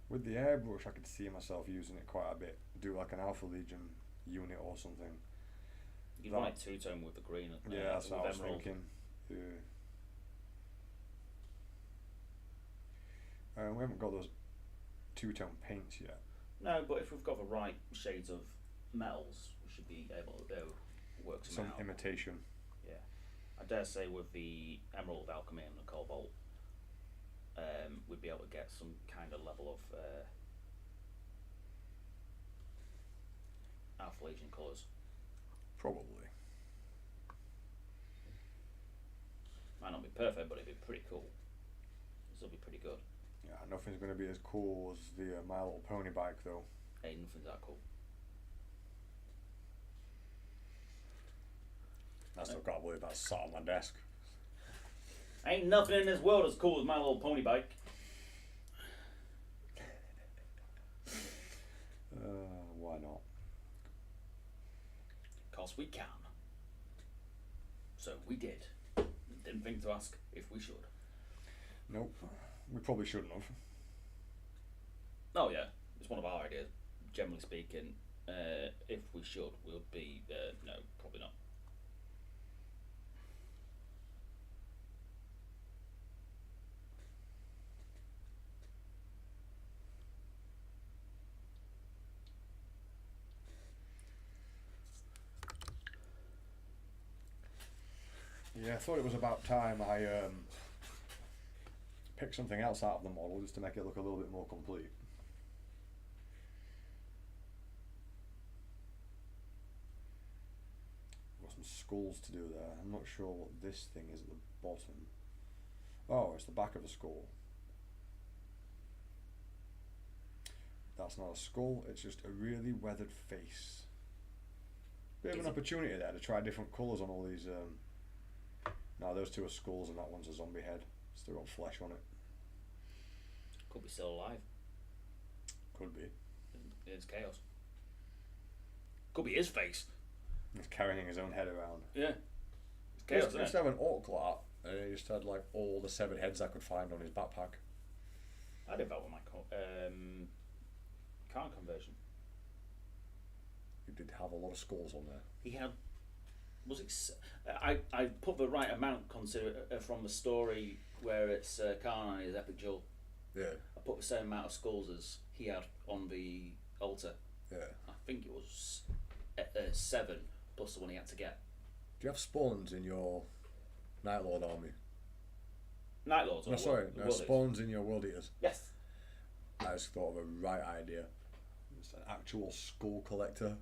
With the airbrush, I could see myself using it quite a bit. Do like an Alpha Legion unit or something. You'd want it two-tone with the green. Yeah, that's what I was emerald. thinking. Yeah. We haven't got those two-tone paints yet. No, but if we've got the right shades of metals, we should be able to work some out. Imitation. Yeah, I dare say with the Emerald Alchemy and the Cobalt, we'd be able to get some kind of level of Alpha Legion colours. Probably. Might not be perfect, but it'd be pretty cool. This will be pretty good. Yeah, nothing's going to be as cool as the My Little Pony bike, though. Ain't nothing's that cool. I still can't believe that's sat on my desk. Ain't nothing in this world as cool as My Little Pony bike. Why not? 'Cause we can. So we did. Didn't think to ask if we should. Nope. We probably shouldn't have. Oh yeah, it's one of our ideas. Generally speaking, if we should, we'll be no, probably not. Yeah, I thought it was about time I picked something else out of the model just to make it look a little bit more complete. Got some skulls to do there. I'm not sure what this thing is at the bottom. Oh, it's the back of a skull. That's not a skull, it's just a really weathered face. Bit of an opportunity there to try different colours on all these. No, those two are skulls and that one's a zombie head. Still got flesh on it. Could be still alive. Could be. It's chaos. Could be his face. He's carrying his own head around. Yeah. It's chaos, He used to have an orc lot, and he just had like all the severed heads I could find on his backpack. I did that with my card conversion. He did have a lot of skulls on there. He had. Was it? I put the right amount from the story where it's Khan and his epic duel. Yeah. I put the same amount of skulls as he had on the altar. Yeah. I think it was 7 plus the one he had to get. Do you have spawns in your Night Lord army? Night Lords. No, sorry, no, spawns in your World Eaters. Yes. I just thought of a right idea. Just an actual skull collector.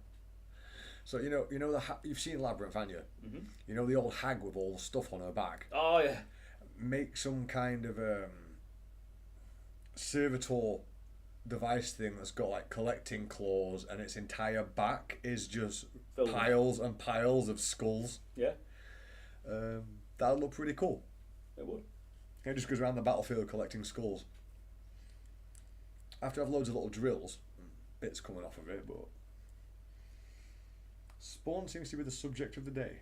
So you know you've seen Labyrinth, haven't you? Mm-hmm. You know the old hag with all the stuff on her back. Oh yeah. Make some kind of servitor device thing that's got like collecting claws, and its entire back is just piles and piles of skulls. Yeah. That would look pretty cool. It would. It just goes around the battlefield collecting skulls. I have to have loads of little drills, bits coming off of it, but spawn seems to be the subject of the day.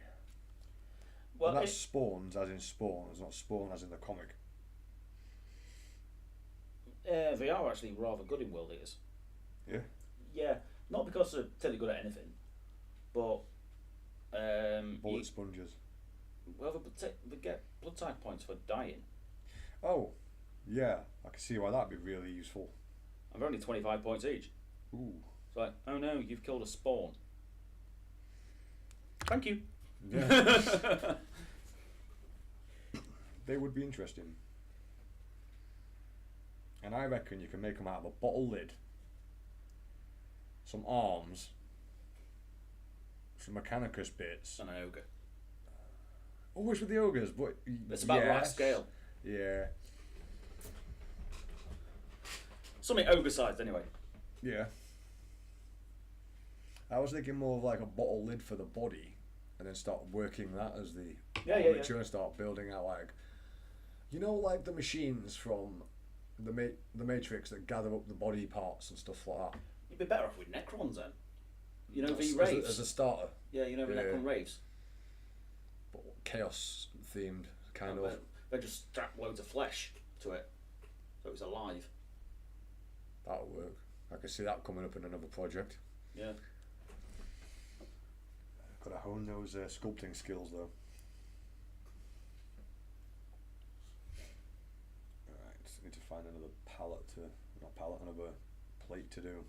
Well, and that's spawns as in spawns, not spawn as in the comic. They are actually rather good in World Eaters. Yeah. Yeah, not because they're terribly good at anything, but bullet sponges. Well, they get blood type points for dying. Oh, yeah, I can see why that'd be really useful. And they're only 25 points each. Ooh. It's like, oh no, you've killed a spawn. Thank you. Yeah. They would be interesting. And I reckon you can make them out of a bottle lid, some arms, some Mechanicus bits. And an ogre. Always with the ogres, but It's about the right yes. scale. Yeah. Something ogre sized anyway. Yeah. I was thinking more of like a bottle lid for the body, and then start working that as the armature and start building out like, like the machines from the Matrix that gather up the body parts and stuff like that. You'd be better off with Necrons then. The As raves. as a starter. Yeah, the Necron raves. But chaos themed kind Yeah, of. They just strapped loads of flesh to it, so it was alive. That'll work. I can see that coming up in another project. Yeah. Gotta hone those sculpting skills though. Alright, so need to find another another plate to do.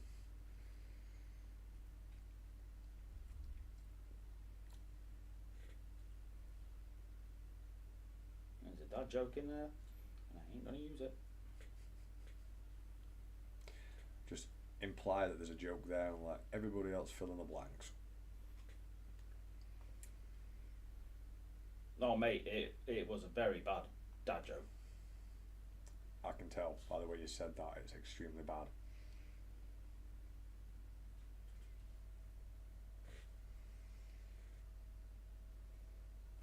There's a dad joke in there, and I ain't gonna use it. Just imply that there's a joke there and let everybody else fill in the blanks. No, mate, it was a very bad dad joke. I can tell by the way you said that it's extremely bad.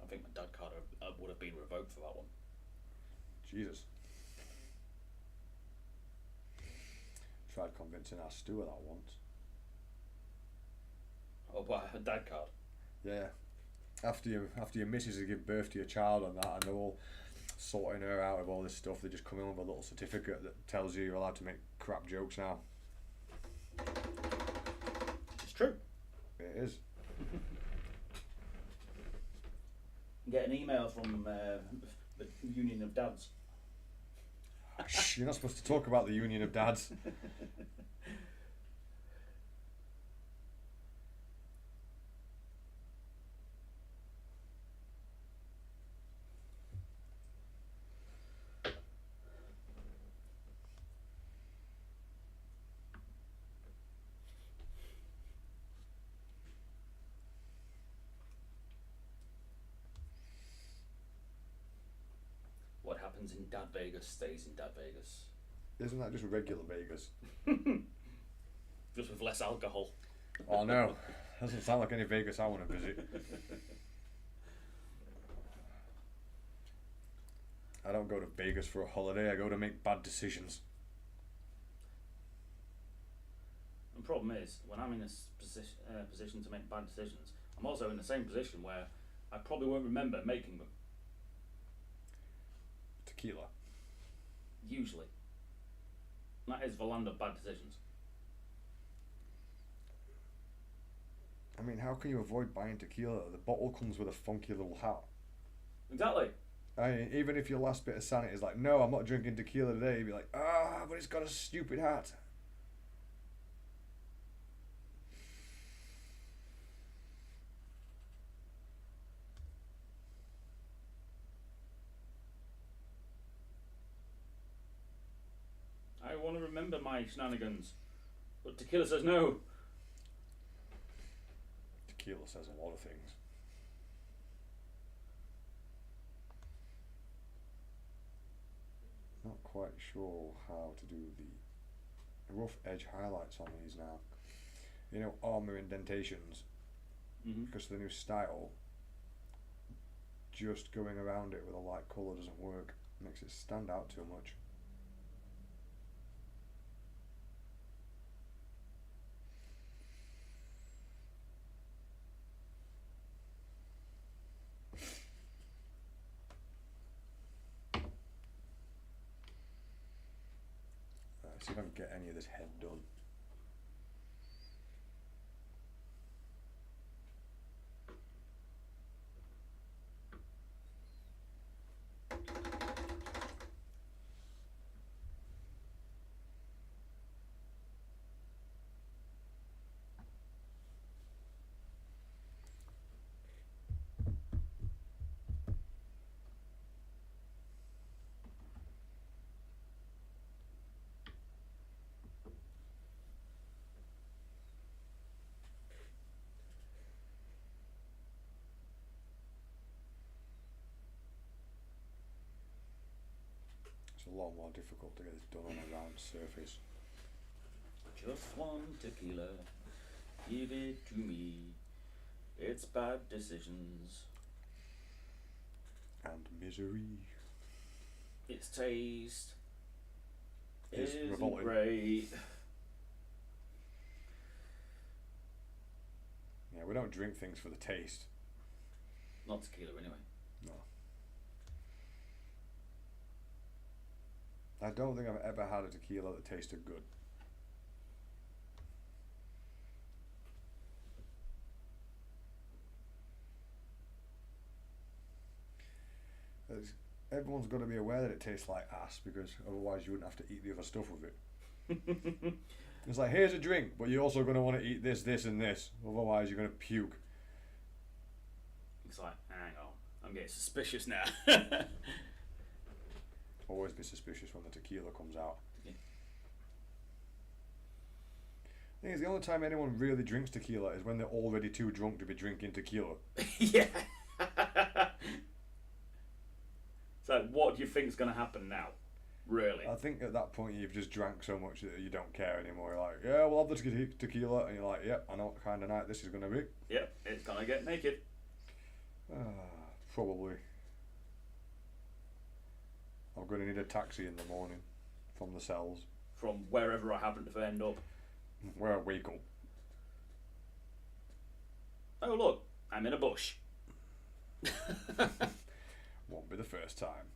I think my dad card would have been revoked for that one. Jesus. Tried convincing our Stu of that once. Oh, what, a dad card? Yeah. After your missus has given birth to your child and that, and they're all sorting her out of all this stuff, they just come in with a little certificate that tells you you're allowed to make crap jokes now. It's true. It is. Get an email from the Union of Dads. Shh, you're not supposed to talk about the Union of Dads. What happens in Dad Vegas stays in Dad Vegas. Isn't that just regular Vegas? Just with less alcohol. Oh no, doesn't sound like any Vegas I want to visit. I don't go to Vegas for a holiday, I go to make bad decisions. The problem is, when I'm in a position to make bad decisions, I'm also in the same position where I probably won't remember making them. Tequila. Usually. That is the land of bad decisions. I mean, how can you avoid buying tequila? The bottle comes with a funky little hat. Exactly. I mean, even if your last bit of sanity is like, no, I'm not drinking tequila today, you'd be like, but it's got a stupid hat. I want to remember my shenanigans, but tequila says no. Tequila says a lot of things. Not quite sure how to do the rough edge highlights on these now. You know, armour indentations, because of the new style, just going around it with a light colour doesn't work. Makes it stand out too much. See if I can get any of this head done. It's a lot more difficult to get this done on a round surface. Just one tequila, give it to me. It's bad decisions. And misery. Its taste Is isn't revolting. great. Yeah, we don't drink things for the taste. Not tequila anyway. No. I don't think I've ever had a tequila that tasted good. Everyone's got to be aware that it tastes like ass, because otherwise you wouldn't have to eat the other stuff with it. It's like, here's a drink, but you're also going to want to eat this, this, and this. Otherwise, you're going to puke. It's like, hang on, I'm getting suspicious now. Always be suspicious when the tequila comes out. Yeah. I think it's the only time anyone really drinks tequila is when they're already too drunk to be drinking tequila. Yeah. So, what do you think's going to happen now? Really? I think at that point you've just drank so much that you don't care anymore. You're like, yeah, we'll have the tequila, and you're like, yep, I know what kind of night this is going to be. Yep, it's going to get naked. Probably. I'm going to need a taxi in the morning from the cells. From wherever I happen to end up. Where I wake up. Oh, look, I'm in a bush. Won't be the first time.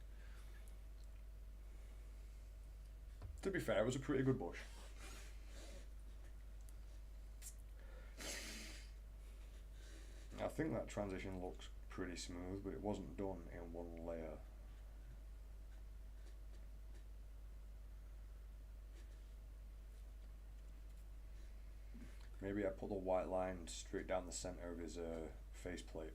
To be fair, it was a pretty good bush. I think that transition looks pretty smooth, but it wasn't done in one layer. Maybe I put the white line straight down the center of his faceplate.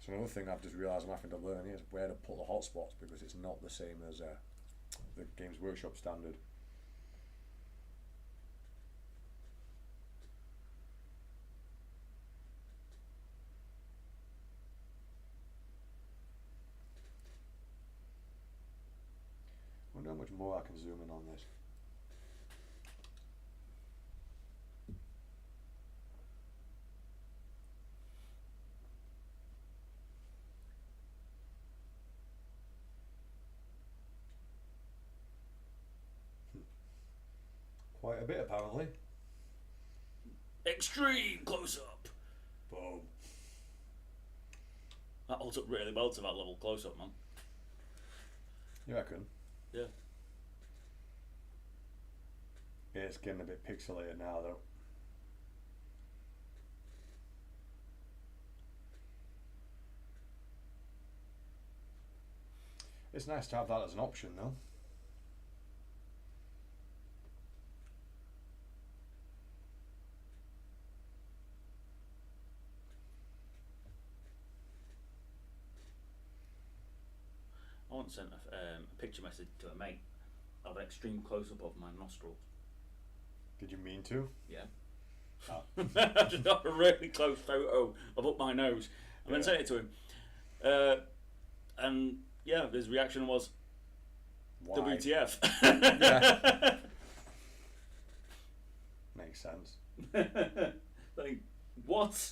So another thing I've just realised I'm having to learn is where to put the hotspots, because it's not the same as the Games Workshop standard. I wonder how much more I can zoom in on this. Quite a bit, apparently. Extreme close up. Boom. That holds up really well to that level close up, man. You reckon? Yeah. Yeah, it's getting a bit pixelated now, though. It's nice to have that as an option, though. I once sent a picture message to a mate of an extreme close up of my nostrils. Did you mean to? Yeah. Oh. I just got a really close photo of up my nose and then sent it to him. And yeah, his reaction was, Why? WTF. Yeah. Makes sense. Like, what?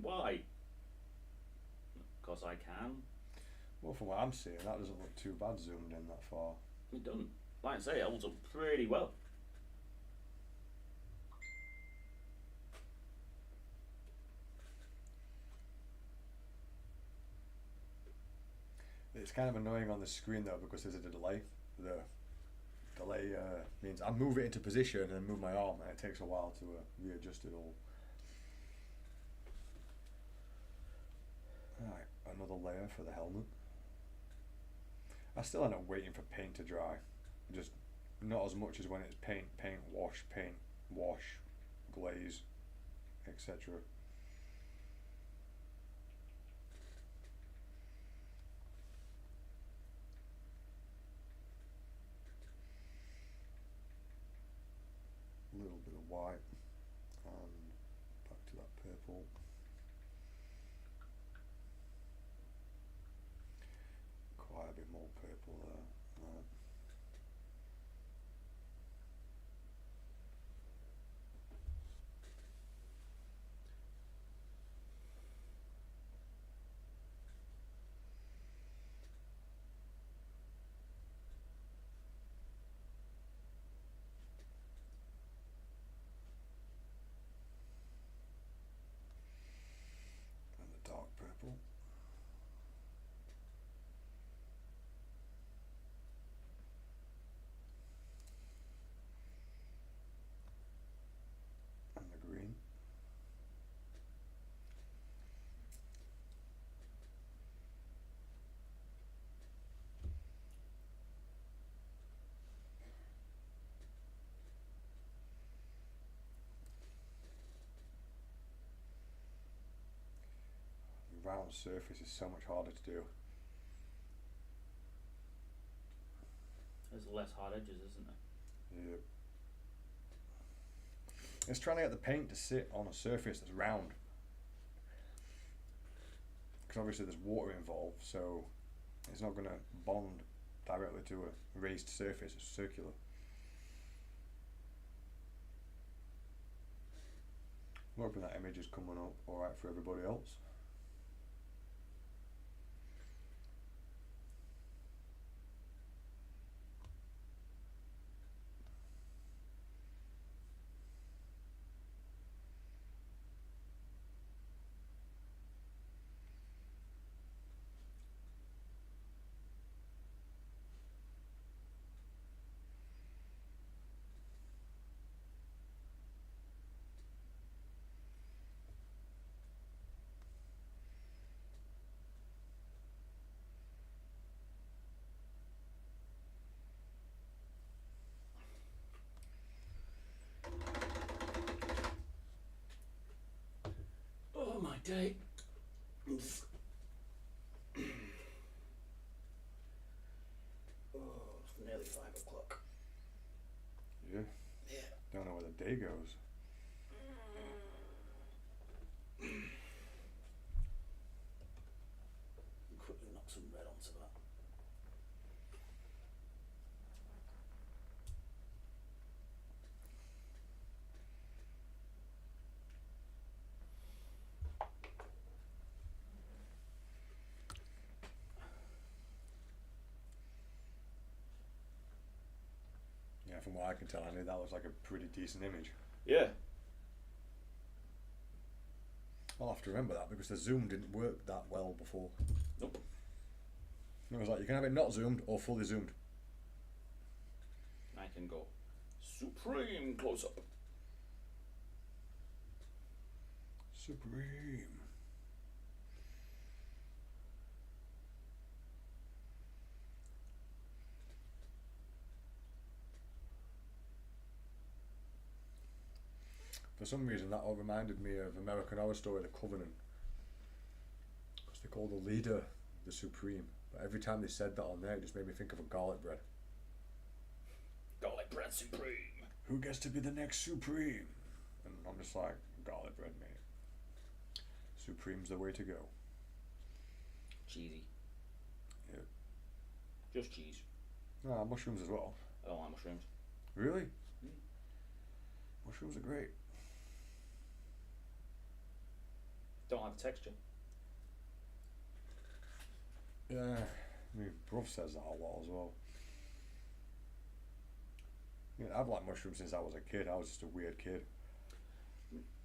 Why? Because I can. Well, from what I'm seeing, that doesn't look too bad zoomed in that far. It doesn't. Like I say, it holds up pretty well. It's kind of annoying on the screen though, because there's a delay. The delay means I move it into position and then move my arm, and it takes a while to readjust it all. Alright, another layer for the helmet. I still end up waiting for paint to dry. Just not as much as when it's paint, wash, glaze, etc. A little bit of white and back to that purple. Quite a bit more purple there. Right. And the dark purple. round surface is so much harder to do. There's less hard edges, isn't there? Yeah. It's trying to get the paint to sit on a surface that's round. Because obviously there's water involved, so it's not going to bond directly to a raised surface. It's circular. I'm hoping that image is coming up alright for everybody else. Oh my day. Oh, it's nearly 5 o'clock. Yeah. Yeah. Don't know where the day goes. Quickly knock some red onto that. Yeah, from what I can tell, I knew that was like a pretty decent image. Yeah. I'll have to remember that because the zoom didn't work that well before. Nope. It was like you can have it not zoomed or fully zoomed. I can go supreme close up. Supreme. For some reason, that all reminded me of American Horror Story: The Covenant, because they call the leader the Supreme. But every time they said that on there, it just made me think of a garlic bread. Garlic bread supreme. Who gets to be the next Supreme? And I'm just like, garlic bread, mate. Supreme's the way to go. Cheesy. Yeah. Just cheese. Ah, mushrooms as well. I don't like mushrooms. Really? Mm. Mushrooms are great. Don't like the texture. Yeah, my bruv says that a lot as well. Yeah, I've liked mushrooms since I was a kid. I was just a weird kid.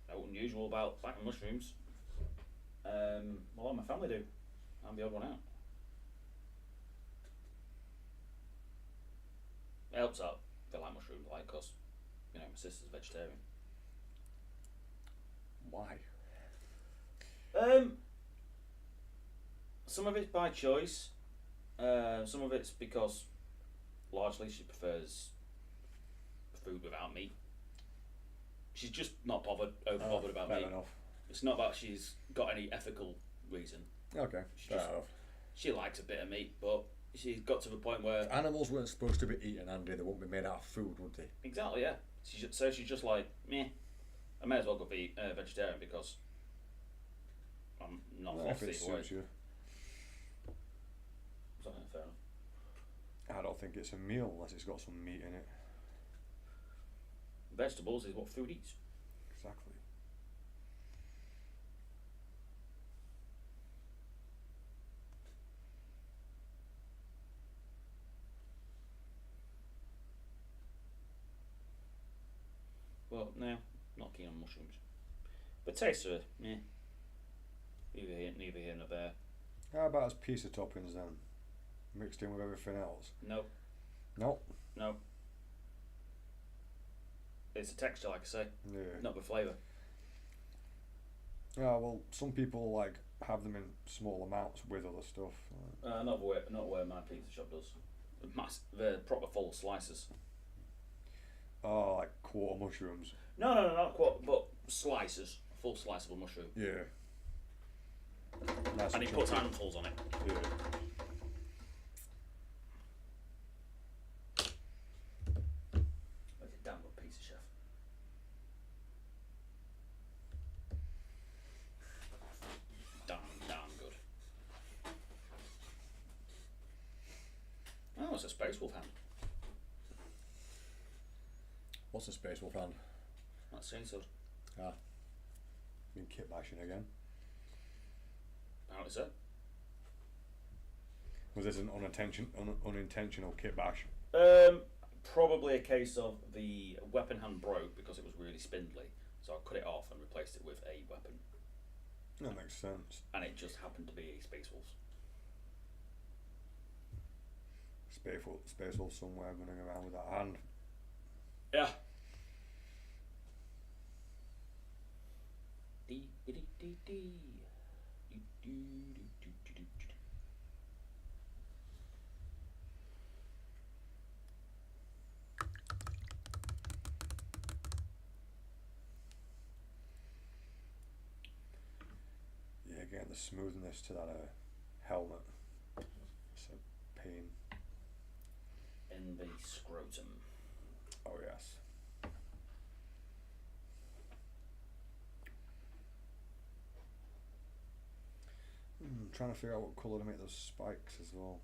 Nothing unusual about liking mushrooms. A lot of my family do. I'm the odd one out. It helps out if they like mushrooms, like, because, you know, my sister's a vegetarian. Why? Some of it's by choice. Some of it's because largely she prefers food without meat. She's just not over bothered about fair meat. enough. It's not that she's got any ethical reason. Okay, She fair just- enough. She likes a bit of meat, but she's got to the point where If animals weren't supposed to be eaten, Andy, they wouldn't be made out of food, would they? exactly, yeah. So she's just like, meh. I may as well go be vegetarian because I'm not Well, if fussy it either way. suits you. So, fair enough. I don't think it's a meal unless it's got some meat in it. Vegetables is what food eats. Exactly. Well, no, not keen on mushrooms. But taste of it, meh. Neither here nor there. How about as pizza toppings then? Mixed in with everything else? No, Nope. no. It's a texture, like I say, Yeah. not the flavour. Yeah, well, some people like have them in small amounts with other stuff. Not where my pizza shop does. The proper full slices. Oh, like quarter mushrooms. No, not quite, but slices. Full slice of a mushroom. Yeah. Nice And he puts chunky. handfuls on it. Yeah. That's a damn good pizza, chef. Damn good. Oh, it's a Space Wolf hand. What's a Space Wolf hand? That's chainsaw. Ah. Been kit bashing again. Apparently so. Was this an unintentional kit bash? Probably a case of the weapon hand broke because it was really spindly, so I cut it off and replaced it with a weapon, That makes sense. and it just happened to be a Space Wolf. Space Wolf somewhere running around with that hand. Yeah. Yeah, getting the smoothness to that helmet. It's a pain. In the scrotum. Oh yes. Trying to figure out what colour to make those spikes as well.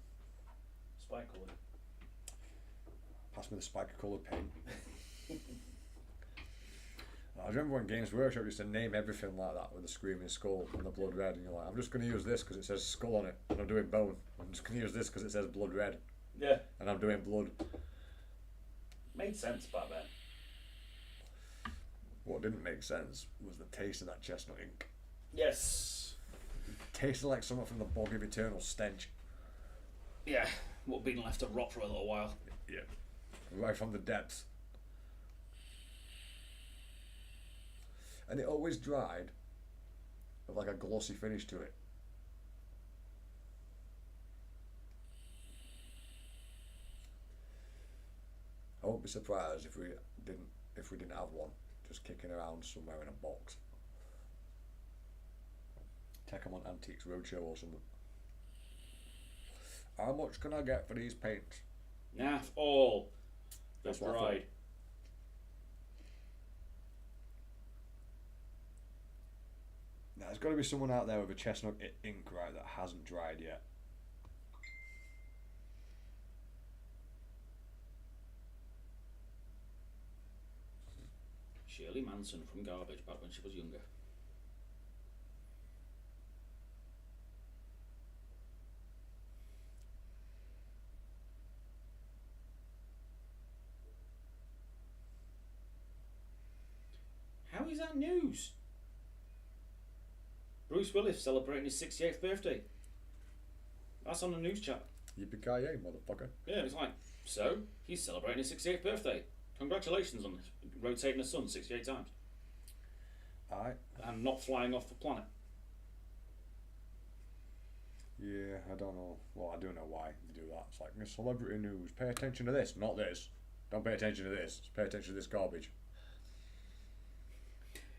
Spike colour. Pass me the spike coloured paint. I remember when Games Workshop used to name everything like that with the screaming skull and the blood red, and you're like, I'm just going to use this because it says skull on it, and I'm doing bone. I'm just going to use this because it says blood red, Yeah. and I'm doing blood. Made sense back then. What didn't make sense was the taste of that chestnut ink. Yes. Tasted like something from the bog of eternal stench. Yeah. What, been left to rot for a little while. Yeah. Right from the depths. And it always dried with like a glossy finish to it. I won't be surprised if we didn't have one just kicking around somewhere in a box. Take them on Antiques Roadshow or something. How much can I get for these paints? Naff all. That's They've what I thought. dried. Now, there's got to be someone out there with a chestnut ink, right, that hasn't dried yet. Shirley Manson from Garbage back when she was younger. How is that news? Bruce Willis celebrating his 68th birthday. That's on the news chat. Yippee-ki-yay, motherfucker. Yeah, it's like, so, he's celebrating his 68th birthday. Congratulations on rotating the sun 68 times. Aye. And not flying off the planet. Yeah, I don't know. Well, I do know why they do that. It's like, celebrity news. Pay attention to this, not this. Don't pay attention to this. Pay attention to this garbage.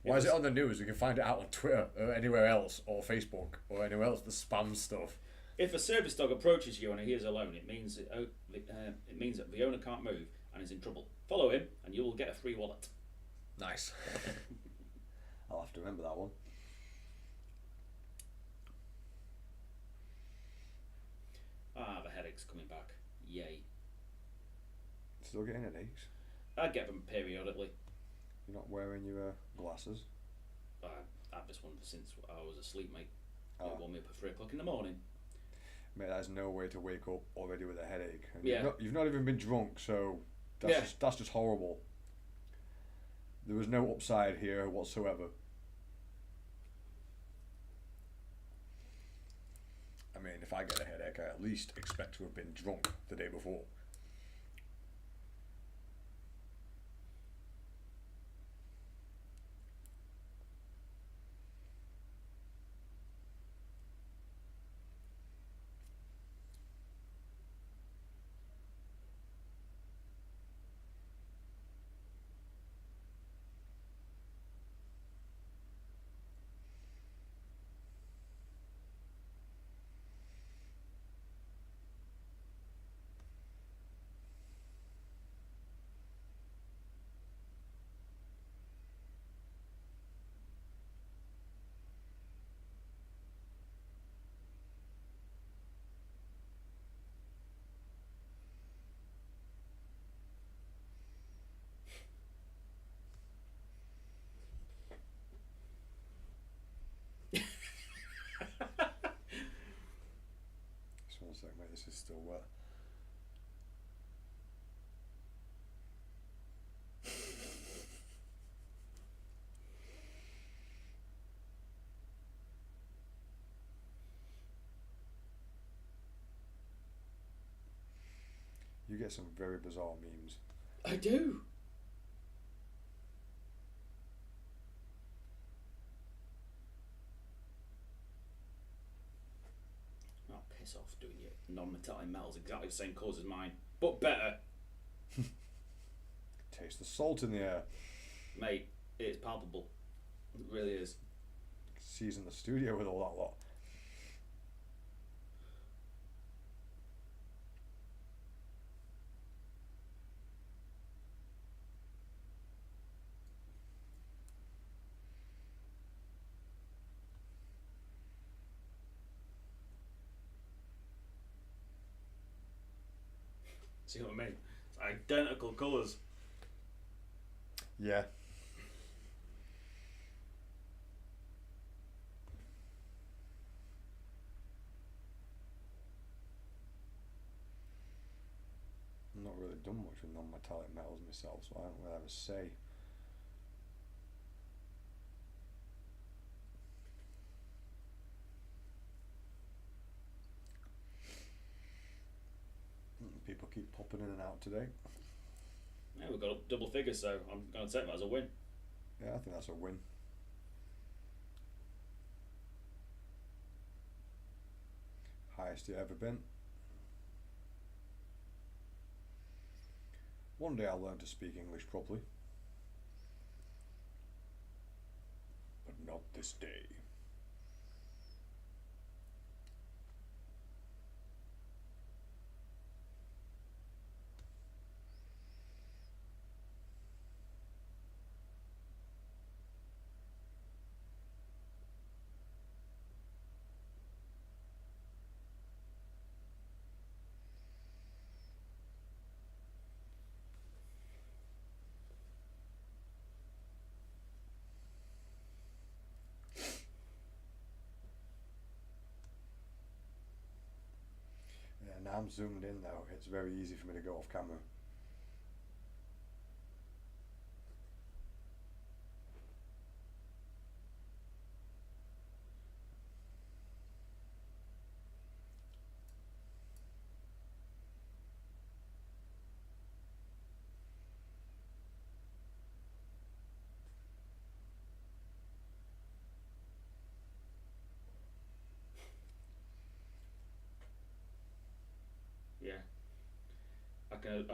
Why is it on the news? We can find it out on Twitter or anywhere else, or Facebook, or anywhere else. The spam stuff. If a service dog approaches you and he is alone, it means that the owner can't move and is in trouble. Follow him and you will get a free wallet. Nice. I'll have to remember that one. Ah, the headache's coming back. Yay. Still getting headaches? I get them periodically. You're not wearing your glasses? I've had this one since I was asleep, mate. Ah. It woke me up at 3 o'clock in the morning. Mate, there's no way to wake up already with a headache. And Yeah. you've not even been drunk, so that's just horrible. There was no upside here whatsoever. I mean, if I get a headache, I at least expect to have been drunk the day before. still wet. You get some very bizarre memes. I do. Oh, piss off doing your non-metallic metals exactly the same colours as mine, but better. Taste the salt in the air. Mate, it's palpable. It really is. Season the studio with all that lot. See what I mean? It's identical colours. Yeah. I've not really done much with non-metallic metals myself, so I don't really have a say. People keep popping in and out today. Yeah, we've got double figures, so I'm going to take that as a win. Yeah, I think that's a win. Highest you've ever been. One day I'll learn to speak English properly. But not this day. Now I'm zoomed in now, it's very easy for me to go off camera. Yeah, I can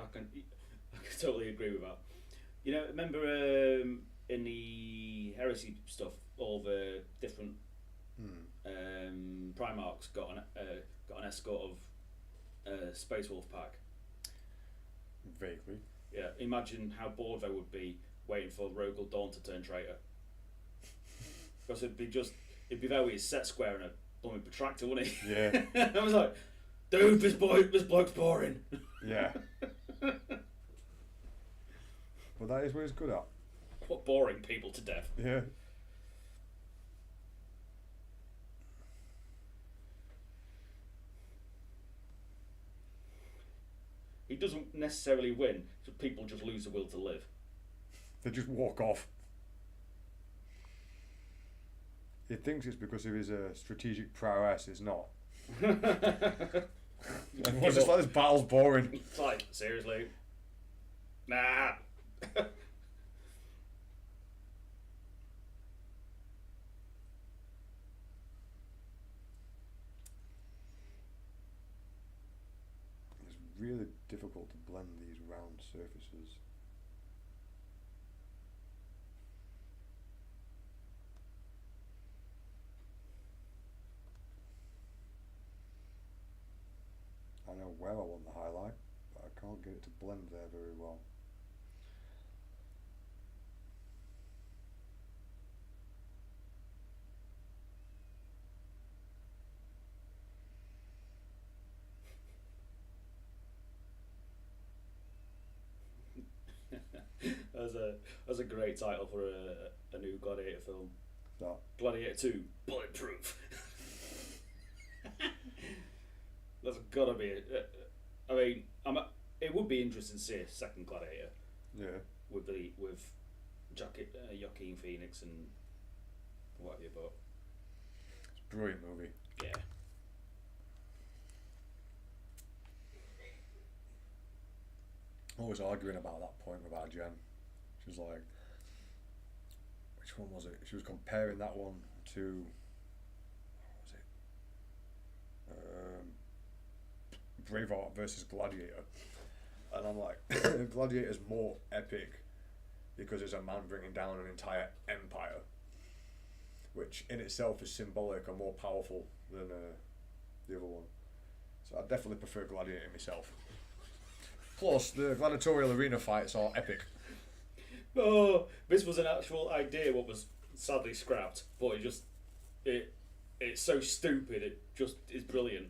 totally agree with that. You know, remember in the heresy stuff, all the different Primarchs got an escort of Space Wolf pack. Vaguely. Yeah, imagine how bored they would be waiting for Rogal Dawn to turn traitor. Because it'd be there with his set square and a blooming protractor, wouldn't he? Yeah. I was like, dude, this bloke's boring. Yeah. Well, that is what he's good at. What boring people to death. Yeah. He doesn't necessarily win, so people just lose the will to live. They just walk off. He thinks it's because of his strategic prowess. It's not. Everyone's just like, this battle's boring. It's like, seriously? Nah. It's really difficult to blend these round surfaces. I know where I want the highlight, but I can't get it to blend there very well. That's a great title for a new Gladiator film. That. Gladiator 2, Bulletproof. That's gotta be it. I mean, it would be interesting to see a second Gladiator. Yeah. With Joaquin Phoenix and what have you, but It's a brilliant movie. yeah. I was arguing about that point with our Jen. She was like, which one was it? She was comparing that one to, what was it? Braveheart versus Gladiator. And I'm like, Gladiator's more epic because it's a man bringing down an entire empire, which in itself is symbolic and more powerful than the other one. So I definitely prefer Gladiator myself. Plus, the gladiatorial arena fights are epic. Oh, this was an actual idea. What was sadly scrapped, but it's so stupid. It just is brilliant.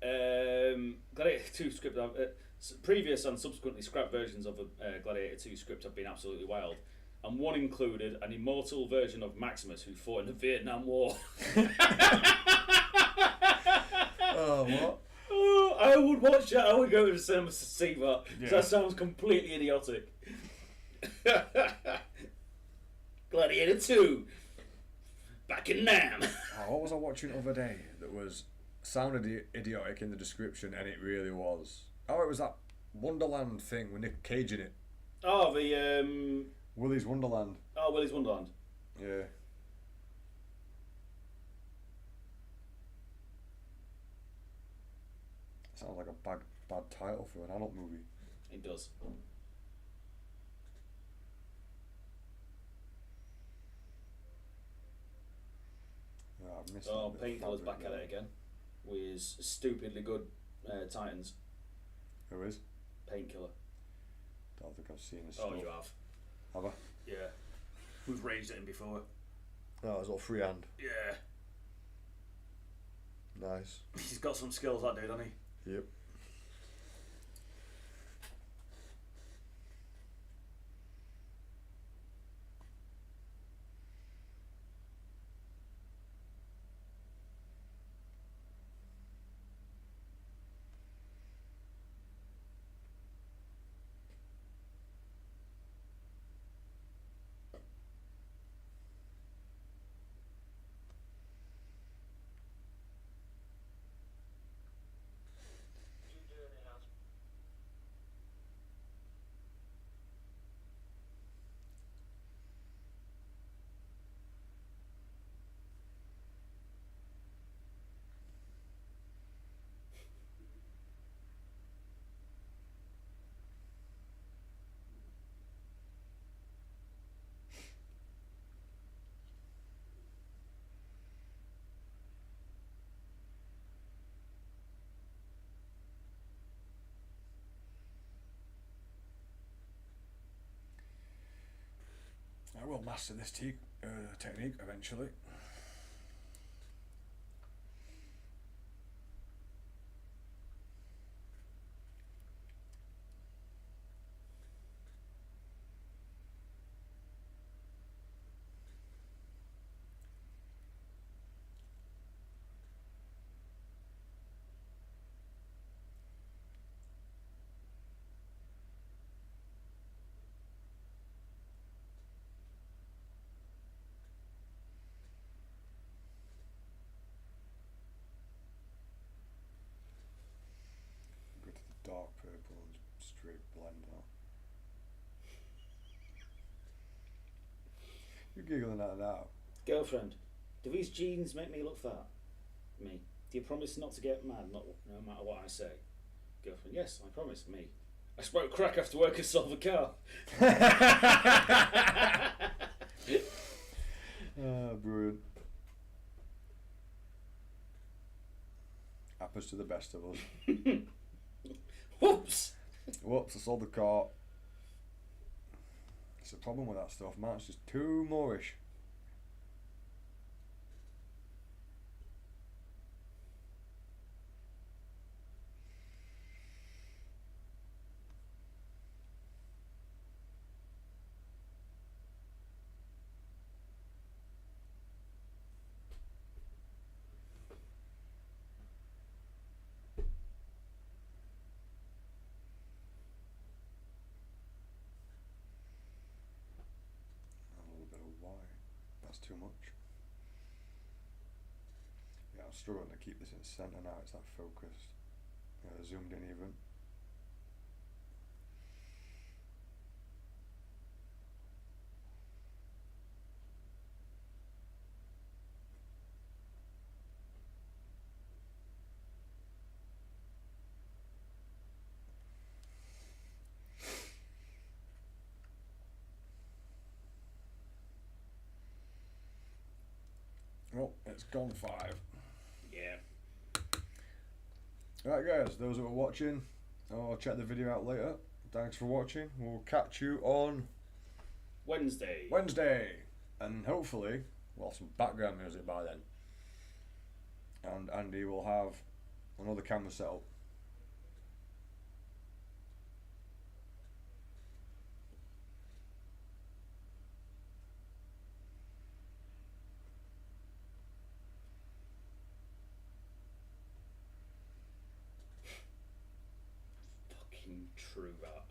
Gladiator 2 script. Previous and subsequently scrapped versions of the Gladiator 2 script have been absolutely wild, and one included an immortal version of Maximus who fought in the Vietnam War. Oh, what? Oh, I would watch that. I would go to the cinema to see that. Yeah. That sounds completely idiotic. Gladiator 2. Back in Nam. Oh, what was I watching the other day that sounded idiotic in the description, and it really was? Oh, it was that Wonderland thing with Nick Cage in it. Oh, the Willy's Wonderland. Oh, Willy's Wonderland. Yeah. Sounds like a bad title for an adult movie. It does. Yeah, I've missed Oh, that bit of Painkiller's fabric back at there. it again. With his stupidly good Titans. Who is? Painkiller. Don't think I've seen this Oh, stuff. you have. Have I? Yeah. We've raised it in before. Oh, it's all freehand. Yeah. Nice. He's got some skills, that dude, hasn't he? Yep. I will master this technique eventually. Go to the dark purple and straight blend that. You're giggling at that. Girlfriend, do these jeans make me look fat? Me. Do you promise not to get mad no matter what I say? Girlfriend, yes, I promise. Me. I smoke crack after work and sold the car. Brilliant. Happens to the best of us. Whoops! Whoops, I sold the car. It's the problem with that stuff, man. It's just too Moorish. That's too much. Yeah, I'm struggling to keep this in centre now. It's that focused. Yeah, zoomed in even. Well, it's gone 5. Yeah. Right guys, those who are watching, or check the video out later, thanks for watching. We'll catch you on Wednesday. And hopefully we'll have some background music by then. And Andy will have another camera set up. Fucking true that.